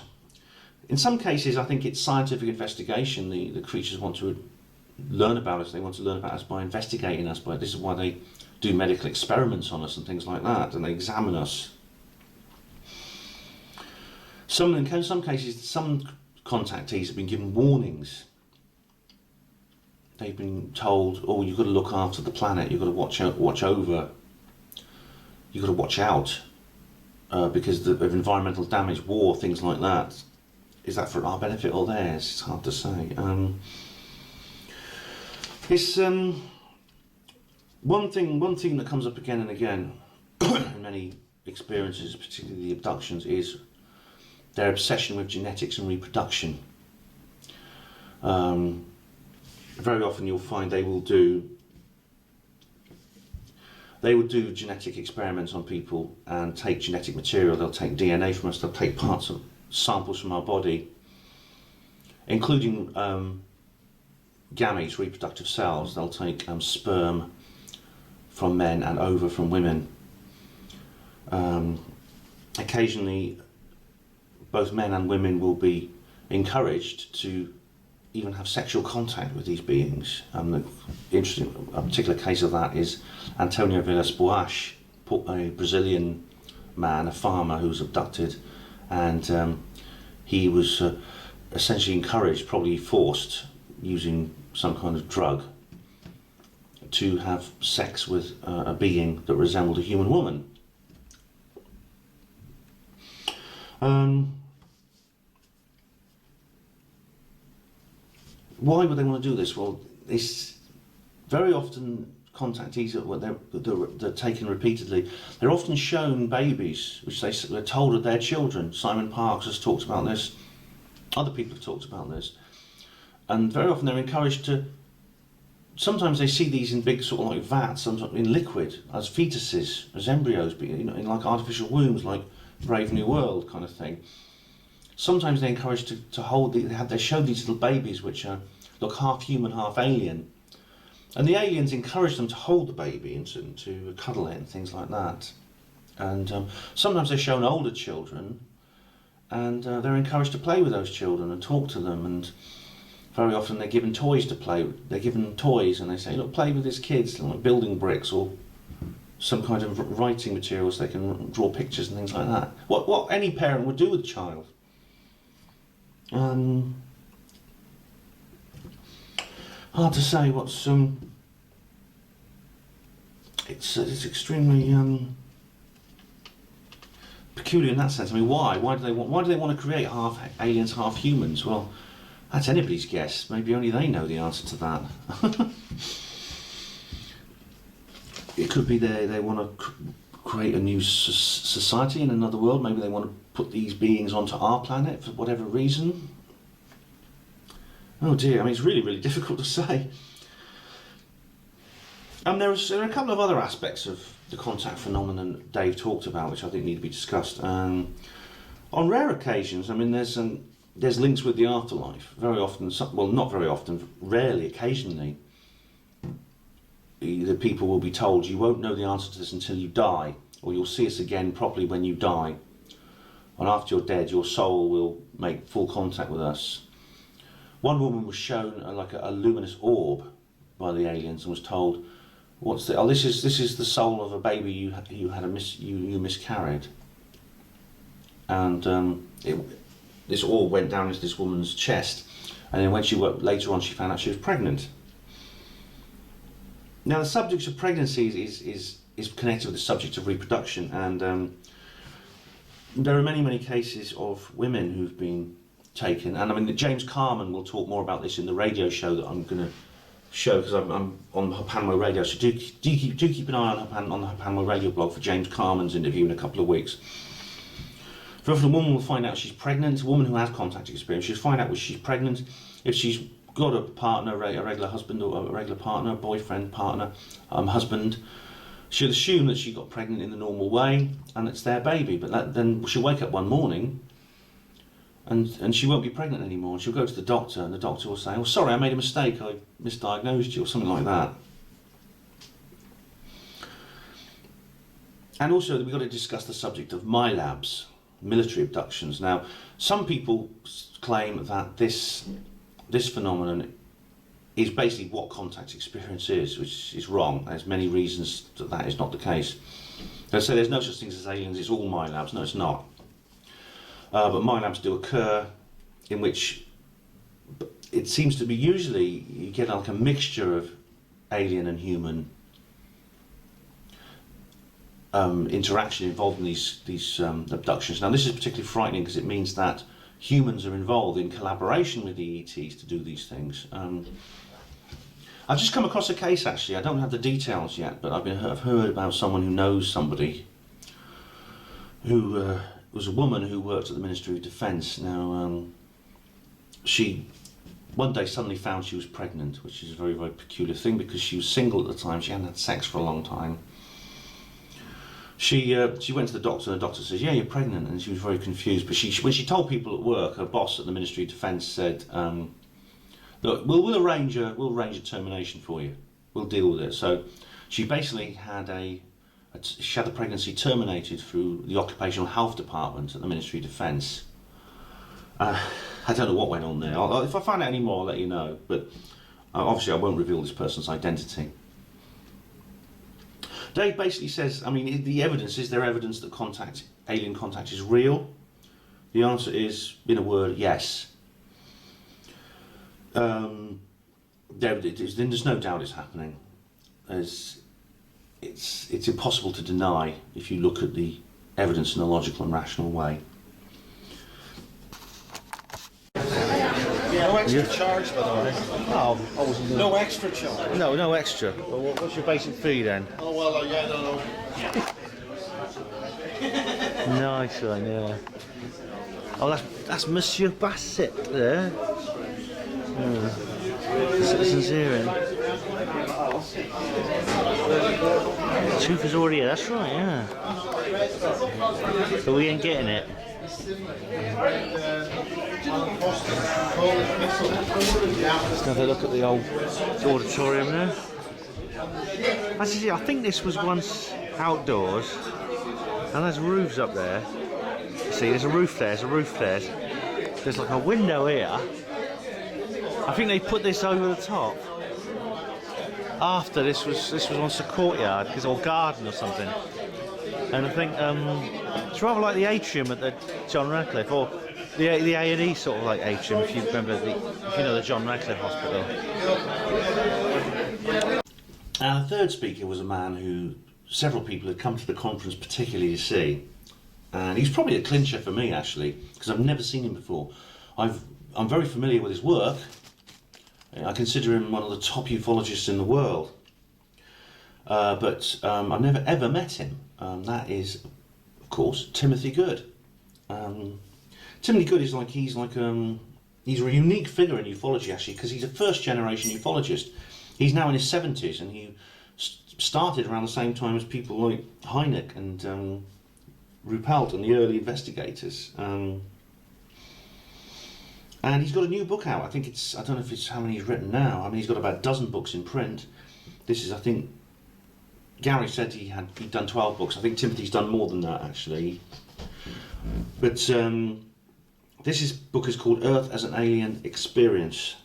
in some cases I think it's scientific investigation. The creatures want to learn about us. They want to learn about us by investigating us. This is why they do medical experiments on us and things like that, and they examine us. In some cases, some contactees have been given warnings. They've been told, "Oh, you've got to look after the planet. You've got to watch over. You've got to watch out because of environmental damage, war, things like that." Is that for our benefit or theirs? It's hard to say. It's one thing that comes up again and again in many experiences, particularly the abductions, is their obsession with genetics and reproduction. Very often you'll find they will do genetic experiments on people and take genetic material. They'll take DNA from us, they'll take samples from our body, including gametes, reproductive cells. They'll take sperm from men and ova from women. Occasionally, both men and women will be encouraged to even have sexual contact with these beings. A particular case of that is Antonio Villas-Boas, a Brazilian man, a farmer who was abducted, and he was essentially encouraged, probably forced, using some kind of drug, to have sex with a being that resembled a human woman. Why would they want to do this? Well, it's very often contactees they're taken repeatedly. They're often shown babies, which they're told are their children. Simon Parkes has talked about this. Other people have talked about this. And very often they're encouraged to, sometimes they see these in big sort of like vats, sometimes in liquid, as fetuses, as embryos, in like artificial wombs, like Brave New World kind of thing. Sometimes they're encouraged to hold, they show these little babies which look half human, half alien. And the aliens encourage them to hold the baby and to cuddle it and things like that. And sometimes they're shown older children and they're encouraged to play with those children and talk to them, and very often they're given toys to play with. They're given toys and they say, look, play with these kids, like building bricks or some kind of writing materials. They can draw pictures and things like that. What any parent would do with a child. Hard to say what's it's extremely peculiar in that sense. I mean, why do they want to create half aliens, half humans? Well, that's anybody's guess. Maybe only they know the answer to that. It could be they want to create a new society in another world. Maybe they want to put these beings onto our planet for whatever reason. Oh dear, I mean, it's really, really difficult to say. There are a couple of other aspects of the contact phenomenon Dave talked about, which I think need to be discussed. On rare occasions, I mean, there's links with the afterlife. Very often, well, not very often, rarely, occasionally, the people will be told, you won't know the answer to this until you die, or you'll see us again properly when you die. And after you're dead, your soul will make full contact with us. One woman was shown a luminous orb by the aliens and was told, this is the soul of a baby you miscarried. And this orb went down into this woman's chest, and then when later on she found out she was pregnant. Now the subject of pregnancy is connected with the subject of reproduction, and there are many cases of women who've been taken, and I mean James Carman will talk more about this in the radio show that I'm going to show, because I'm on Hapanmo Radio, so do keep an eye on the Hapanmo Radio blog for James Carman's interview in a couple of weeks. Very often a woman will find out she's pregnant, a woman who has contact experience, she'll find out when she's pregnant, if she's got a partner, a regular husband or a regular partner, boyfriend, partner, husband, she'll assume that she got pregnant in the normal way and it's their baby, but then she'll wake up one morning and she won't be pregnant anymore, and she'll go to the doctor and the doctor will say, oh sorry, I made a mistake, I misdiagnosed you, or something like that. And also we've got to discuss the subject of MILABs, military abductions. Now some people claim that this phenomenon is basically what contact experience is, which is wrong. There's many reasons that is not the case. They say there's no such things as aliens, it's all MILABs. No, it's not. But MILABs do occur, in which it seems to be usually you get like a mixture of alien and human interaction involved in these abductions. Now this is particularly frightening because it means that humans are involved in collaboration with the ETs to do these things. I've just come across a case actually, I don't have the details yet, but I've heard about someone who knows somebody who was a woman who worked at the Ministry of Defence. Now she one day suddenly found she was pregnant, which is a very, very peculiar thing because she was single at the time, she hadn't had sex for a long time. She went to the doctor and the doctor says, yeah, you're pregnant, and she was very confused. But when she told people at work, her boss at the Ministry of Defence said, look, we'll arrange a termination for you. We'll deal with it. So she basically had the pregnancy terminated through the Occupational Health Department at the Ministry of Defence. I don't know what went on there. If I find out any more, I'll let you know. But obviously I won't reveal this person's identity. Dave basically says, I mean, is there evidence that alien contact is real? The answer is, in a word, yes. There's no doubt it's happening. It's impossible to deny if you look at the evidence in a logical and rational way. No extra charge, by the way. Oh, No extra charge. No extra. Well, what's your basic fee then? Oh well, yeah, I don't know. Nice one, yeah. Oh, that's Monsieur Bassett there. Citizens hearing. Truth is already here, that's right, yeah. But we ain't getting it. Let's have a look at the old auditorium there. Actually, I think this was once outdoors, and there's roofs up there. see, there's a roof there, there's like a window here. I think they put this over the top after this was once a courtyard, or garden or something. And I think it's rather like the atrium at the John Radcliffe, or the A&E sort of like atrium, if you remember if you know the John Radcliffe Hospital. And the third speaker was a man who several people had come to the conference particularly to see, and he's probably a clincher for me actually, because I've never seen him before. I'm very familiar with his work. I consider him one of the top ufologists in the world, but I've never ever met him. That is, of course, Timothy Good. Timothy Good is he's a unique figure in ufology actually, because he's a first generation ufologist. He's now in his 70s, and he started around the same time as people like Hynek and Ruppelt and the early investigators. And he's got a new book out. I don't know if it's how many he's written now. I mean, he's got about a dozen books in print. This is, I think, Gary said he'd done 12 books. I think Timothy's done more than that actually. But this book is called Earth as an Alien Experience,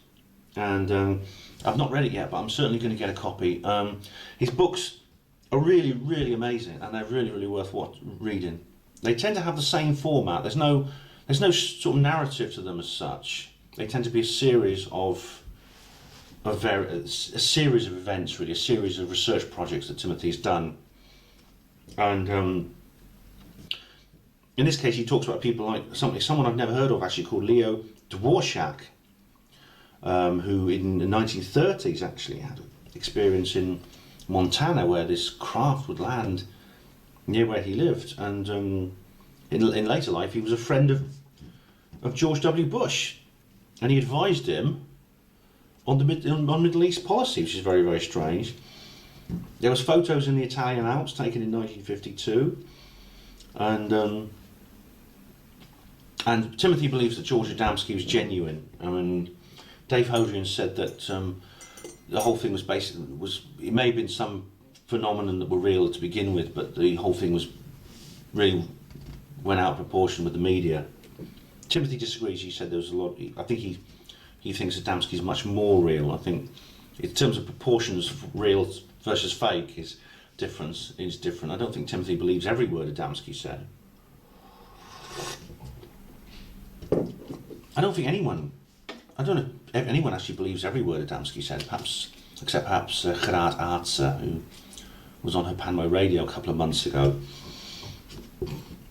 and I've not read it yet, but I'm certainly going to get a copy. His books are really, really amazing, and they're really, really worth reading. They tend to have the same format. There's no sort of narrative to them as such. They tend to be a series of events, really, a series of research projects that Timothy's done. And in this case, he talks about people like someone I've never heard of actually, called Leo Dworshak, who in the 1930s actually had an experience in Montana where this craft would land near where he lived, and in later life he was a friend of George W. Bush, and he advised him on Middle East policy, which is very, very strange. There was photos in the Italian Alps taken in 1952, and Timothy believes that George Adamski was genuine. I mean, Dave Hodrian said that the whole thing was it may have been some phenomenon that were real to begin with, but the whole thing was really went out of proportion with the media. Timothy disagrees. He said there was a lot. I think he thinks Adamski is much more real. I think in terms of proportions, real versus fake is different. I don't think Timothy believes every word Adamski said. I don't know if anyone actually believes every word Adamski said, except perhaps Gerard Aartse, who was on her Panmo radio a couple of months ago.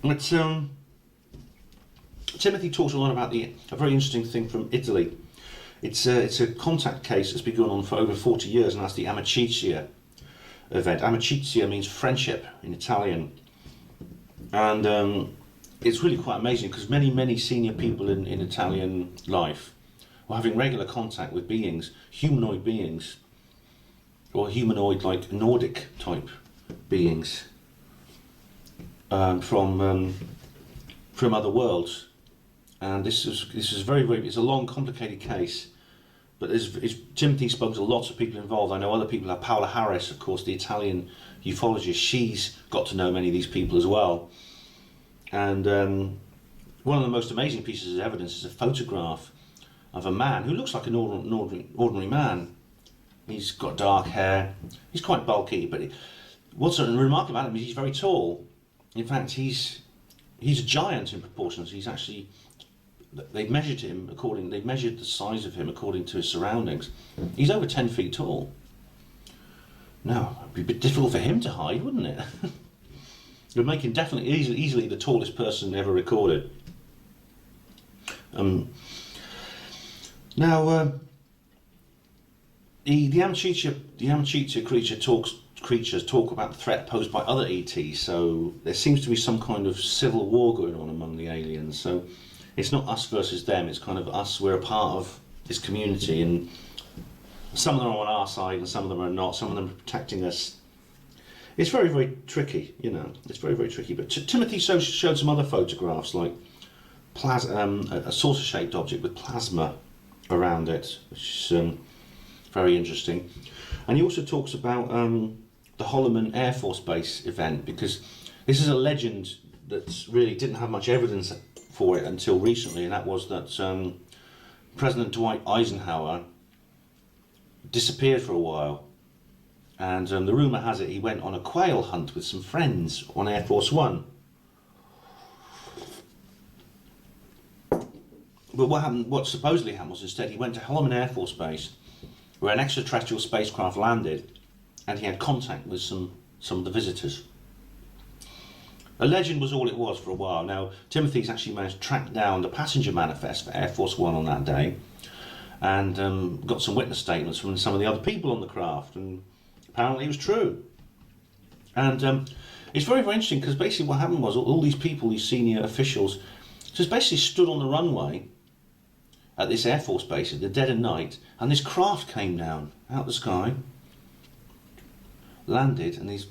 But Timothy talks a lot about a very interesting thing from Italy. It's a contact case that's been going on for over 40 years, and that's the Amicizia event. Amicizia means friendship in Italian, and it's really quite amazing because many senior people in Italian life were having regular contact with beings, humanoid beings, or humanoid like Nordic type beings from other worlds. And this is very, very, it's a long, complicated case, but Timothy spoke to lots of people involved. I know other people, like Paola Harris, of course, the Italian ufologist. She's got to know many of these people as well. And one of the most amazing pieces of evidence is a photograph of a man who looks like an ordinary man. He's got dark hair, he's quite bulky, but what's remarkable about him is he's very tall. In fact, he's a giant in proportions. He's actually, they've measured the size of him according to his surroundings. He's over 10 feet tall. Now, it'd be a bit difficult for him to hide, wouldn't it? It would make him definitely easily the tallest person ever recorded. Now, the Amicizia creatures talk about the threat posed by other ETs, so there seems to be some kind of civil war going on among the aliens. So it's not us versus them, it's kind of us, we're a part of this community, and some of them are on our side and some of them are not, some of them are protecting us. It's very, very tricky, it's very, very tricky. But Timothy showed some other photographs, like a saucer-shaped object with plasma around it, which is very interesting. And he also talks about the Holloman Air Force Base event, because this is a legend that really didn't have much evidence for it until recently, and that was that President Dwight Eisenhower disappeared for a while. And the rumour has it he went on a quail hunt with some friends on Air Force One. But what supposedly happened was instead he went to Holloman Air Force Base, where an extraterrestrial spacecraft landed, and he had contact with some of the visitors. A legend was all it was for a while. Now, Timothy's actually managed to track down the passenger manifest for Air Force One on that day, and got some witness statements from some of the other people on the craft, and apparently it was true. And it's very, very interesting, because basically what happened was all these people, these senior officials, just basically stood on the runway at this Air Force base at the dead of night, and this craft came down out the sky, landed, and these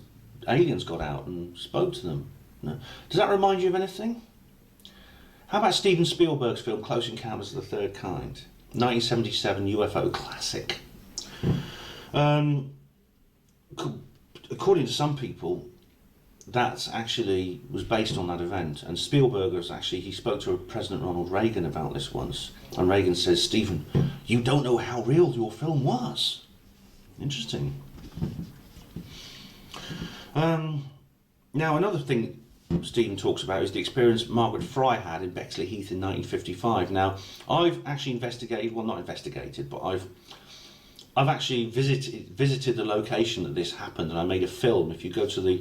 aliens got out and spoke to them. Does that remind you of anything? How about Steven Spielberg's film Close Encounters of the Third Kind? 1977 UFO classic. According to some people, that actually was based on that event, and Spielberg was actually, he spoke to President Ronald Reagan about this once, and Reagan says, "Stephen, you don't know how real your film was." Interesting. Now, another thing Stephen talks about is the experience Margaret Fry had in Bexley Heath in 1955. Now, I've actually investigated, well, not investigated, but I've actually visited the location that this happened, and I made a film. If you go to the,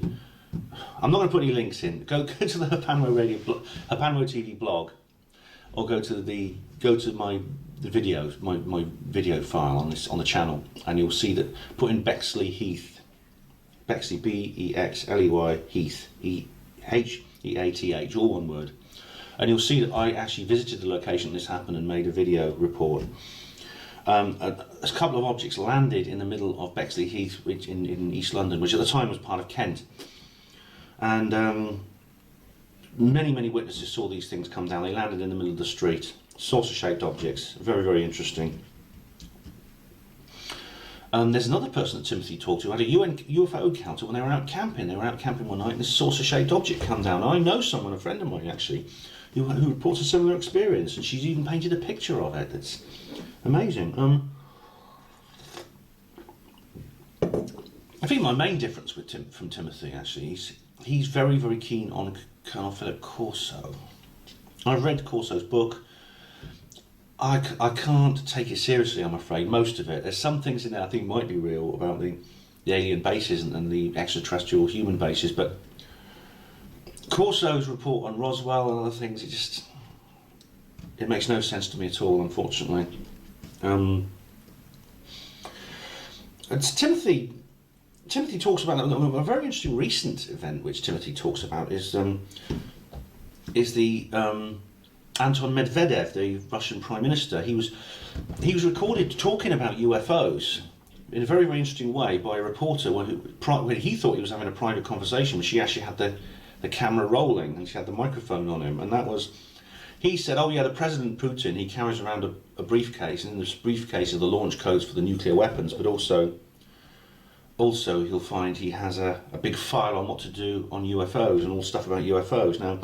I'm not going to put any links in. Go to the Hapanmo TV blog, or go to the videos, my video file on the channel, and you'll see that. Put in Bexley Heath, Bexley Bexley Heath, Heath, all one word, and you'll see that I actually visited the location this happened and made a video report. A couple of objects landed in the middle of Bexley Heath, which in East London, which at the time was part of Kent. And many witnesses saw these things come down. They landed in the middle of the street. Saucer-shaped objects. Very, very interesting. There's another person that Timothy talked to who had a UFO encounter when they were out camping. They were out camping one night and this saucer-shaped object came down. I know someone, a friend of mine actually, who reports a similar experience, and she's even painted a picture of it. It's amazing. I think my main difference from Timothy actually is he's very, very keen on Colonel Philip Corso. I've read Corso's book. I can't take it seriously, I'm afraid, most of it. There's some things in there I think might be real about the alien bases and the extraterrestrial human bases, but Corso's report on Roswell and other things, it makes no sense to me at all, unfortunately. Timothy talks about a very interesting recent event which Timothy talks about is the Anton Medvedev, the Russian Prime Minister. He was recorded talking about UFOs in a very, very interesting way by a reporter when he thought he was having a private conversation, but she actually had the camera rolling and she had the microphone on him, and that was, he said, "Oh yeah, the President Putin, he carries around a briefcase, and in this briefcase are the launch codes for the nuclear weapons, but also he'll find he has a big file on what to do on UFOs and all stuff about UFOs." Now,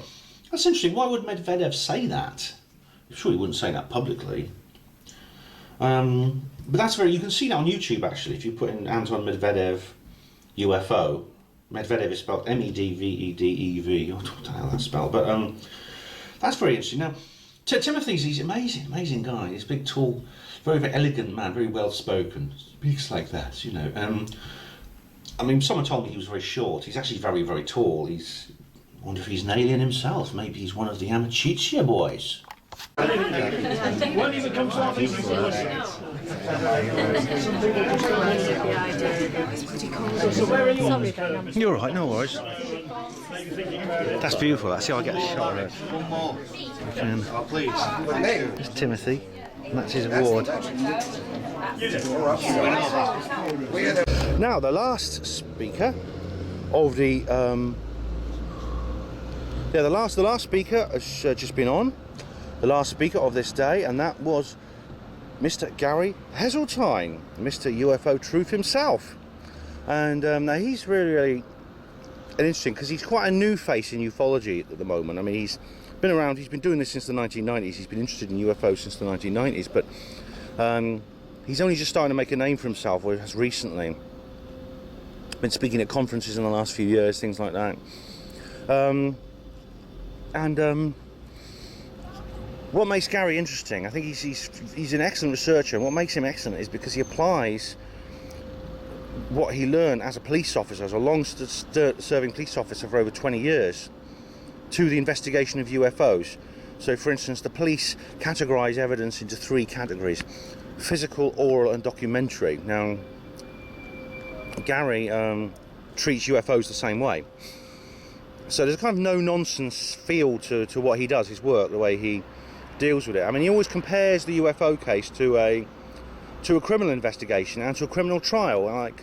that's interesting. Why would Medvedev say that? I'm sure he wouldn't say that publicly. But that's you can see that on YouTube actually, if you put in Anton Medvedev UFO. Medvedev is spelled Medvedev. What the hell that's spelled? But that's very interesting. Now, Timothy's an amazing guy. He's a big, tall, very, very elegant man, very well spoken. Speaks like that, you know. I mean, someone told me he was very short. He's actually very, very tall. I wonder if he's an alien himself. Maybe he's one of the Amicitia boys. Won't even come to our meeting. So where are you on? You're all right, no worries. That's beautiful. That's how I get a shot of it. One more. Please. It's Timothy, and that's his award. Now, the last speaker of the the last speaker has just been on. The last speaker of this day, and that was Mr. Gary Heseltine, Mr. UFO Truth himself. And now he's really interesting, because he's quite a new face in ufology at the moment. I mean, he's been around, he's been doing this since the 1990s, he's been interested in UFOs since the 1990s, but he's only just starting to make a name for himself, or has recently. Been speaking at conferences in the last few years, things like that. What makes Gary interesting, I think he's an excellent researcher, and what makes him excellent is because he applies what he learned as a police officer, as a long-serving police officer for over 20 years, to the investigation of UFOs. So, for instance, the police categorise evidence into 3 categories: physical, oral and documentary. Now, Gary treats UFOs the same way. So there's kind of no-nonsense feel to what he does, his work, the way he deals with it. I mean, he always compares the UFO case to a criminal investigation and to a criminal trial. Like,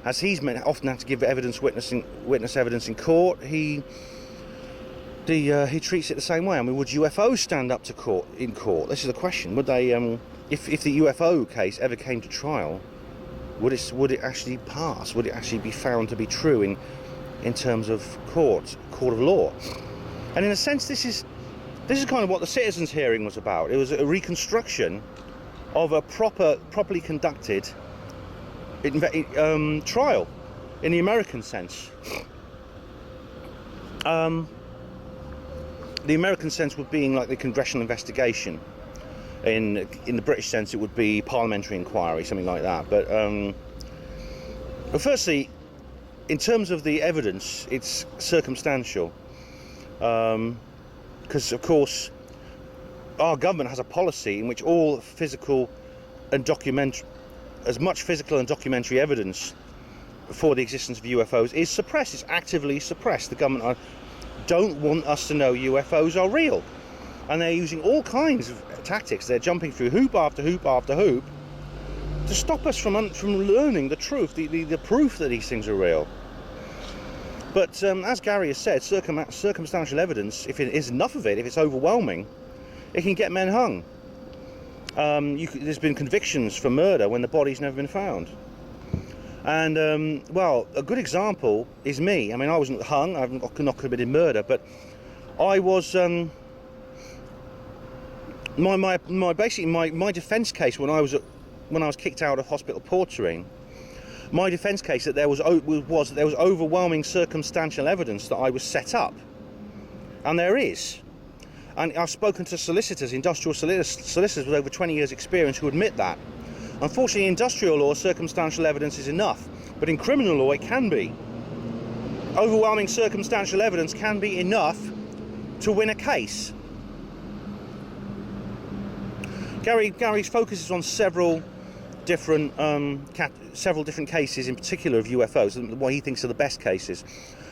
as he's often had to give witness evidence in court, he treats it the same way. I mean, would UFOs stand up to court in court? This is the question. Would they, if the UFO case ever came to trial, would it actually pass? Would it actually be found to be true in terms of court of law? And in a sense, this is kind of what the citizens' hearing was about. It was a reconstruction of a properly conducted trial in the American sense. The American sense would being like the congressional investigation. In the British sense, it would be parliamentary inquiry, something like that. But firstly, in terms of the evidence, it's circumstantial. Because, of course, our government has a policy in which all physical and as much physical and documentary evidence for the existence of UFOs is suppressed. It's actively suppressed. The government don't want us to know UFOs are real, and they're using all kinds of tactics. They're jumping through hoop after hoop after hoop to stop us from learning the truth, the proof that these things are real. But as Gary has said, circumstantial evidence, if it is enough of it, if it's overwhelming, it can get men hung. There's been convictions for murder when the body's never been found. And, well, a good example is me. I mean, I wasn't hung, I've not committed murder, but I was... my defence case when I was kicked out of hospital portering, my defence case that there was overwhelming circumstantial evidence that I was set up, and there is. And I've spoken to solicitors, industrial solicitors with over 20 years' experience, who admit that. Unfortunately, in industrial law, circumstantial evidence is enough, but in criminal law, it can be. Overwhelming circumstantial evidence can be enough to win a case. Gary's focuses on several different cases, in particular of UFOs, and what he thinks are the best cases,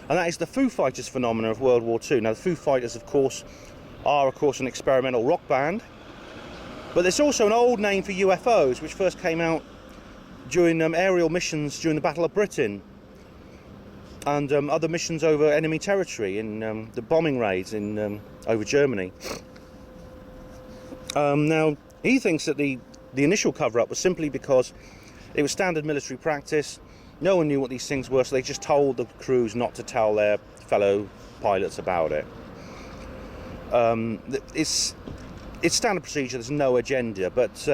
and that is the Foo Fighters phenomenon of World War II. Now, the Foo Fighters, of course, are an experimental rock band, but there's also an old name for UFOs, which first came out during aerial missions during the Battle of Britain and other missions over enemy territory in the bombing raids over Germany. Now, he thinks that the initial cover-up was simply because it was standard military practice. No one knew what these things were, so they just told the crews not to tell their fellow pilots about it. It's standard procedure, there's no agenda, but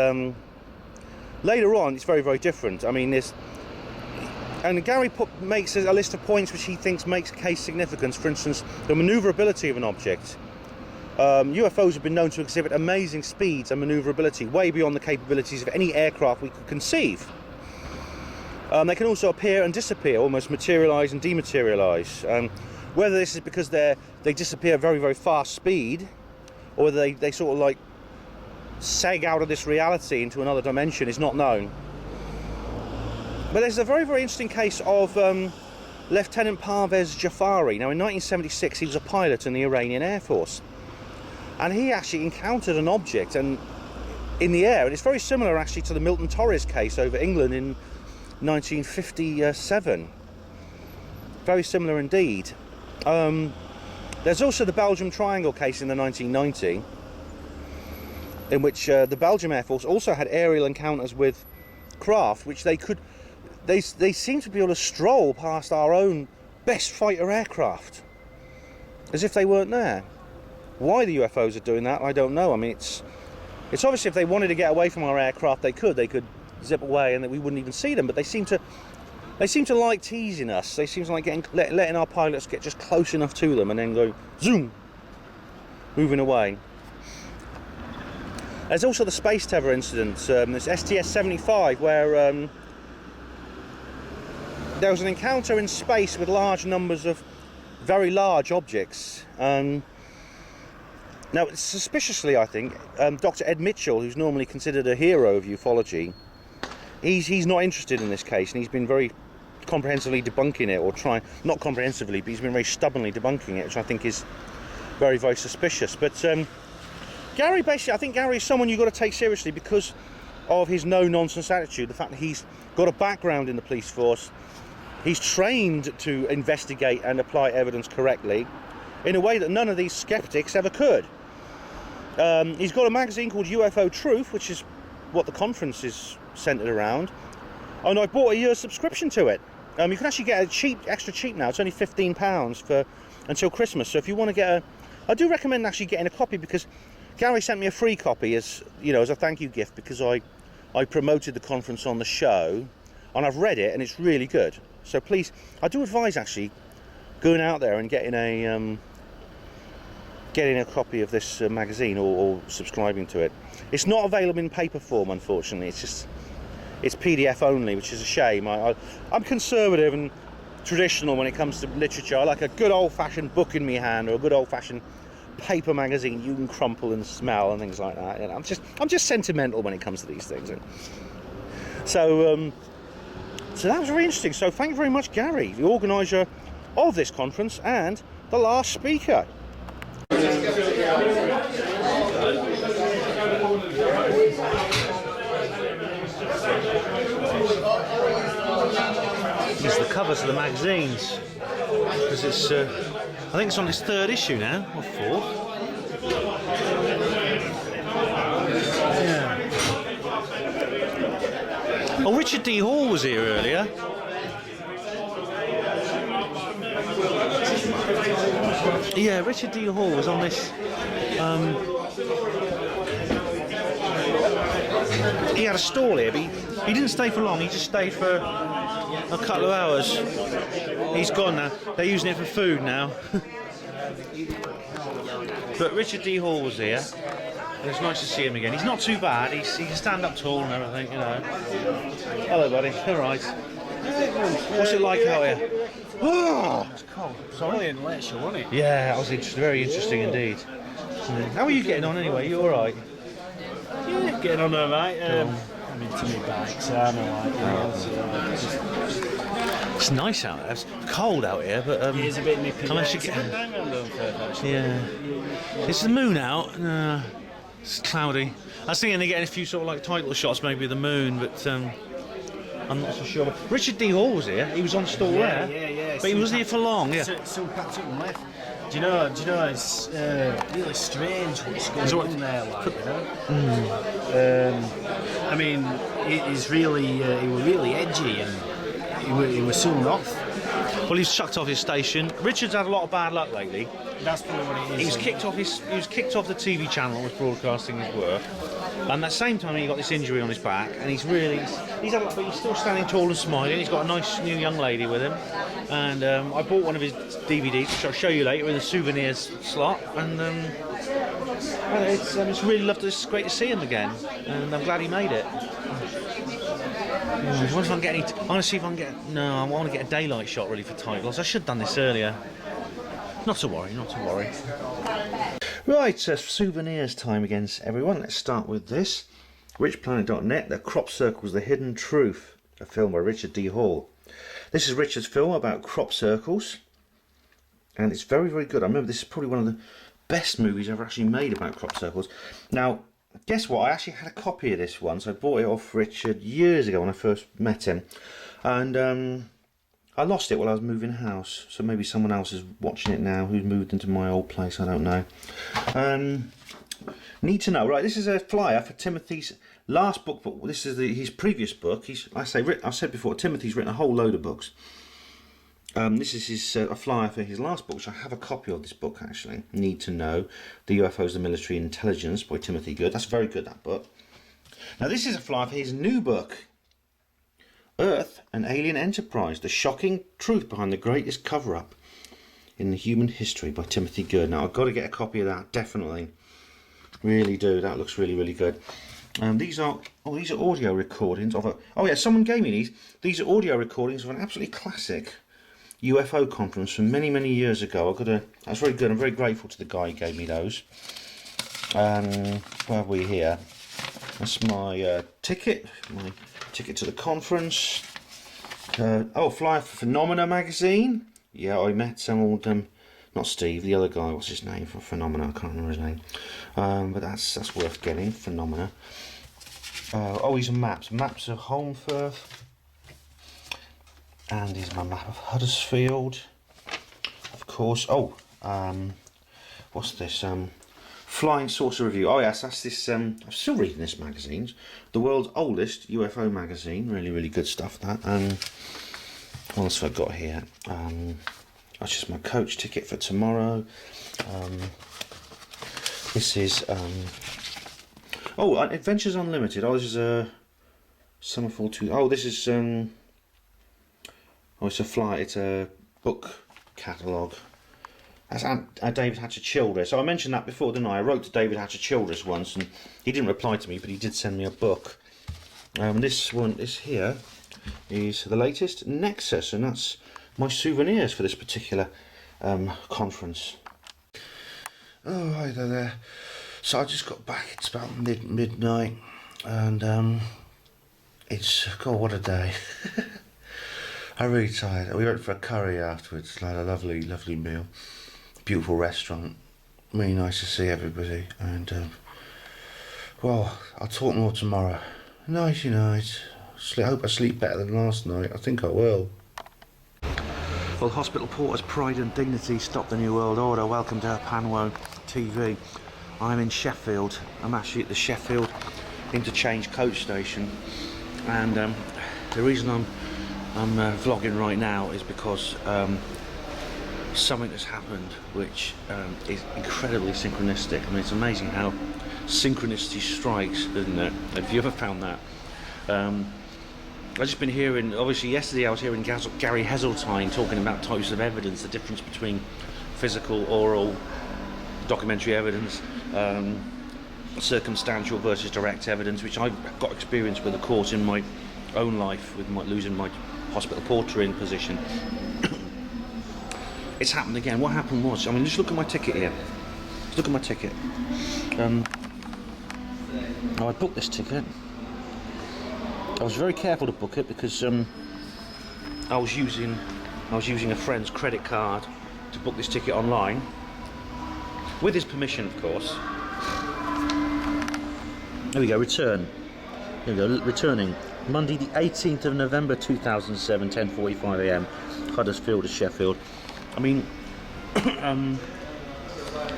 later on it's very, very different. I mean, and Gary makes a list of points which he thinks makes case significance. For instance, the manoeuvrability of an object. UFOs have been known to exhibit amazing speeds and manoeuvrability, way beyond the capabilities of any aircraft we could conceive. They can also appear and disappear, almost materialise and dematerialise. Whether this is because they disappear at very, very fast speed, or whether they sort of like seg out of this reality into another dimension is not known. But there's a very, very interesting case of Lieutenant Parvez Jafari. Now, in 1976, he was a pilot in the Iranian Air Force, and he actually encountered an object in the air, and it's very similar actually to the Milton Torres case over England in 1957. Very similar indeed. There's also the Belgium Triangle case in the 1990, in which the Belgium Air Force also had aerial encounters with craft, which they seem to be able to stroll past our own best fighter aircraft, as if they weren't there. Why the UFOs are doing that, I don't know. I mean, it's obviously if they wanted to get away from our aircraft, they could zip away and that we wouldn't even see them. But they seem to like teasing us. They seem to like letting our pilots get just close enough to them and then go zoom, moving away. There's also the Space Tether incident, this STS-75, where there was an encounter in space with large numbers of very large objects. Now, suspiciously, I think, Dr. Ed Mitchell, who's normally considered a hero of ufology, he's not interested in this case, and he's been very comprehensively debunking it, or not comprehensively, but he's been very stubbornly debunking it, which I think is very, very suspicious. But Gary, basically, I think Gary is someone you've got to take seriously because of his no-nonsense attitude, the fact that he's got a background in the police force, he's trained to investigate and apply evidence correctly in a way that none of these skeptics ever could. He's got a magazine called UFO Truth, which is what the conference is centered around, and I bought a year's subscription to it. You can actually get a extra cheap now. It's only £15 until Christmas. So if you want to get I do recommend actually getting a copy, because Gary sent me a free copy as a thank you gift, because I promoted the conference on the show, and I've read it and it's really good. So please, I do advise actually going out there and getting a copy of this magazine or subscribing to it. It's not available in paper form, unfortunately. It's PDF only, which is a shame. I'm conservative and traditional when it comes to literature. I like a good old-fashioned book in my hand, or a good old-fashioned paper magazine you can crumple and smell and things like that. I'm just sentimental when it comes to these things. So that was very interesting. So thank you very much, Gary, the organiser of this conference and the last speaker. These are the covers of the magazines, because it's I think it's on its 3rd issue now, or 4th. Yeah. Oh, Richard D. Hall was here earlier. Yeah, Richard D. Hall was on this. He had a stall here, but he didn't stay for long. He just stayed for a couple of hours. He's gone now. They're using it for food now. But Richard D. Hall was here. It was nice to see him again. He's not too bad. He can stand up tall and everything, Hello, buddy. All right. What's it like out here? Oh, it's cold. Sorry. In lecture, wasn't it? Yeah, that was very interesting indeed. How are you getting on anyway? You all right? Yeah, getting on alright. I'm into my bike, so I'm alright. It's nice out there. It's cold out here, but It is a bit nippy. unless you get. Yeah. Is the moon out? No, it's cloudy. I was thinking they're getting a few sort of like title shots, maybe of the moon, but I'm not so sure. But Richard D. Hall was here. He was on stall there. Yeah. But he wasn't here for long. Yeah. Some packed up and left. Do you know? It's really strange what's going on there, I mean, he was really edgy, and he was soon off. Well, he's chucked off his station. Richard's had a lot of bad luck lately. That's probably what it is. He was kicked off the TV channel that was broadcasting his work. And at the same time, he got this injury on his back, and he's still standing tall and smiling. He's got a nice new young lady with him, and I bought one of his DVDs, which I'll show you later in the souvenirs slot. And it's really lovely. It's great to see him again, and I'm glad he made it. I wonder if I can get any. I'm going to see if I can get. No, I want to get a daylight shot really for titles. I should have done this earlier. Not to worry. Right, souvenirs time again, everyone. Let's start with this. richplanet.net, The Crop Circles, The Hidden Truth, a film by Richard D. Hall. This is Richard's film about crop circles, and it's very, very good. I remember this is probably one of the best movies ever actually made about crop circles. Now, guess what? I actually had a copy of this once. I bought it off Richard years ago when I first met him, and I lost it while I was moving house, so maybe someone else is watching it now who's moved into my old place, I don't know. Need to know. Right, this is a flyer for Timothy's last book, but this is his previous book. I've said before, Timothy's written a whole load of books. This is a flyer for his last book, which I have a copy of this book actually. Need to Know: The UFOs, the Military Intelligence by Timothy Good. That's very good, that book. Now this is a flyer for his new book, Earth, an Alien Enterprise: The Shocking Truth Behind the Greatest Cover-Up in the Human History by Timothy Good. Now I've got to get a copy of that, definitely. Really do. That looks really, really good. These are audio recordings of a... Oh yeah, someone gave me these. These are audio recordings of an absolutely classic UFO conference from many, many years ago. That's very good. I'm very grateful to the guy who gave me those. Where have we here? That's my ticket to the conference. Flyer for Phenomena magazine. Yeah, I met some old, not Steve, the other guy. What's his name for Phenomena? I can't remember his name. But that's worth getting. Phenomena. These are maps. Maps of Holmfirth. And here's my map of Huddersfield. Of course. What's this? Flying Saucer Review. Oh yes, that's this. I'm still reading this magazine. The world's oldest UFO magazine. Really, really good stuff. That. What else have I got here? That's just my coach ticket for tomorrow. This is Adventures Unlimited. This is a Summerfall 2. This is it's a flight. It's a book catalogue. That's David Hatcher Childress. So I mentioned that before, didn't I? I wrote to David Hatcher Childress once, and he didn't reply to me, but he did send me a book. This one is here. Is the latest Nexus, and that's my souvenirs for this particular conference. Oh, hi there. So I just got back. It's about midnight, and it's God, what a day. I'm really tired. We went for a curry afterwards. Like a lovely, lovely meal. Beautiful restaurant. Really nice to see everybody. And I'll talk more tomorrow. Nighty night. I hope I sleep better than last night. I think I will. Well, Hospital Porter's Pride and Dignity Stop the New World Order. Welcome to Panwo TV. I'm in Sheffield. I'm actually at the Sheffield Interchange coach station, and the reason I'm vlogging right now is because something has happened which is incredibly synchronistic. I mean, it's amazing how synchronicity strikes, isn't it? Have you ever found that? I've just been hearing, obviously yesterday I was hearing Gary Heseltine talking about types of evidence, the difference between physical, oral, documentary evidence, circumstantial versus direct evidence, which I've got experience with, of course, in my own life with losing my hospital portering position. It's happened again. What happened was, I mean, just look at my ticket here. Just look at my ticket. Now I booked this ticket. I was very careful to book it because I was using a friend's credit card to book this ticket online, with his permission, of course. There we go. Return. Here we go. Returning Monday, the 18th of November 2007, 10:45 a.m. Huddersfield to Sheffield. I mean,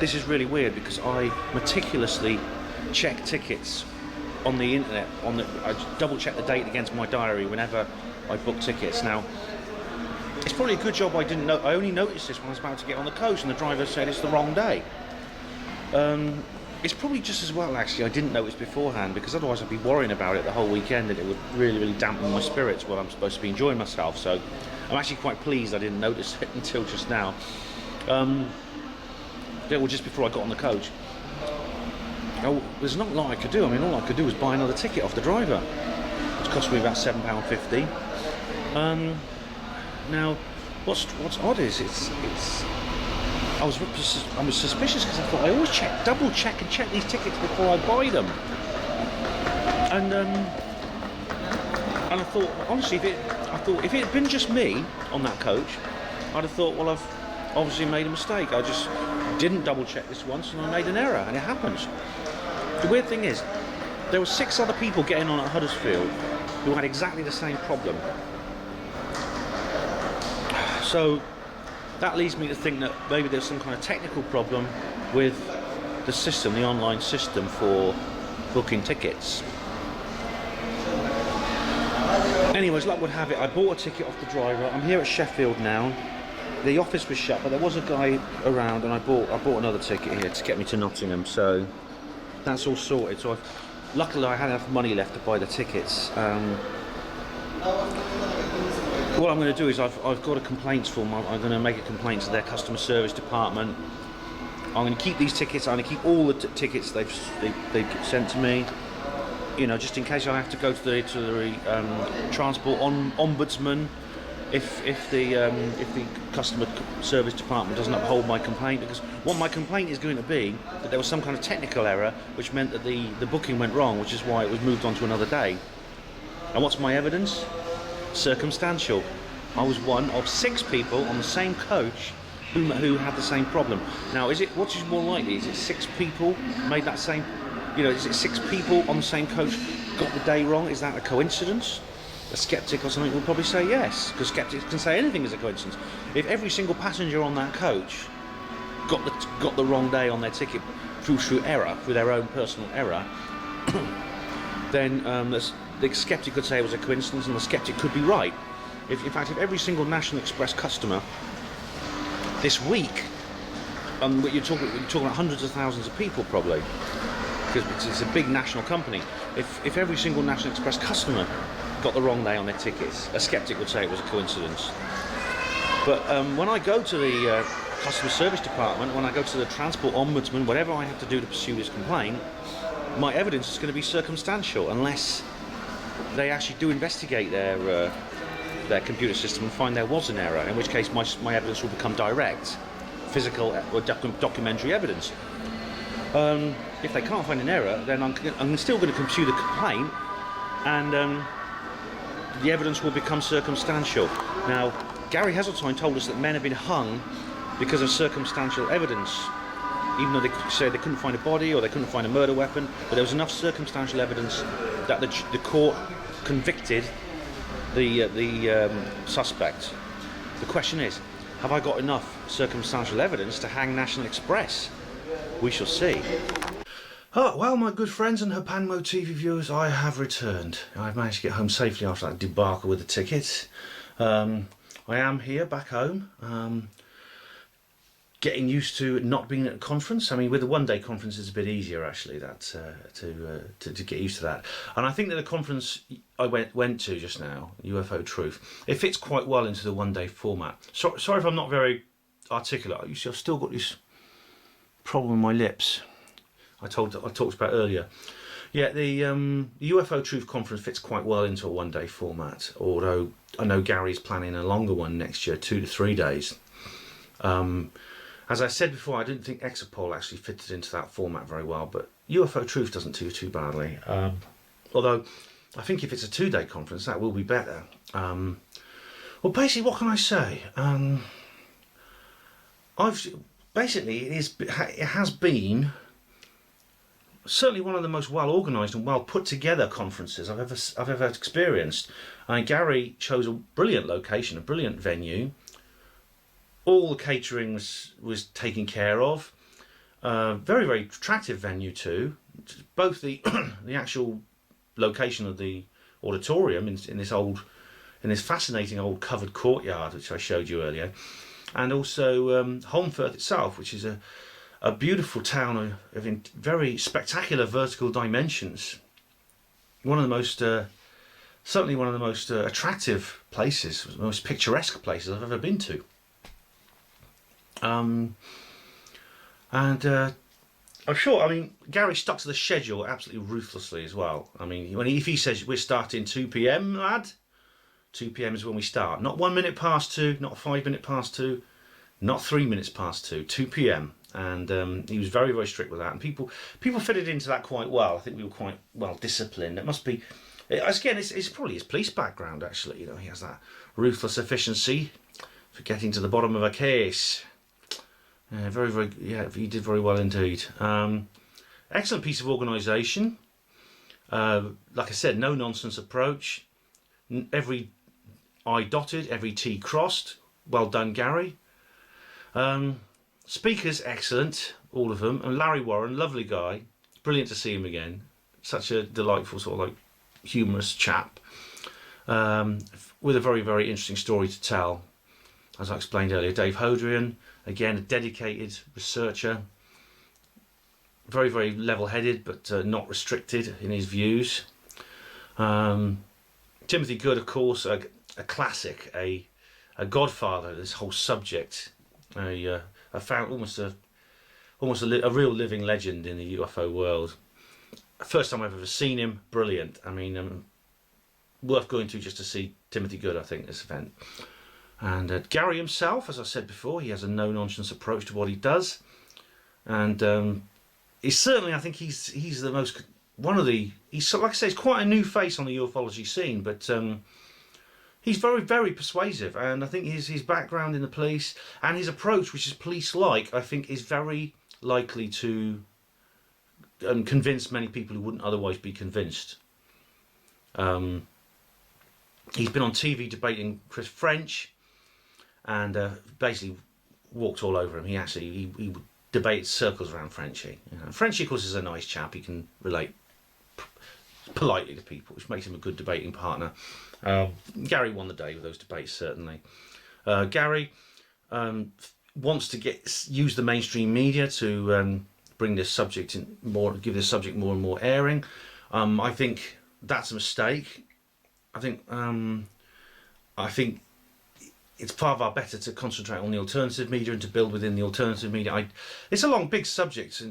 this is really weird because I meticulously check tickets on the internet. I double check the date against my diary whenever I book tickets. Now, it's probably a good job I didn't know. I only noticed this when I was about to get on the coach, and the driver said it's the wrong day. It's probably just as well, actually, I didn't notice beforehand, because otherwise I'd be worrying about it the whole weekend, and it would really, really dampen my spirits while I'm supposed to be enjoying myself. So I'm actually quite pleased I didn't notice it until just now. Just before I got on the coach. There's not a lot I could do. I mean, all I could do was buy another ticket off the driver, which cost me about £7.50. Now, what's odd is I was suspicious because I thought I always double check these tickets before I buy them, and I thought, honestly, if it had been just me on that coach, I'd have thought, well, I've obviously made a mistake. I just didn't double check this once, and I made an error, and it happens. The weird thing is, there were 6 other people getting on at Huddersfield who had exactly the same problem. So that leads me to think that maybe there's some kind of technical problem with the system, the online system for booking tickets. Anyways, luck would have it, I bought a ticket off the driver. I'm here at Sheffield now. The office was shut, but there was a guy around, and I bought another ticket here to get me to Nottingham. So that's all sorted. So luckily I had enough money left to buy the tickets. What I'm going to do is I've got a complaints form. I'm going to make a complaint to their customer service department. I'm going to keep these tickets. I'm going to keep all the tickets they've sent to me. You know, just in case I have to go to the transport ombudsman if the customer service department doesn't uphold my complaint. Because what my complaint is going to be that there was some kind of technical error which meant that the booking went wrong, which is why it was moved on to another day. And what's my evidence? Circumstantial. I was one of 6 people on the same coach who had the same problem. Now, what is more likely? Is it 6 people made that same? You know, is it 6 people on the same coach got the day wrong? Is that a coincidence? A skeptic or something will probably say yes, because skeptics can say anything is a coincidence. If every single passenger on that coach got the wrong day on their ticket through error, through their own personal error, then the skeptic could say it was a coincidence, and the skeptic could be right. In fact, if every single National Express customer this week, you're talking about hundreds of thousands of people probably, because it's a big national company. If every single National Express customer got the wrong day on their tickets, a skeptic would say it was a coincidence. But when I go to the customer service department, when I go to the transport ombudsman, whatever I have to do to pursue this complaint, my evidence is going to be circumstantial, unless they actually do investigate their computer system and find there was an error, in which case my evidence will become direct, physical or documentary evidence. If they can't find an error, then I'm still going to pursue the complaint, and the evidence will become circumstantial. Now, Gary Heseltine told us that men have been hung because of circumstantial evidence, even though they say they couldn't find a body or they couldn't find a murder weapon, but there was enough circumstantial evidence that the court convicted the suspect. The question is, have I got enough circumstantial evidence to hang National Express? We shall see. Oh, well, my good friends and Hapanmo TV viewers, I have returned. I've managed to get home safely after that debacle with the tickets. I am here, back home, getting used to not being at a conference. I mean, with the one-day conference, it's a bit easier, actually, to get used to that. And I think that the conference I went to just now, UFO Truth, it fits quite well into the one-day format. Sorry if I'm not very articulate. You see, I've still got this problem with my lips I talked about earlier. Yeah, the UFO Truth Conference fits quite well into a one-day format, although I know Gary's planning a longer one next year, 2 to 3 days. As I said before, I didn't think Exopol actually fitted into that format very well, but UFO Truth doesn't do too badly. Although, I think if it's a 2-day conference, that will be better. Well, basically, what can I say? It has been certainly one of the most well organised and well put together conferences I've ever experienced. Gary chose a brilliant location, a brilliant venue. All the catering was taken care of. Very, very attractive venue too. Both the the actual location of the auditorium in this fascinating old covered courtyard which I showed you earlier, and also Holmfirth itself, which is a beautiful town of very spectacular vertical dimensions. One of the most, certainly one of the most attractive places, the most picturesque places I've ever been to. I'm sure, I mean, Gary stuck to the schedule absolutely ruthlessly as well. I mean, if he says we're starting 2 p.m, lad, 2 p.m. is when we start. Not 1 minute past 2, not 5 minutes past 2, not 3 minutes past 2, 2 p.m. And he was very, very strict with that. And people fitted into that quite well. I think we were quite well disciplined. It must be, again, it's probably his police background, actually. You know, he has that ruthless efficiency for getting to the bottom of a case. Very, very, yeah, he did very well indeed. Excellent piece of organisation. Like I said, no nonsense approach. Every I dotted, every T crossed. Well done, Gary. Speakers excellent, all of them. And Larry Warren, lovely guy. Brilliant to see him again. Such a delightful sort of like humorous chap. with a very, very interesting story to tell. As I explained earlier, Dave Hodrian, again a dedicated researcher, very, very level-headed but not restricted in his views. Timothy Good, of course, a classic, a godfather of this whole subject, a almost a real living legend in the UFO world. First time I've ever seen him, brilliant. I mean, worth going to just to see Timothy Good, I think, this event. And Gary himself, as I said before, he has a no-nonsense approach to what he does, and he's certainly, I think he's the most, he's, like I say, he's quite a new face on the ufology scene, but he's very, very persuasive, and I think his background in the police and his approach, which is police-like, I think is very likely to convince many people who wouldn't otherwise be convinced. He's been on TV debating Chris French, and basically walked all over him. He would debate circles around Frenchie. You know, Frenchie, of course, is a nice chap. He can relate politely to people, which makes him a good debating partner. Gary won the day with those debates, certainly. Gary wants to use the mainstream media to bring this subject in more, give this subject more and more airing. I think that's a mistake. I think it's far better to concentrate on the alternative media and to build within the alternative media. It's a long, big subject,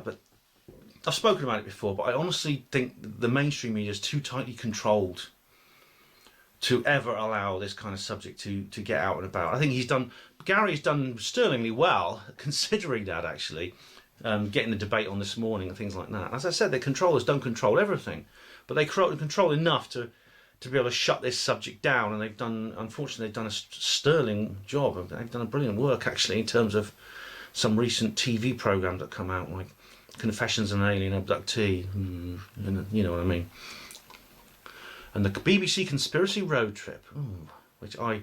but I've spoken about it before. But I honestly think the mainstream media is too tightly controlled to ever allow this kind of subject to get out and about. I think Gary's done sterlingly well, considering that, actually, getting the debate on this morning and things like that. As I said, the controllers don't control everything, but they control enough to be able to shut this subject down, and unfortunately they've done a sterling job. They've done a brilliant work, actually, in terms of some recent TV programs that come out, like Confessions of an Alien Abductee, you know what I mean. And the BBC Conspiracy Road Trip, which I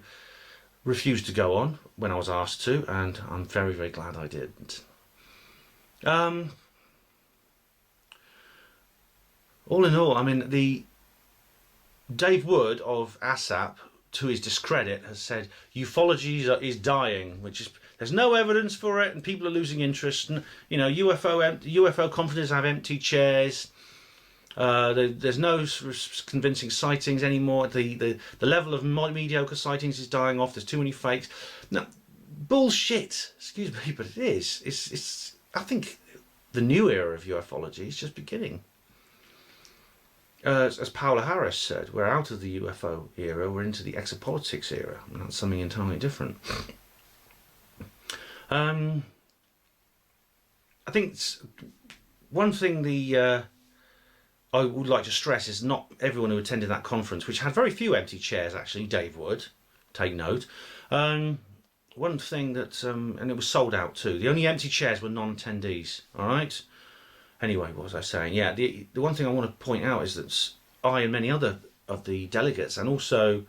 refused to go on when I was asked to, and I'm very, very glad I didn't. All in all, I mean, Dave Wood of ASAP, to his discredit, has said ufology is dying, which is, there's no evidence for it, and people are losing interest. And UFO conferences have empty chairs. There's no convincing sightings anymore. The level of mediocre sightings is dying off. There's too many fakes. No, bullshit. Excuse me, but it is. It's. I think the new era of ufology is just beginning. As Paola Harris said, we're out of the UFO era, we're into the exopolitics era, and that's something entirely different. I think one thing I would like to stress is not everyone who attended that conference, which had very few empty chairs, actually, Dave Wood, take note. One thing that, and it was sold out too, the only empty chairs were non-attendees, alright? Anyway, what was I saying? Yeah, the one thing I want to point out is that I and many other of the delegates, and also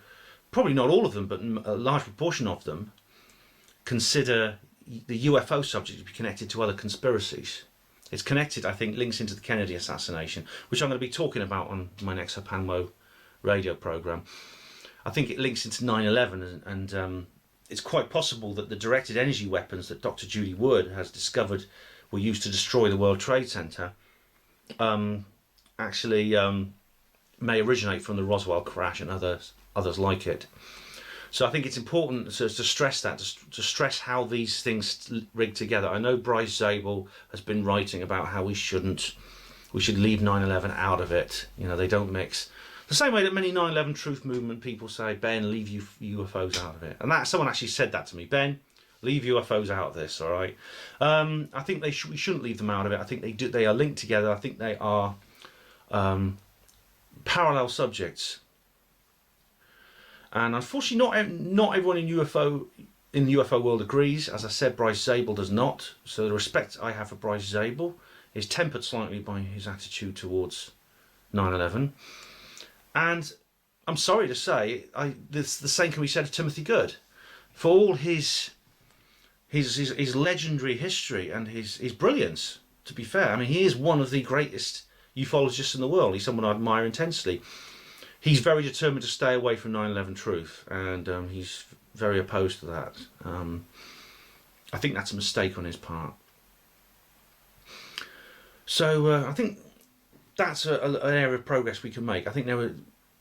probably not all of them, but a large proportion of them, consider the UFO subject to be connected to other conspiracies. It's connected, I think, links into the Kennedy assassination, which I'm going to be talking about on my next Hapanwo radio programme. I think it links into 9/11, and it's quite possible that the directed energy weapons that Dr. Judy Wood has discovered were used to destroy the World Trade Center, actually may originate from the Roswell crash and others like it. So I think it's important to stress that, to stress how these things rig together. I know Bryce Zabel has been writing about how we should leave 9/11 out of it. You know, they don't mix. The same way that many 9/11 truth movement people say, Ben, leave UFOs out of it. And someone actually said that to me, Ben, leave UFOs out of this, all right? I think we shouldn't leave them out of it. I think they are linked together. I think they are parallel subjects. And unfortunately, not everyone in the UFO world agrees. As I said, Bryce Zabel does not. So the respect I have for Bryce Zabel is tempered slightly by his attitude towards 9/11. And I'm sorry to say, the same can be said of Timothy Good, for all his legendary history and his brilliance. To be fair, I mean, he is one of the greatest ufologists in the world. He's someone I admire intensely. he's very determined to stay away from 9/11 Truth, and he's very opposed to that. I think that's a mistake on his part. So I think that's an area of progress we can make. I think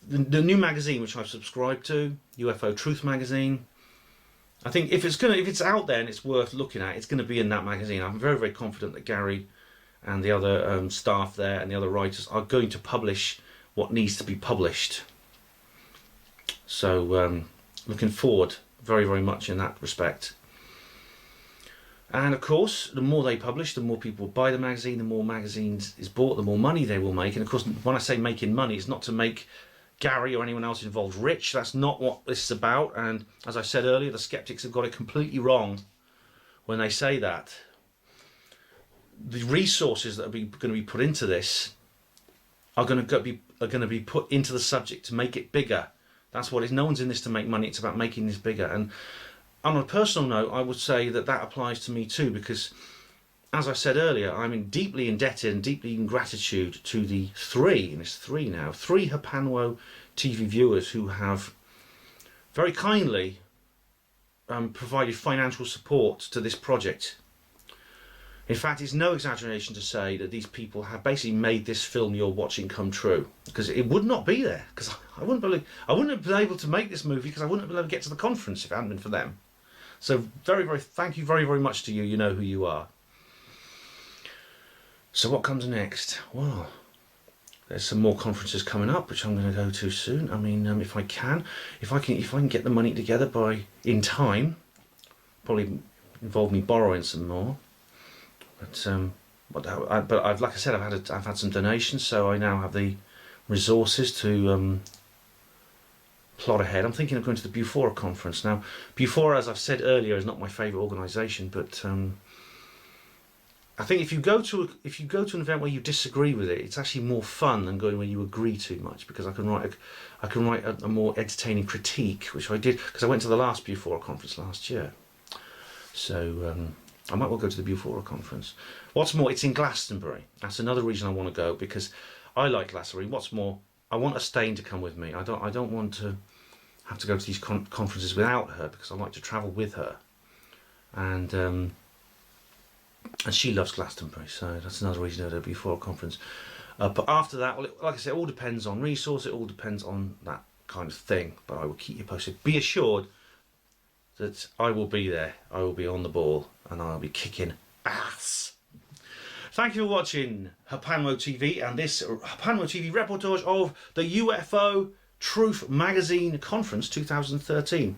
the new magazine which I've subscribed to, UFO Truth magazine, I think if it's out there and it's worth looking at, it's going to be in that magazine. I'm very, very confident that Gary and the other staff there and the other writers are going to publish what needs to be published. So looking forward very, very much in that respect. And of course, the more they publish, the more people buy the magazine, the more magazines is bought, the more money they will make. And of course, when I say making money, it's not to make Gary or anyone else involved rich. That's not what this is about. And as I said earlier, the skeptics have got it completely wrong when they say that. The resources that are going to be put into this are going to be put into the subject to make it bigger. That's what it is. No one's in this to make money. It's about making this bigger. And on a personal note, I would say that that applies to me too, because as I said earlier, I'm deeply indebted and deeply in gratitude to the three Hapanwo TV viewers who have very kindly provided financial support to this project. In fact, it's no exaggeration to say that these people have basically made this film you're watching come true, because it would not be there, because I wouldn't have been able to make this movie, because I wouldn't have been able to get to the conference if it hadn't been for them. So thank you very, very much to you. You know who you are. So what comes next? Well, there's some more conferences coming up, which I'm going to go to soon. I mean, if I can get the money together in time, probably involve me borrowing some more. But I've, like I said, I've had some donations, so I now have the resources to plot ahead. I'm thinking of going to the Bufora conference. Now, Bufora, as I've said earlier, is not my favourite organisation, but I think if you go to an event where you disagree with it, it's actually more fun than going where you agree too much, because I can write a more entertaining critique, which I did because I went to the last Bufora conference last year. So I might well go to the Bufora conference. What's more, it's in Glastonbury. That's another reason I want to go, because I like Glastonbury. What's more, I want Estain to come with me. I don't want to have to go to these conferences without her, because I like to travel with her. And she loves Glastonbury, so that's another reason to go to the Bufora conference. But after that, well, like I said, it all depends on resource. It all depends on that kind of thing. But I will keep you posted. Be assured that I will be there. I will be on the ball, and I'll be kicking ass. Thank you for watching Hapanwo TV and this Hapanwo TV reportage of the UFO Truth Magazine Conference 2013.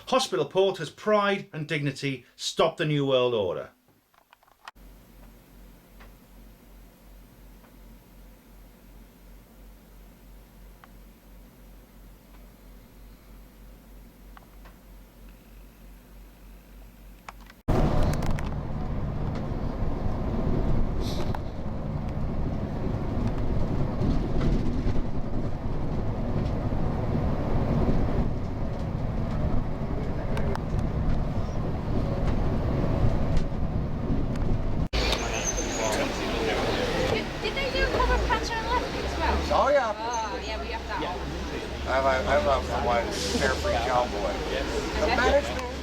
Hospital Porters, pride and dignity, stop the New World Order. Oh yeah. Oh, yeah, we have that one. I love the one, Carefree Cowboy. The management